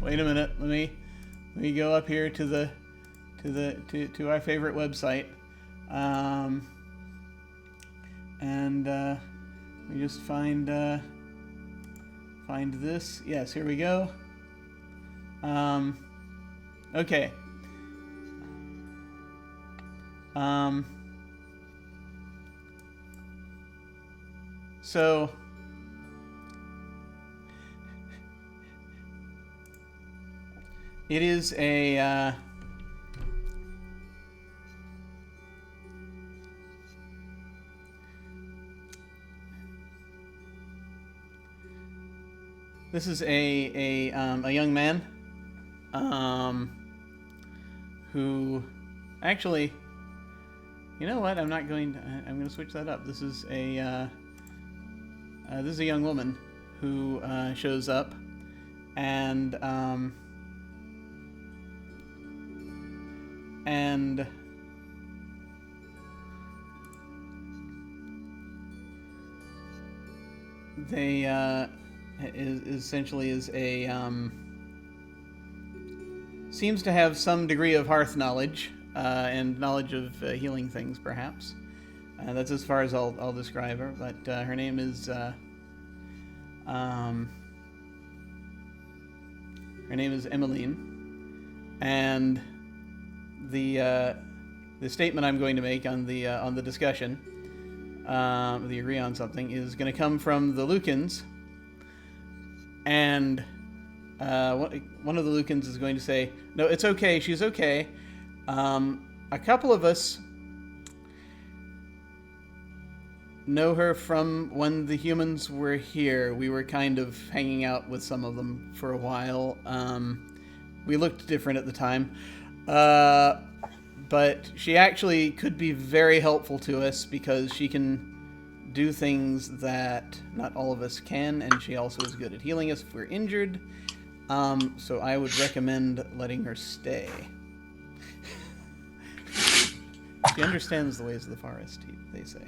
Wait a minute. Let me go up here to our favorite website, and we just find this. Yes, here we go. Okay. So it is a this is a young man who actually, you know what? I'm going to switch that up. This is a young woman who shows up, and and they essentially is a seems to have some degree of hearth knowledge and knowledge of healing things, perhaps. That's as far as I'll describe her. But her name is Emmeline, and the statement I'm going to make on the discussion, the agree on something, is going to come from the Lucans, and one of the Lucans is going to say, "No, it's okay. She's okay. A couple of us know her from when the humans were here. We were kind of hanging out with some of them for a while. We looked different at the time. But she actually could be very helpful to us because she can do things that not all of us can, and she also is good at healing us if we're injured. So I would recommend letting her stay. She understands the ways of the forest, they say."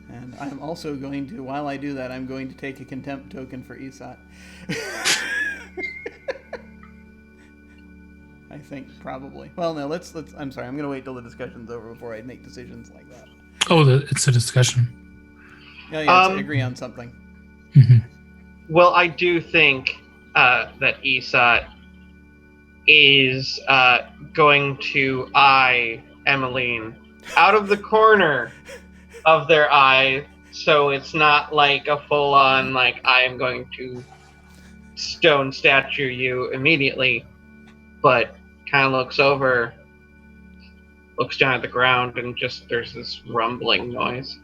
And I'm also going to, while I do that, I'm going to take a contempt token for Esat. I think, probably. Well, no, let's. I'm sorry, I'm going to wait till the discussion's over before I make decisions like that. Oh, it's a discussion. Yeah, it's agree on something. Mm-hmm. Well, I do think that Esat is going to eye Emmeline out of the corner of their eye, so it's not like a full-on, like, I am going to stone statue you immediately, but kind of looks over, looks down at the ground, and just there's this rumbling noise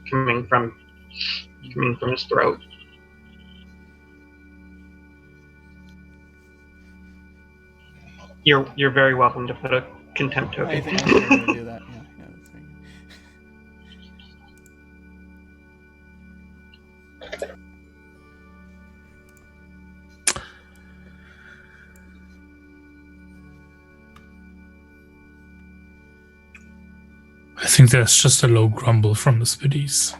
coming from his throat. You're very welcome to put a contempt token. I think I'm going to do that. Yeah, that's right. I think there's just a low grumble from the Spiddies.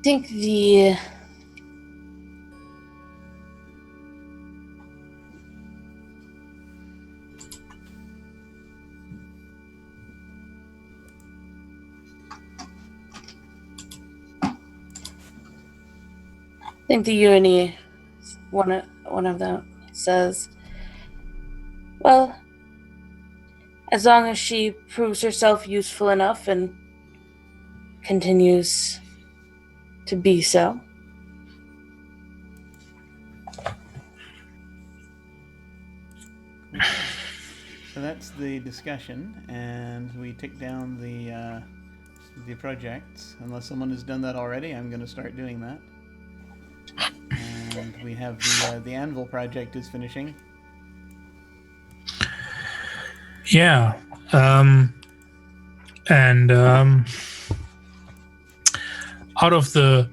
I think the uni, one of them says, well, as long as she proves herself useful enough and continues to be so. So that's the discussion, and we tick down the projects. Unless someone has done that already, I'm going to start doing that. And we have the Anvil project is finishing. Yeah. Out of the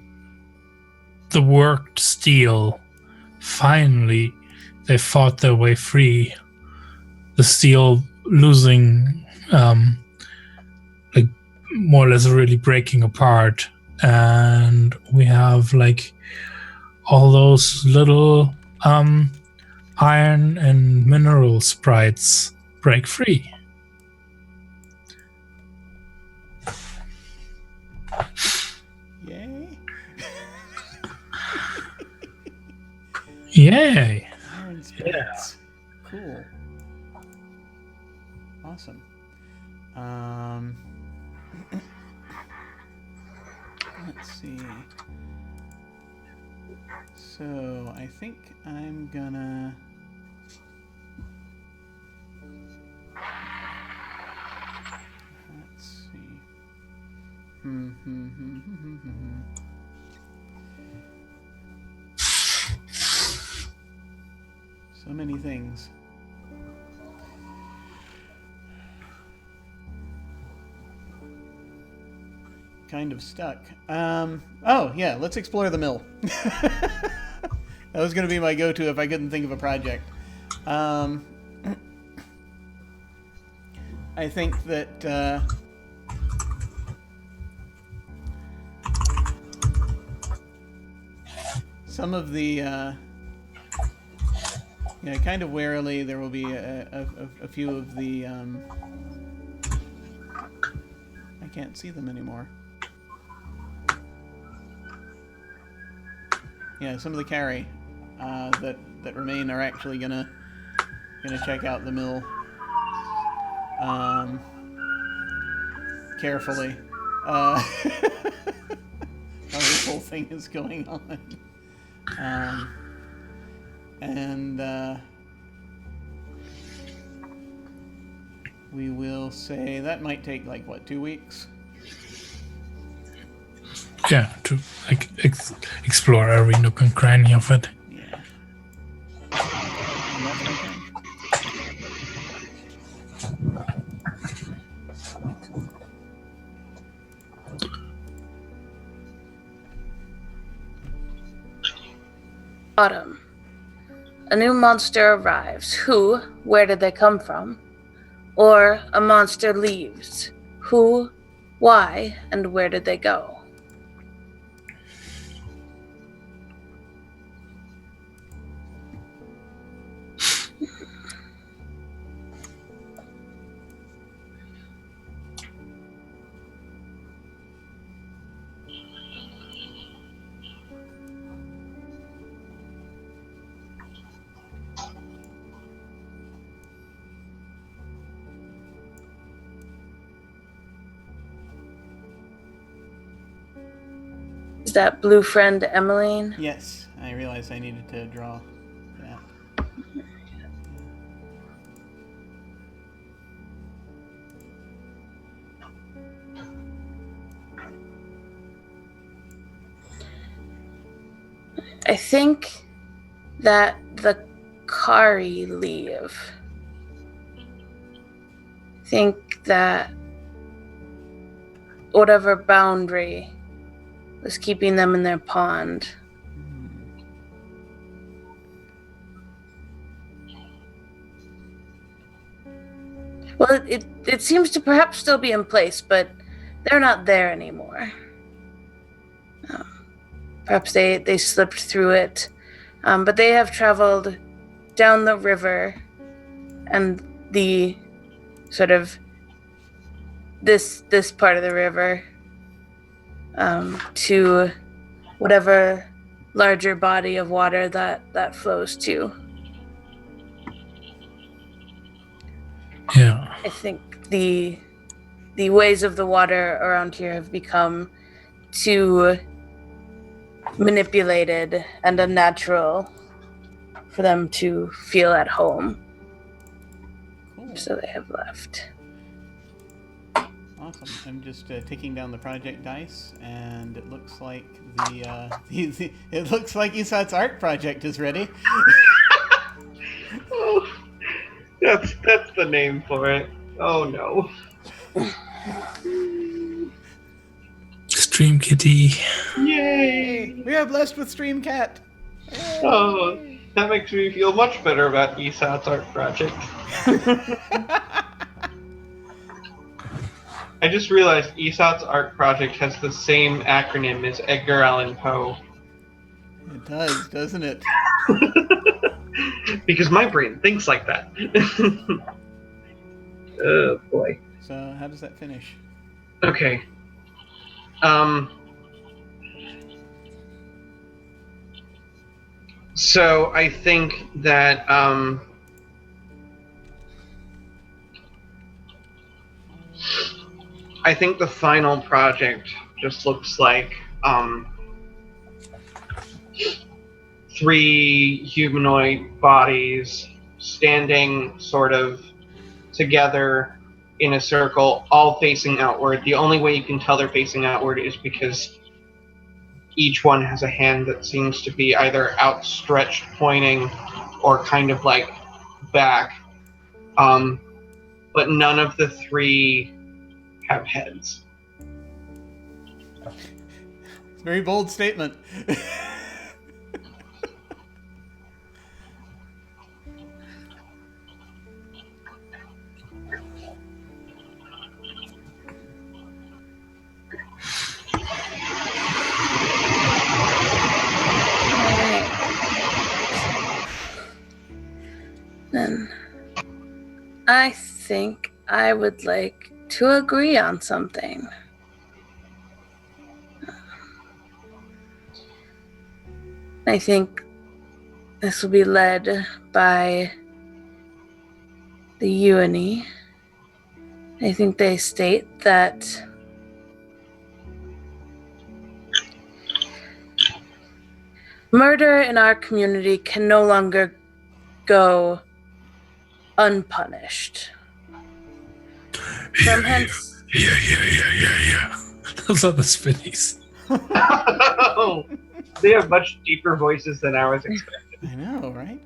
worked steel, finally they fought their way free. The steel losing, like more or less really breaking apart, and we have like all those little iron and mineral sprites break free. Yay! Yay! Iron spirits. Yeah. Cool. Awesome. Let's see. So I think I'm gonna. Let's see. So many things. kind of stuck. Oh, yeah, let's explore the mill. That was going to be my go-to if I couldn't think of a project. I think that... some of the... kind of warily, there will be a few of the... I can't see them anymore. Yeah, some of the carry that remain are actually gonna check out the mill carefully. How this whole thing is going on, and we will say that might take like what, 2 weeks. Yeah, to like explore every nook and cranny of it. Yeah. And that's okay. Autumn. A new monster arrives. Who? Where did they come from? Or a monster leaves. Who? Why? And where did they go? Is that blue friend Emmeline? Yes, I realized I needed to draw that. I think that the Kari leave. I think that whatever boundary was keeping them in their pond. Well, it seems to perhaps still be in place, but they're not there anymore. Perhaps they slipped through it, but they have traveled down the river and the sort of this part of the river to whatever larger body of water that flows to. Yeah. I think the ways of the water around here have become too manipulated and unnatural for them to feel at home. Cool. So they have left. Awesome. I'm just taking down the project dice, and it looks like it looks like Isat's art project is ready. Oh, that's the name for it. Oh no. Stream Kitty. Yay! We are blessed with Stream Cat. Oh, that makes me feel much better about Isat's art project. I just realized Isat's art project has the same acronym as Edgar Allan Poe. It does, doesn't it? Because my brain thinks like that. Oh boy. So how does that finish? Okay. So I think that I think the final project just looks like 3 humanoid bodies standing sort of together in a circle, all facing outward. The only way you can tell they're facing outward is because each one has a hand that seems to be either outstretched, pointing, or kind of like back. But none of the 3 have heads. It's a very bold statement. Then I think I would like to agree on something. I think this will be led by the UNE. I think they state that murder in our community can no longer go unpunished. From hence, Yeah. Those are the spinnies. Oh, they have much deeper voices than I was expecting. I know, right?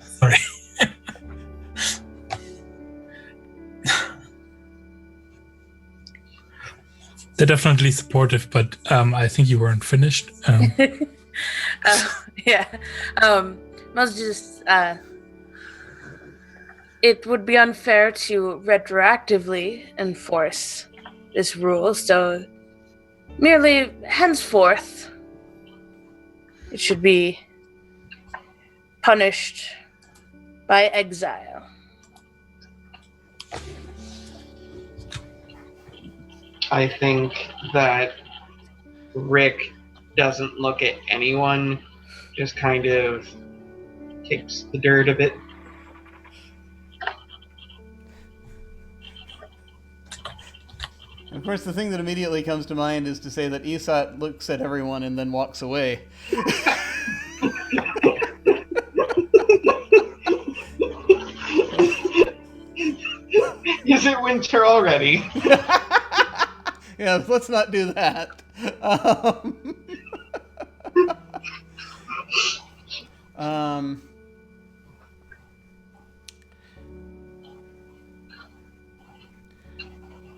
Sorry. They're definitely supportive, but I think you weren't finished. yeah, most just it would be unfair to retroactively enforce this rule, so merely henceforth it should be punished by exile. I think that Rick doesn't look at anyone, just kind of kicks the dirt a bit. Of course, the thing that immediately comes to mind is to say that Esat looks at everyone and then walks away. Is it winter already? Yeah, let's not do that.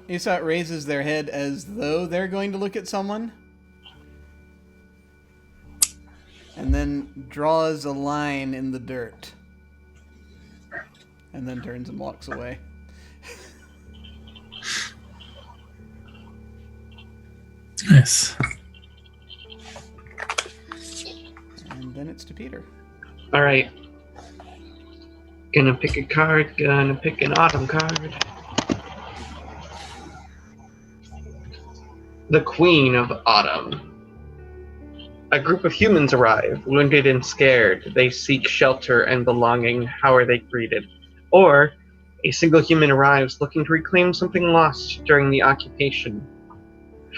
Esat raises their head as though they're going to look at someone, and then draws a line in the dirt, and then turns and walks away. Yes. And then it's to Peter. Alright. Gonna pick a card, gonna pick an autumn card. The Queen of Autumn. A group of humans arrive, wounded and scared. They seek shelter and belonging. How are they greeted? Or, a single human arrives looking to reclaim something lost during the occupation.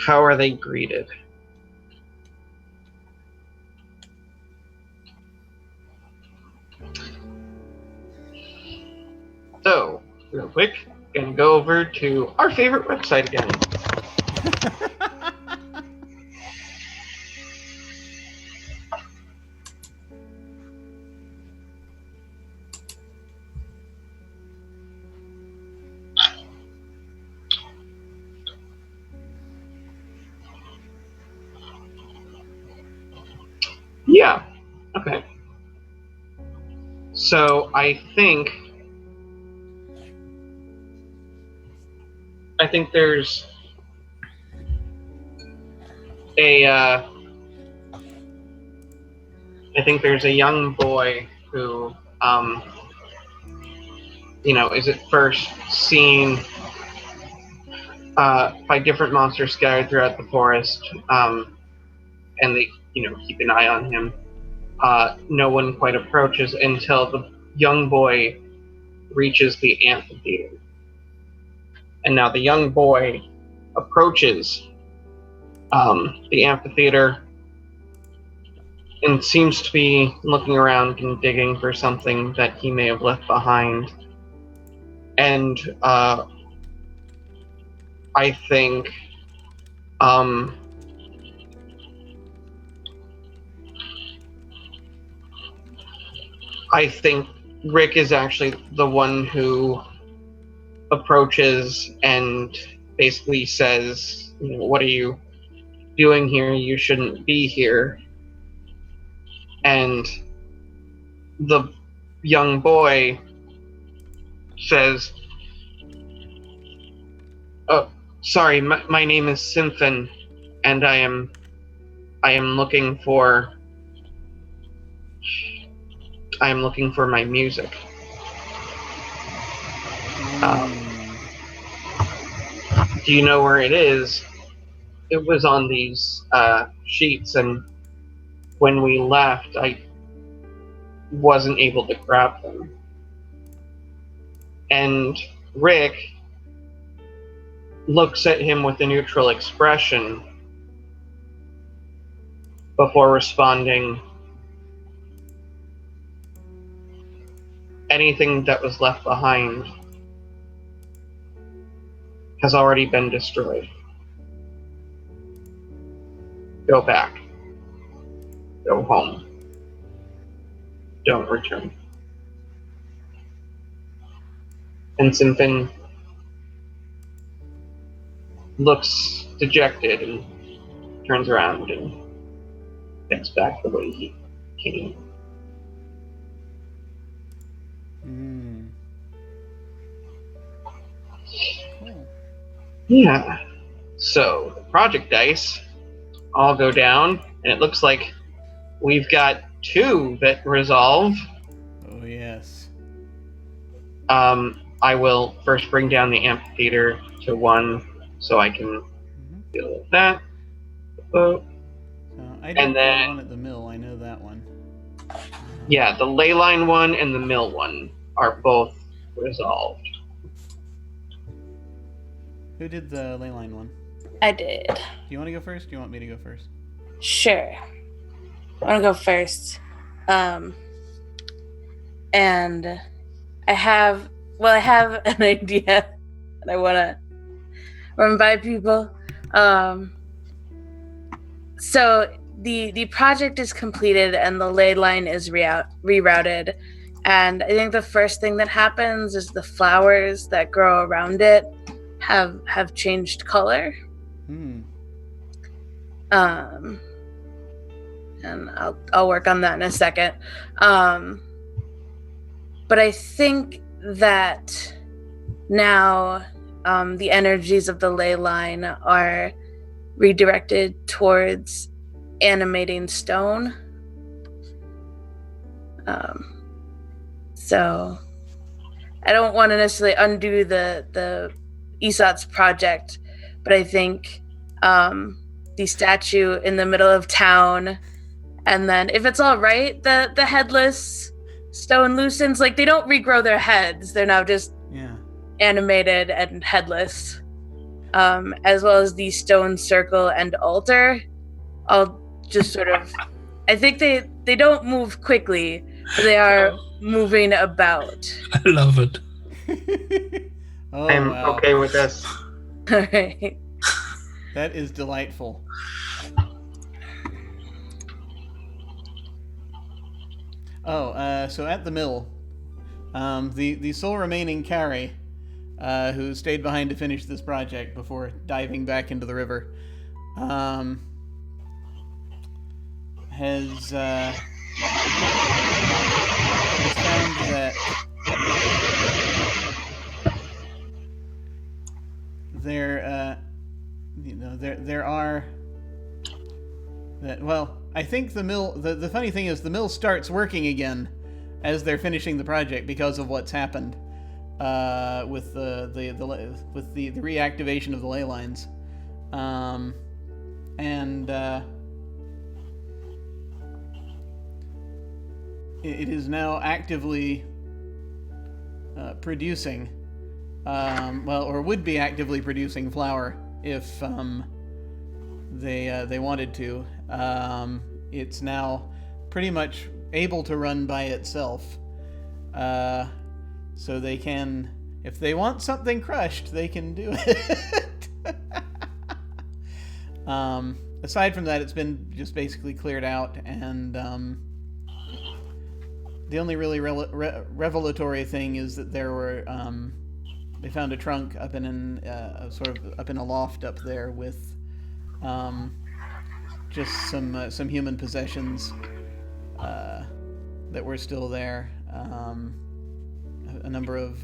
How are they greeted? So, real quick, gonna go over to our favorite website again. Yeah, okay. So I think there's a young boy who is at first seen by different monsters scattered throughout the forest, and they keep an eye on him. No one quite approaches until the young boy reaches the amphitheater. And now the young boy approaches the amphitheater and seems to be looking around and digging for something that he may have left behind. And I think Rick is actually the one who approaches and basically says, what are you doing here? You shouldn't be here. And the young boy says, "Oh, sorry, my name is Synthen, and I am looking for my music." Do you know where it is? It was on these sheets, and when we left, I wasn't able to grab them. And Rick looks at him with a neutral expression before responding, "Anything that was left behind has already been destroyed. Go back. Go home. Don't return." And Synthen looks dejected and turns around and heads back the way he came. Cool. Yeah. So the project dice all go down, and it looks like we've got 2 that resolve. Oh, yes. I will first bring down the amphitheater to 1 so I can deal with that. I did the one at the mill. I know that one. Yeah, the ley line one and the mill one are both resolved. Who did the ley line one? I did. Do you want to go first? Do you want me to go first? Sure. I want to go first. And I have an idea that I want to run by people. So the project is completed and the ley line is rerouted. And I think the first thing that happens is the flowers that grow around it have changed color. And I'll work on that in a second. But I think that now the energies of the ley line are redirected towards animating stone. So I don't want to necessarily undo the Esot's project, but I think the statue in the middle of town, and then if it's all right, the headless stone loosens. Like, they don't regrow their heads; they're now just animated and headless. As well as the stone circle and altar. I'll just sort of, I think they don't move quickly, but they are moving about. I love it. I'm okay with this. All right. That is delightful. So at the mill, the sole remaining carry, who stayed behind to finish this project before diving back into the river, has found that there are that. Well, I think the mill. The funny thing is, the mill starts working again as they're finishing the project because of what's happened with the reactivation of the ley lines, it is now actively producing, or would be actively producing flour if they wanted to. It's now pretty much able to run by itself, so they can, if they want something crushed, they can do it. Aside from that, it's been just basically cleared out, and the only really revelatory thing is that there were they found a trunk up in sort of up in a loft up there with just some human possessions that were still there. A number of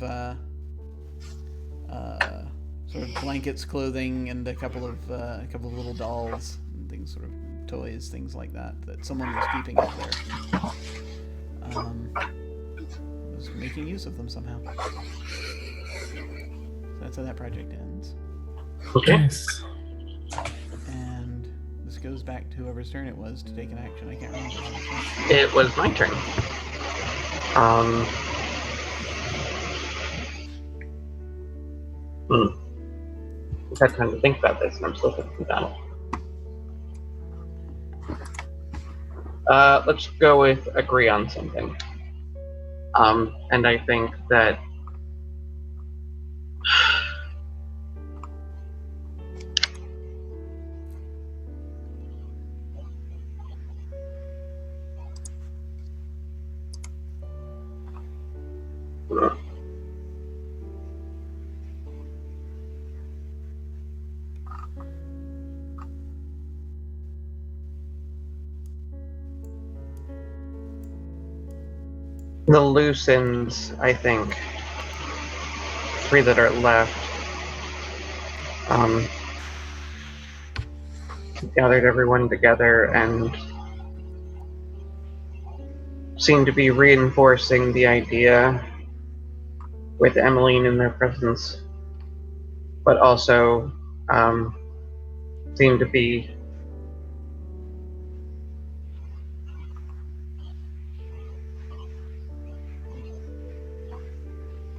sort of blankets, clothing, and a couple of little dolls and things, sort of toys, things like that someone was keeping up there. Was making use of them somehow. So that's how that project ends. Yes. And this goes back to whoever's turn it was to take an action. I can't remember. It was my turn. I've had time to think about this, and I'm still thinking about it. Let's go with agree on something. And I think that the loose ends, I think, 3 that are left, gathered everyone together and seemed to be reinforcing the idea with Emmeline in their presence, but also seemed to be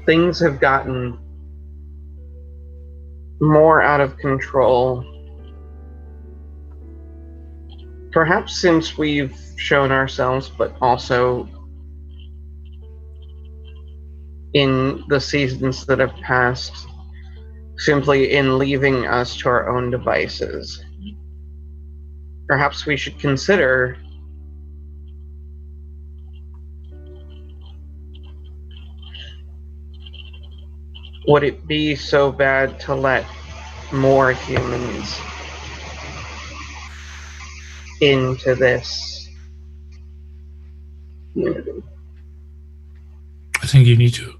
things have gotten more out of control, perhaps since we've shown ourselves, but also in the seasons that have passed, simply in leaving us to our own devices. Perhaps we should consider would it be so bad to let more humans into this community? I think you need to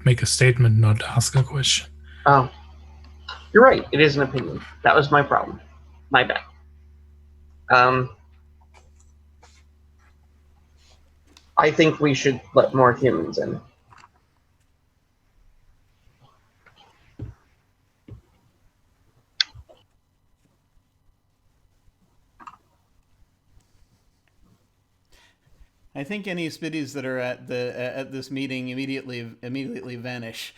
make a statement, not ask a question. Oh, you're right. It is an opinion. That was my problem. My bad. I think we should let more humans in. I think any Spiddies that are at this meeting immediately vanish.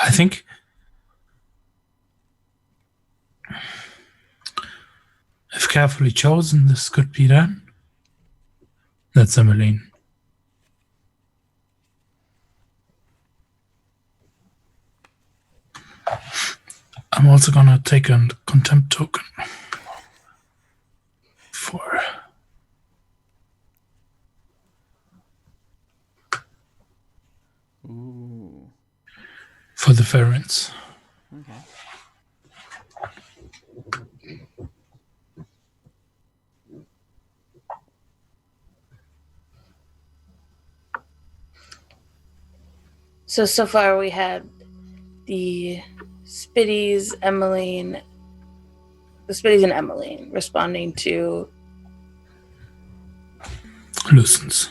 I think if carefully chosen, this could be done. That's Emmeline. I'm also gonna take a contempt token for the variants. Okay. So far we had the Spiddies and Emmeline responding to Lucens.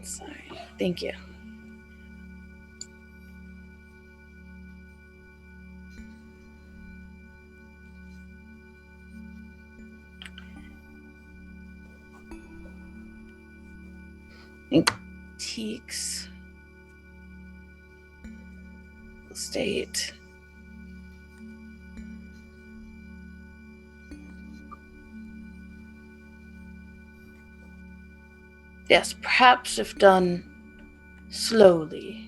Sorry. Thank you. Antiques. State. Yes, perhaps if done slowly,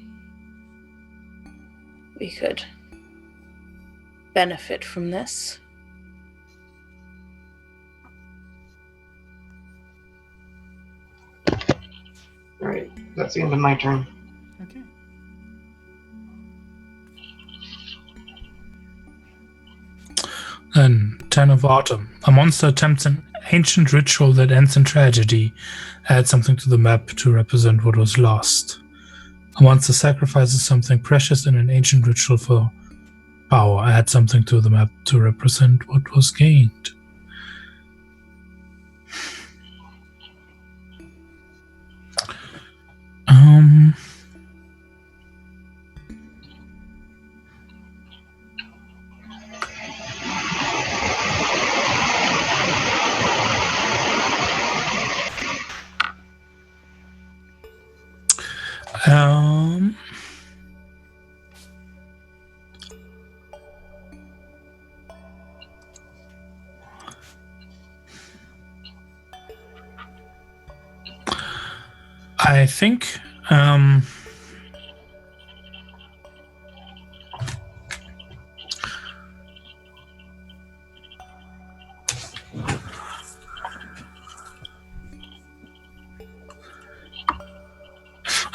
we could benefit from this. All right, that's the end of my turn. Okay. Then, 10 of Autumn. A monster attempts an ancient ritual that ends in tragedy. Add something to the map to represent what was lost. A monster sacrifices something precious in an ancient ritual for power. Add something to the map to represent what was gained.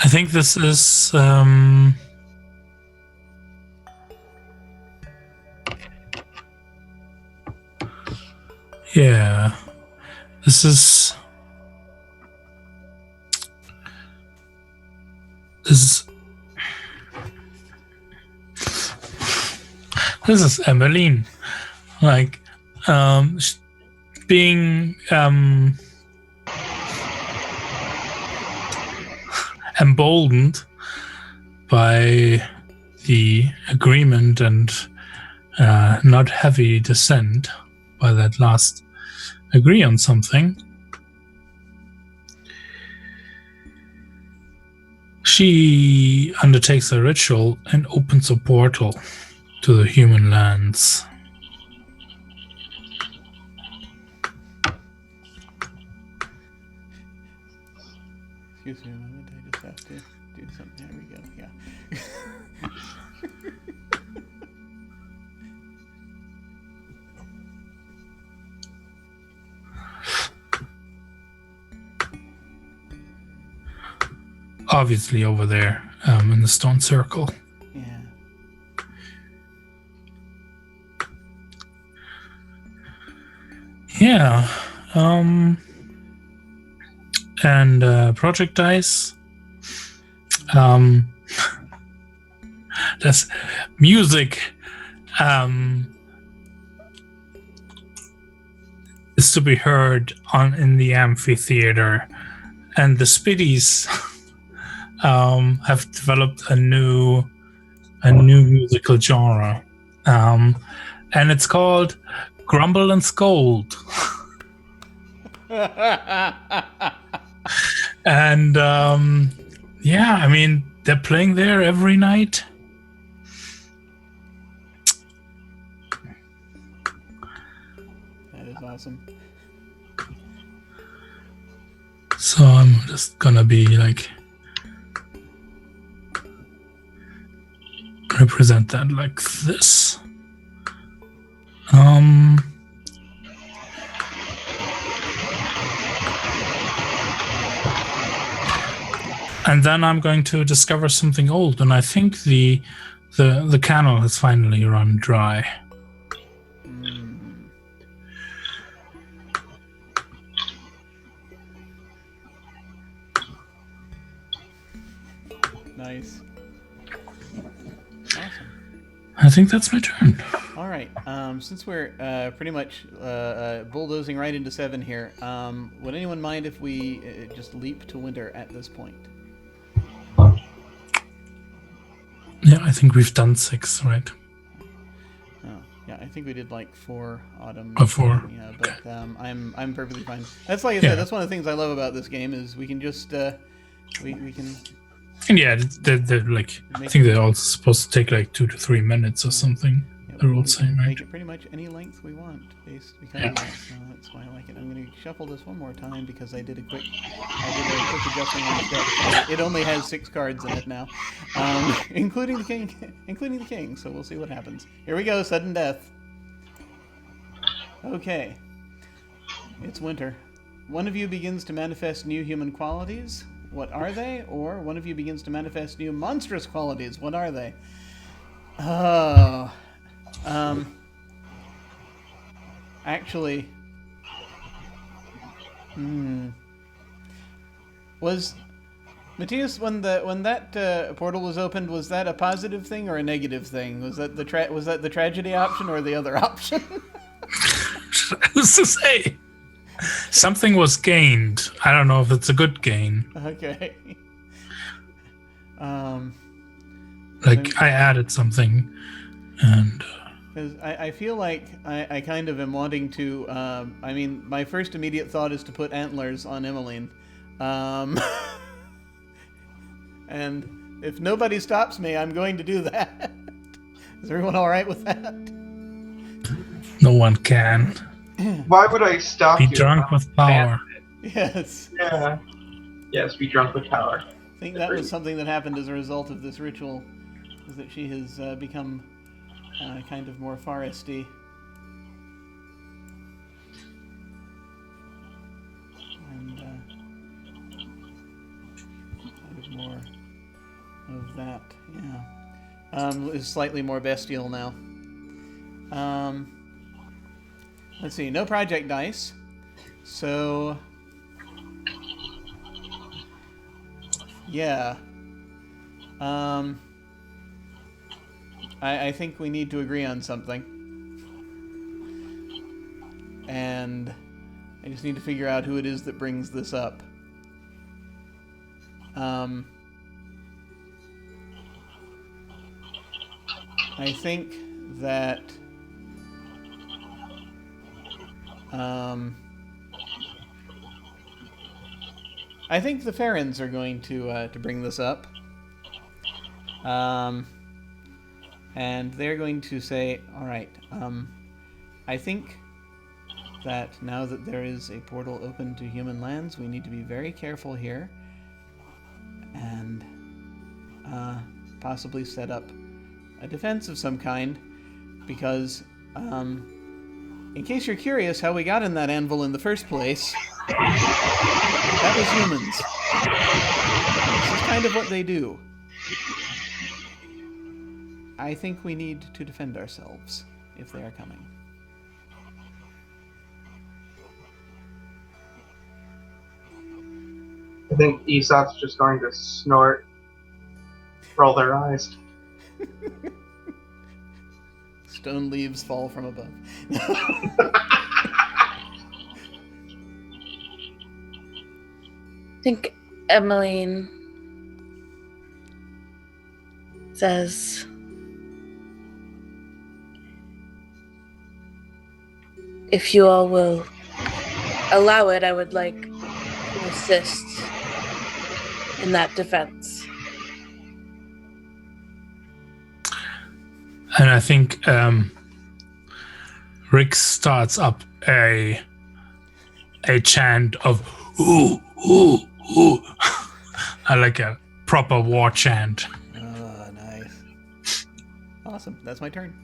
I think this is yeah, this is Emmeline, like being emboldened by the agreement and not heavy descent by that last agree on something. She undertakes a ritual and opens a portal to the human lands. Excuse me a moment, I just have to do something. There we go, yeah. Obviously over there in the stone circle. Yeah. Yeah. And project dice. There's music is to be heard in the amphitheater, and the Spiddies have developed a new musical genre, and it's called Grumble and Scold. And yeah, I mean, they're playing there every night. That is awesome. So I'm just gonna be like represent that like this. And then I'm going to discover something old, and I think the canal has finally run dry. Nice. Awesome. I think that's my turn. All right. Since we're pretty much bulldozing right into 7 here, would anyone mind if we just leap to winter at this point? Yeah, I think we've done 6, right? Oh, yeah. I think we did like 4 autumn. Oh, 4. Yeah, but I'm perfectly fine. That's like I said. That's one of the things I love about this game is we can just we can. And yeah, they're like, I think they're all supposed to take like 2 to 3 minutes or something. Yeah, they're all saying, right? Make it pretty much any length we want, because of that. So that's why I like it. I'm going to shuffle this one more time because I did a quick adjustment on the deck. It only has 6 cards in it now, including the king. So we'll see what happens. Here we go. Sudden death. Okay. It's winter. One of you begins to manifest new human qualities. What are they? Or one of you begins to manifest new monstrous qualities. What are they? Oh. Actually. Was Matthias, when that portal was opened, was that a positive thing or a negative thing? Was that the tragedy option or the other option? I was to say, something was gained. I don't know if it's a good gain. Okay. Like I added something, and because I feel like I kind of am wanting to. I mean, my first immediate thought is to put antlers on Emmeline. And if nobody stops me, I'm going to do that. Is everyone all right with that? no one can Why would I stop be you? drunk with power. Yes. Yeah. Yes, be drunk with power. I think that was something that happened as a result of this ritual, is that she has become kind of more foresty. And kind of more of that, yeah. Is slightly more bestial now. Let's see, no project dice. So, yeah. I think we need to agree on something. And I just need to figure out who it is that brings this up. I think that I think the Farrens are going to bring this up. And they're going to say, all right, I think that now that there is a portal open to human lands, we need to be very careful here and possibly set up a defense of some kind, because in case you're curious how we got in that anvil in the first place, that was humans. This is kind of what they do. I think we need to defend ourselves if they are coming. I think Aesop's just going to snort, roll their eyes. Stone leaves fall from above. I think Emmeline says, if you all will allow it, I would like to assist in that defense. And I think Rick starts up a chant of ooh, ooh, ooh. I like a proper war chant. Oh, nice. Awesome. That's my turn.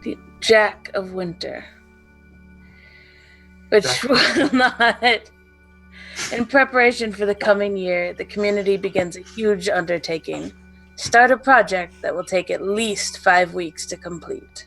The Jack of Winter. Which will not. In preparation for the coming year, the community begins a huge undertaking. Start a project that will take at least 5 weeks to complete.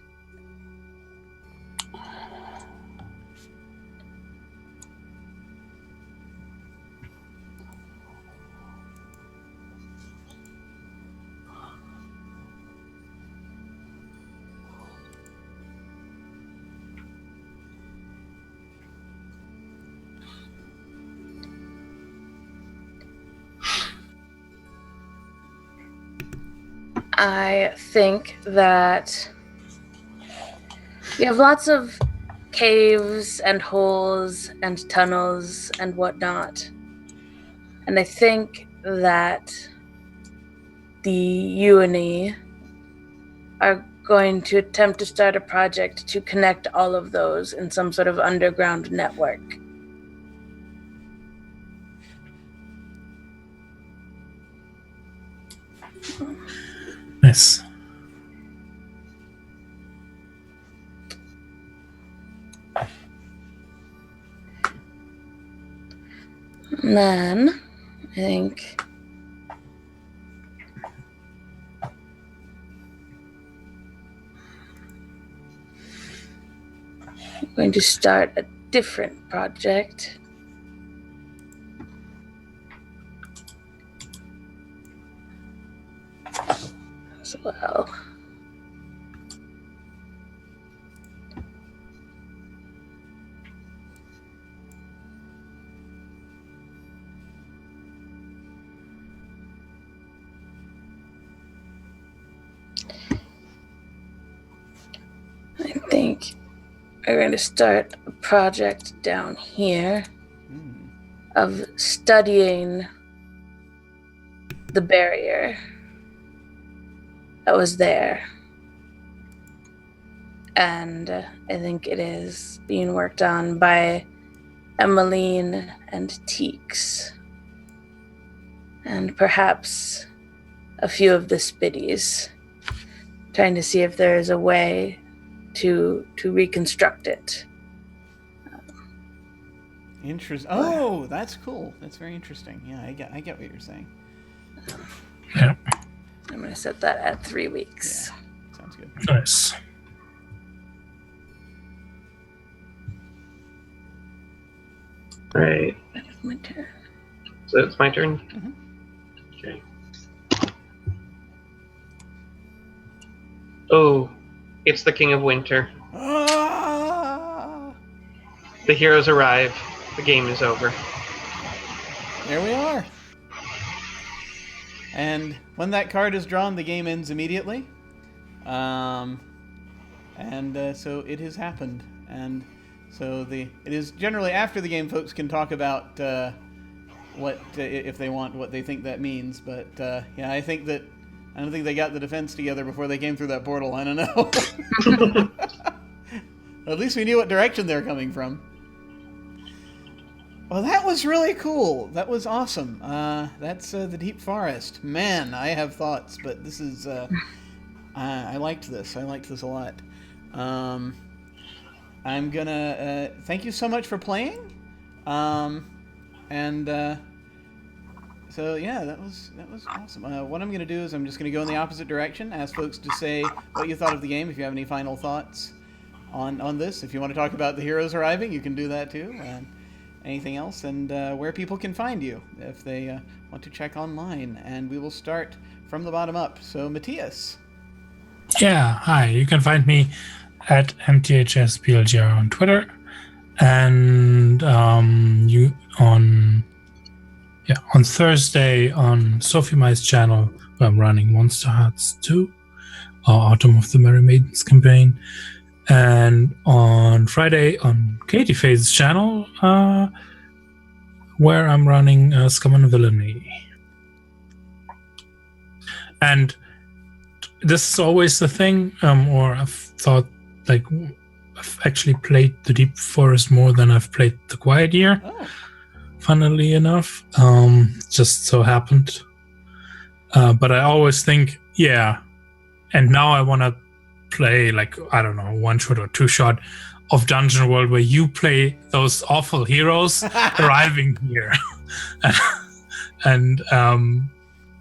I think that we have lots of caves and holes and tunnels and whatnot. And I think that the Uni are going to attempt to start a project to connect all of those in some sort of underground network. Nice. And then I think I'm going to start a different project. As well. I think we're going to start a project down here of studying the barrier that was there. And I think it is being worked on by Emmeline and Teeks. And perhaps a few of the Spiddies. Trying to see if there is a way to reconstruct it. Interesting. Oh, that's cool. That's very interesting. Yeah, I get what you're saying. Yeah. I'm going to set that at 3 weeks. Yeah, sounds good. Nice. Right. That is my turn. So it's my turn? Mhm. Okay. Oh, it's the King of Winter. Ah! The heroes arrive. The game is over. There we are. And when that card is drawn, the game ends immediately. So it has happened. And so it is generally after the game, folks can talk about what, if they want, what they think that means. But yeah, I don't think they got the defense together before they came through that portal. I don't know. At least we knew what direction they're coming from. Well, that was really cool. That was awesome. That's the Deep Forest. Man, I have thoughts, but this is... I liked this. I liked this a lot. I'm gonna... thank you so much for playing. So yeah, that was awesome. What I'm going to do is I'm just going to go in the opposite direction, ask folks to say what you thought of the game, if you have any final thoughts on this. If you want to talk about the heroes arriving, you can do that too. Anything else, and where people can find you if they want to check online. And we will start from the bottom up. So Matthias. Yeah, hi. You can find me at mthsplgr on Twitter, and on Thursday on Sophie Mai's channel, where I'm running Monster Hearts 2, Autumn of the Merry Maidens campaign, and on Friday on Katie Faye's channel, where I'm running Scum and Villainy. And this is always the thing, or I've thought, like, I've actually played the Deep Forest more than I've played the Quiet Year. Oh. Funnily enough, just so happened. But I always think, yeah, and now I want to play, like, I don't know, 1-shot or 2-shot of Dungeon World where you play those awful heroes arriving here. and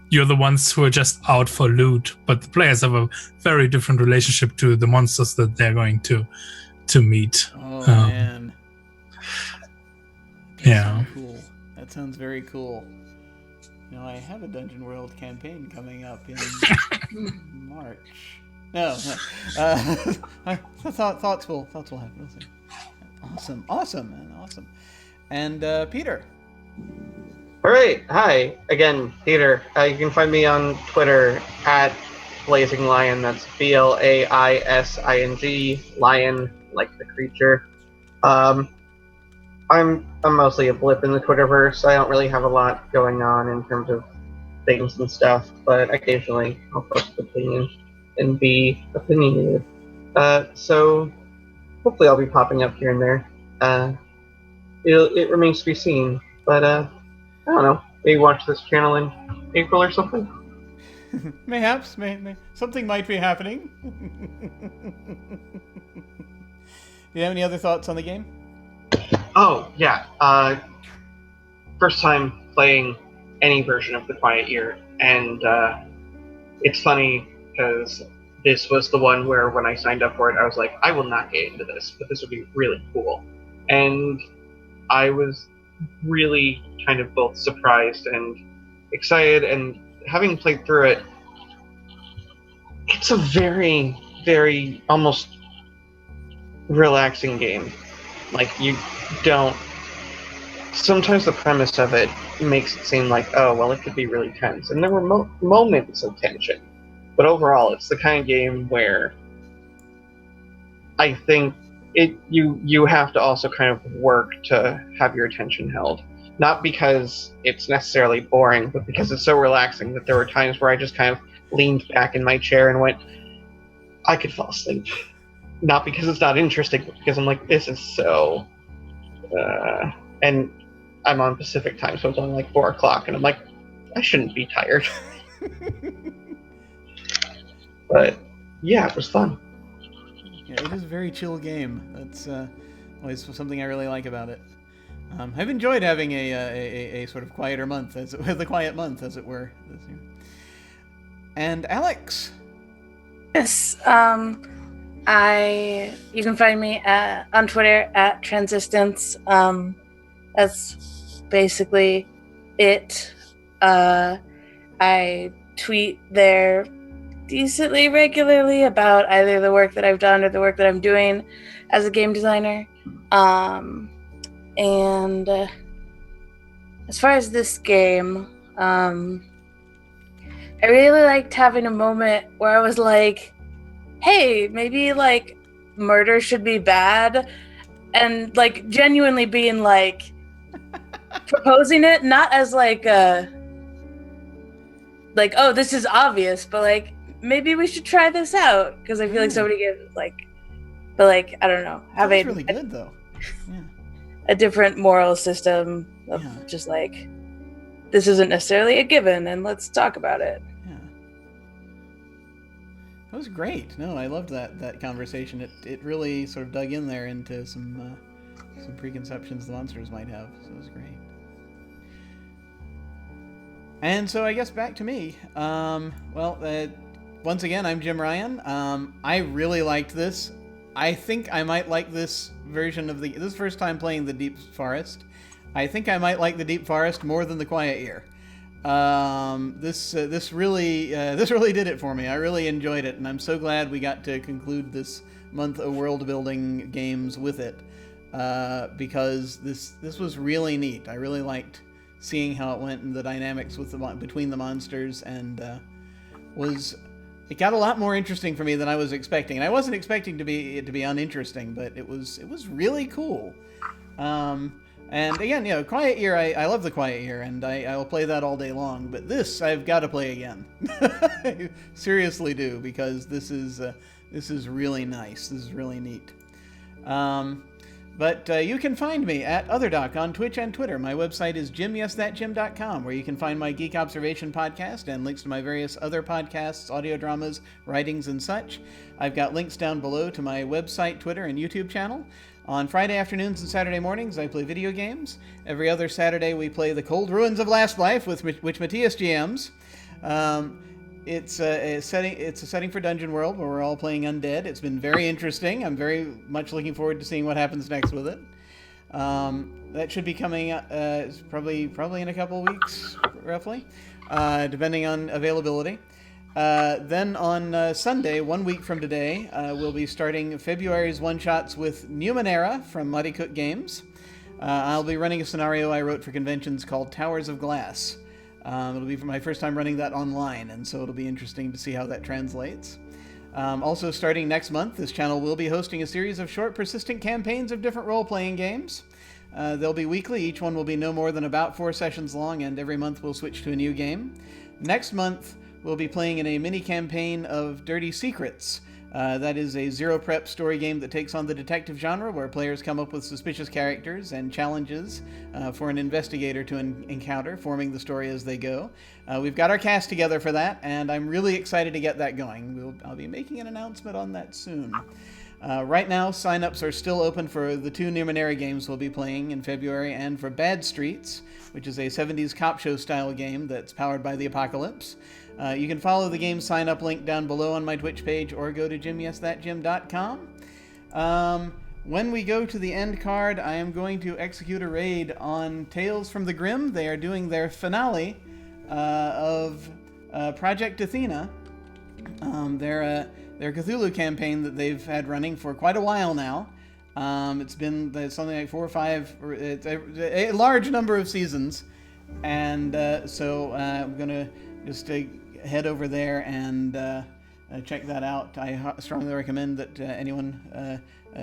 you're the ones who are just out for loot, but the players have a very different relationship to the monsters that they're going to meet. Oh, man. Yeah. So cool. That sounds very cool. Now, I have a Dungeon World campaign coming up in March. No. Thoughts will happen. We'll see. Awesome, man. Awesome. And Peter. All right. Hi again, Peter. You can find me on Twitter at Blazing Lion. That's BLAISING, lion, like the creature. I'm mostly a blip in the Twitterverse. I don't really have a lot going on in terms of things and stuff, but occasionally I'll post opinions and be opinionated. So hopefully I'll be popping up here and there. It remains to be seen, but I don't know. Maybe watch this channel in April or something. Mayhaps, something might be happening. Do you have any other thoughts on the game? Oh, yeah. First time playing any version of The Quiet Year, and it's funny because this was the one where when I signed up for it, I was like, I will not get into this, but this would be really cool. And I was really kind of both surprised and excited, and having played through it, it's a very, very almost relaxing game. Like, you don't... Sometimes the premise of it makes it seem like, oh, well, it could be really tense. And there were moments of tension. But overall, it's the kind of game where I think you have to also kind of work to have your attention held. Not because it's necessarily boring, but because it's so relaxing that there were times where I just kind of leaned back in my chair and went, I could fall asleep. Not because it's not interesting, but because I'm like, this is so... and I'm on Pacific time, so it's only like 4 o'clock, and I'm like, I shouldn't be tired. But, yeah, it was fun. Yeah, it is a very chill game. That's always something I really like about it. I've enjoyed having a sort of quieter month, the quiet month, as it were, this year. And Alex? Yes, you can find me on Twitter at Transistence. That's basically it. I tweet there decently regularly about either the work that I've done or the work that I'm doing as a game designer. And as far as this game, I really liked having a moment where I was like, hey, maybe like murder should be bad, and like genuinely being like proposing it, not as like oh, this is obvious, but like maybe we should try this out, because I feel like somebody gives like, but like I don't know, have That's really good though. Yeah. A different moral system of just like, this isn't necessarily a given, and let's talk about it. Yeah. That was great. No, I loved that conversation. It really sort of dug in there into some preconceptions the monsters might have. So it was great. And so I guess back to me. Once again, I'm Jim Ryan. I really liked this. I think I might like this version of this is first time playing the Deep Forest. I think I might like the Deep Forest more than the Quiet Year. This really did it for me. I really enjoyed it, and I'm so glad we got to conclude this month of world building games with it, because this was really neat. I really liked seeing how it went and the dynamics with between the monsters, and it got a lot more interesting for me than I was expecting. And I wasn't expecting it to be uninteresting, but it was really cool. And again, Quiet Year, I love the Quiet Year, and I will play that all day long. But this, I've got to play again. I seriously do, because this is really nice. This is really neat. But you can find me at OtherDoc on Twitch and Twitter. My website is jimyesthatjim.com, where you can find my Geek Observation podcast and links to my various other podcasts, audio dramas, writings, and such. I've got links down below to my website, Twitter, and YouTube channel. On Friday afternoons and Saturday mornings, I play video games. Every other Saturday, we play The Cold Ruins of Last Life, which Matthias GMs. It's a setting for Dungeon World where we're all playing undead. It's been very interesting. I'm very much looking forward to seeing what happens next with it. That should be coming probably in a couple of weeks, roughly, depending on availability. Then on Sunday, 1 week from today, we'll be starting February's one-shots with Numenera from Muddy Cook Games. I'll be running a scenario I wrote for conventions called Towers of Glass. It'll be for my first time running that online, and so it'll be interesting to see how that translates. Also, starting next month, this channel will be hosting a series of short, persistent campaigns of different role-playing games. They'll be weekly. Each one will be no more than about 4 sessions long, and every month we'll switch to a new game. Next month, we'll be playing in a mini campaign of Dirty Secrets, That is a zero prep story game that takes on the detective genre, where players come up with suspicious characters and challenges for an investigator to encounter, forming the story as they go. We've got our cast together for that, and I'm really excited to get that going. I'll be making an announcement on that soon. Right now, sign-ups are still open for the 2 Numenera games we'll be playing in February, and for Bad Streets, which is a 70s cop show style game that's powered by the Apocalypse. You can follow the game sign-up link down below on my Twitch page, or go to jimyesthatjim.com. When we go to the end card, I am going to execute a raid on Tales from the Grim. They are doing their finale of Project Athena. Their Cthulhu campaign that they've had running for quite a while now. It's been something like 4 or 5, it's a large number of seasons. And so I'm going to just head over there and check that out. I strongly recommend that anyone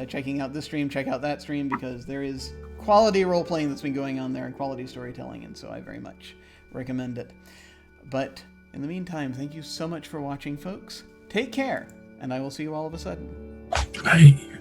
checking out this stream, check out that stream, because there is quality role-playing that's been going on there and quality storytelling, and so I very much recommend it. But in the meantime, thank you so much for watching, folks. Take care, and I will see you all of a sudden. Bye.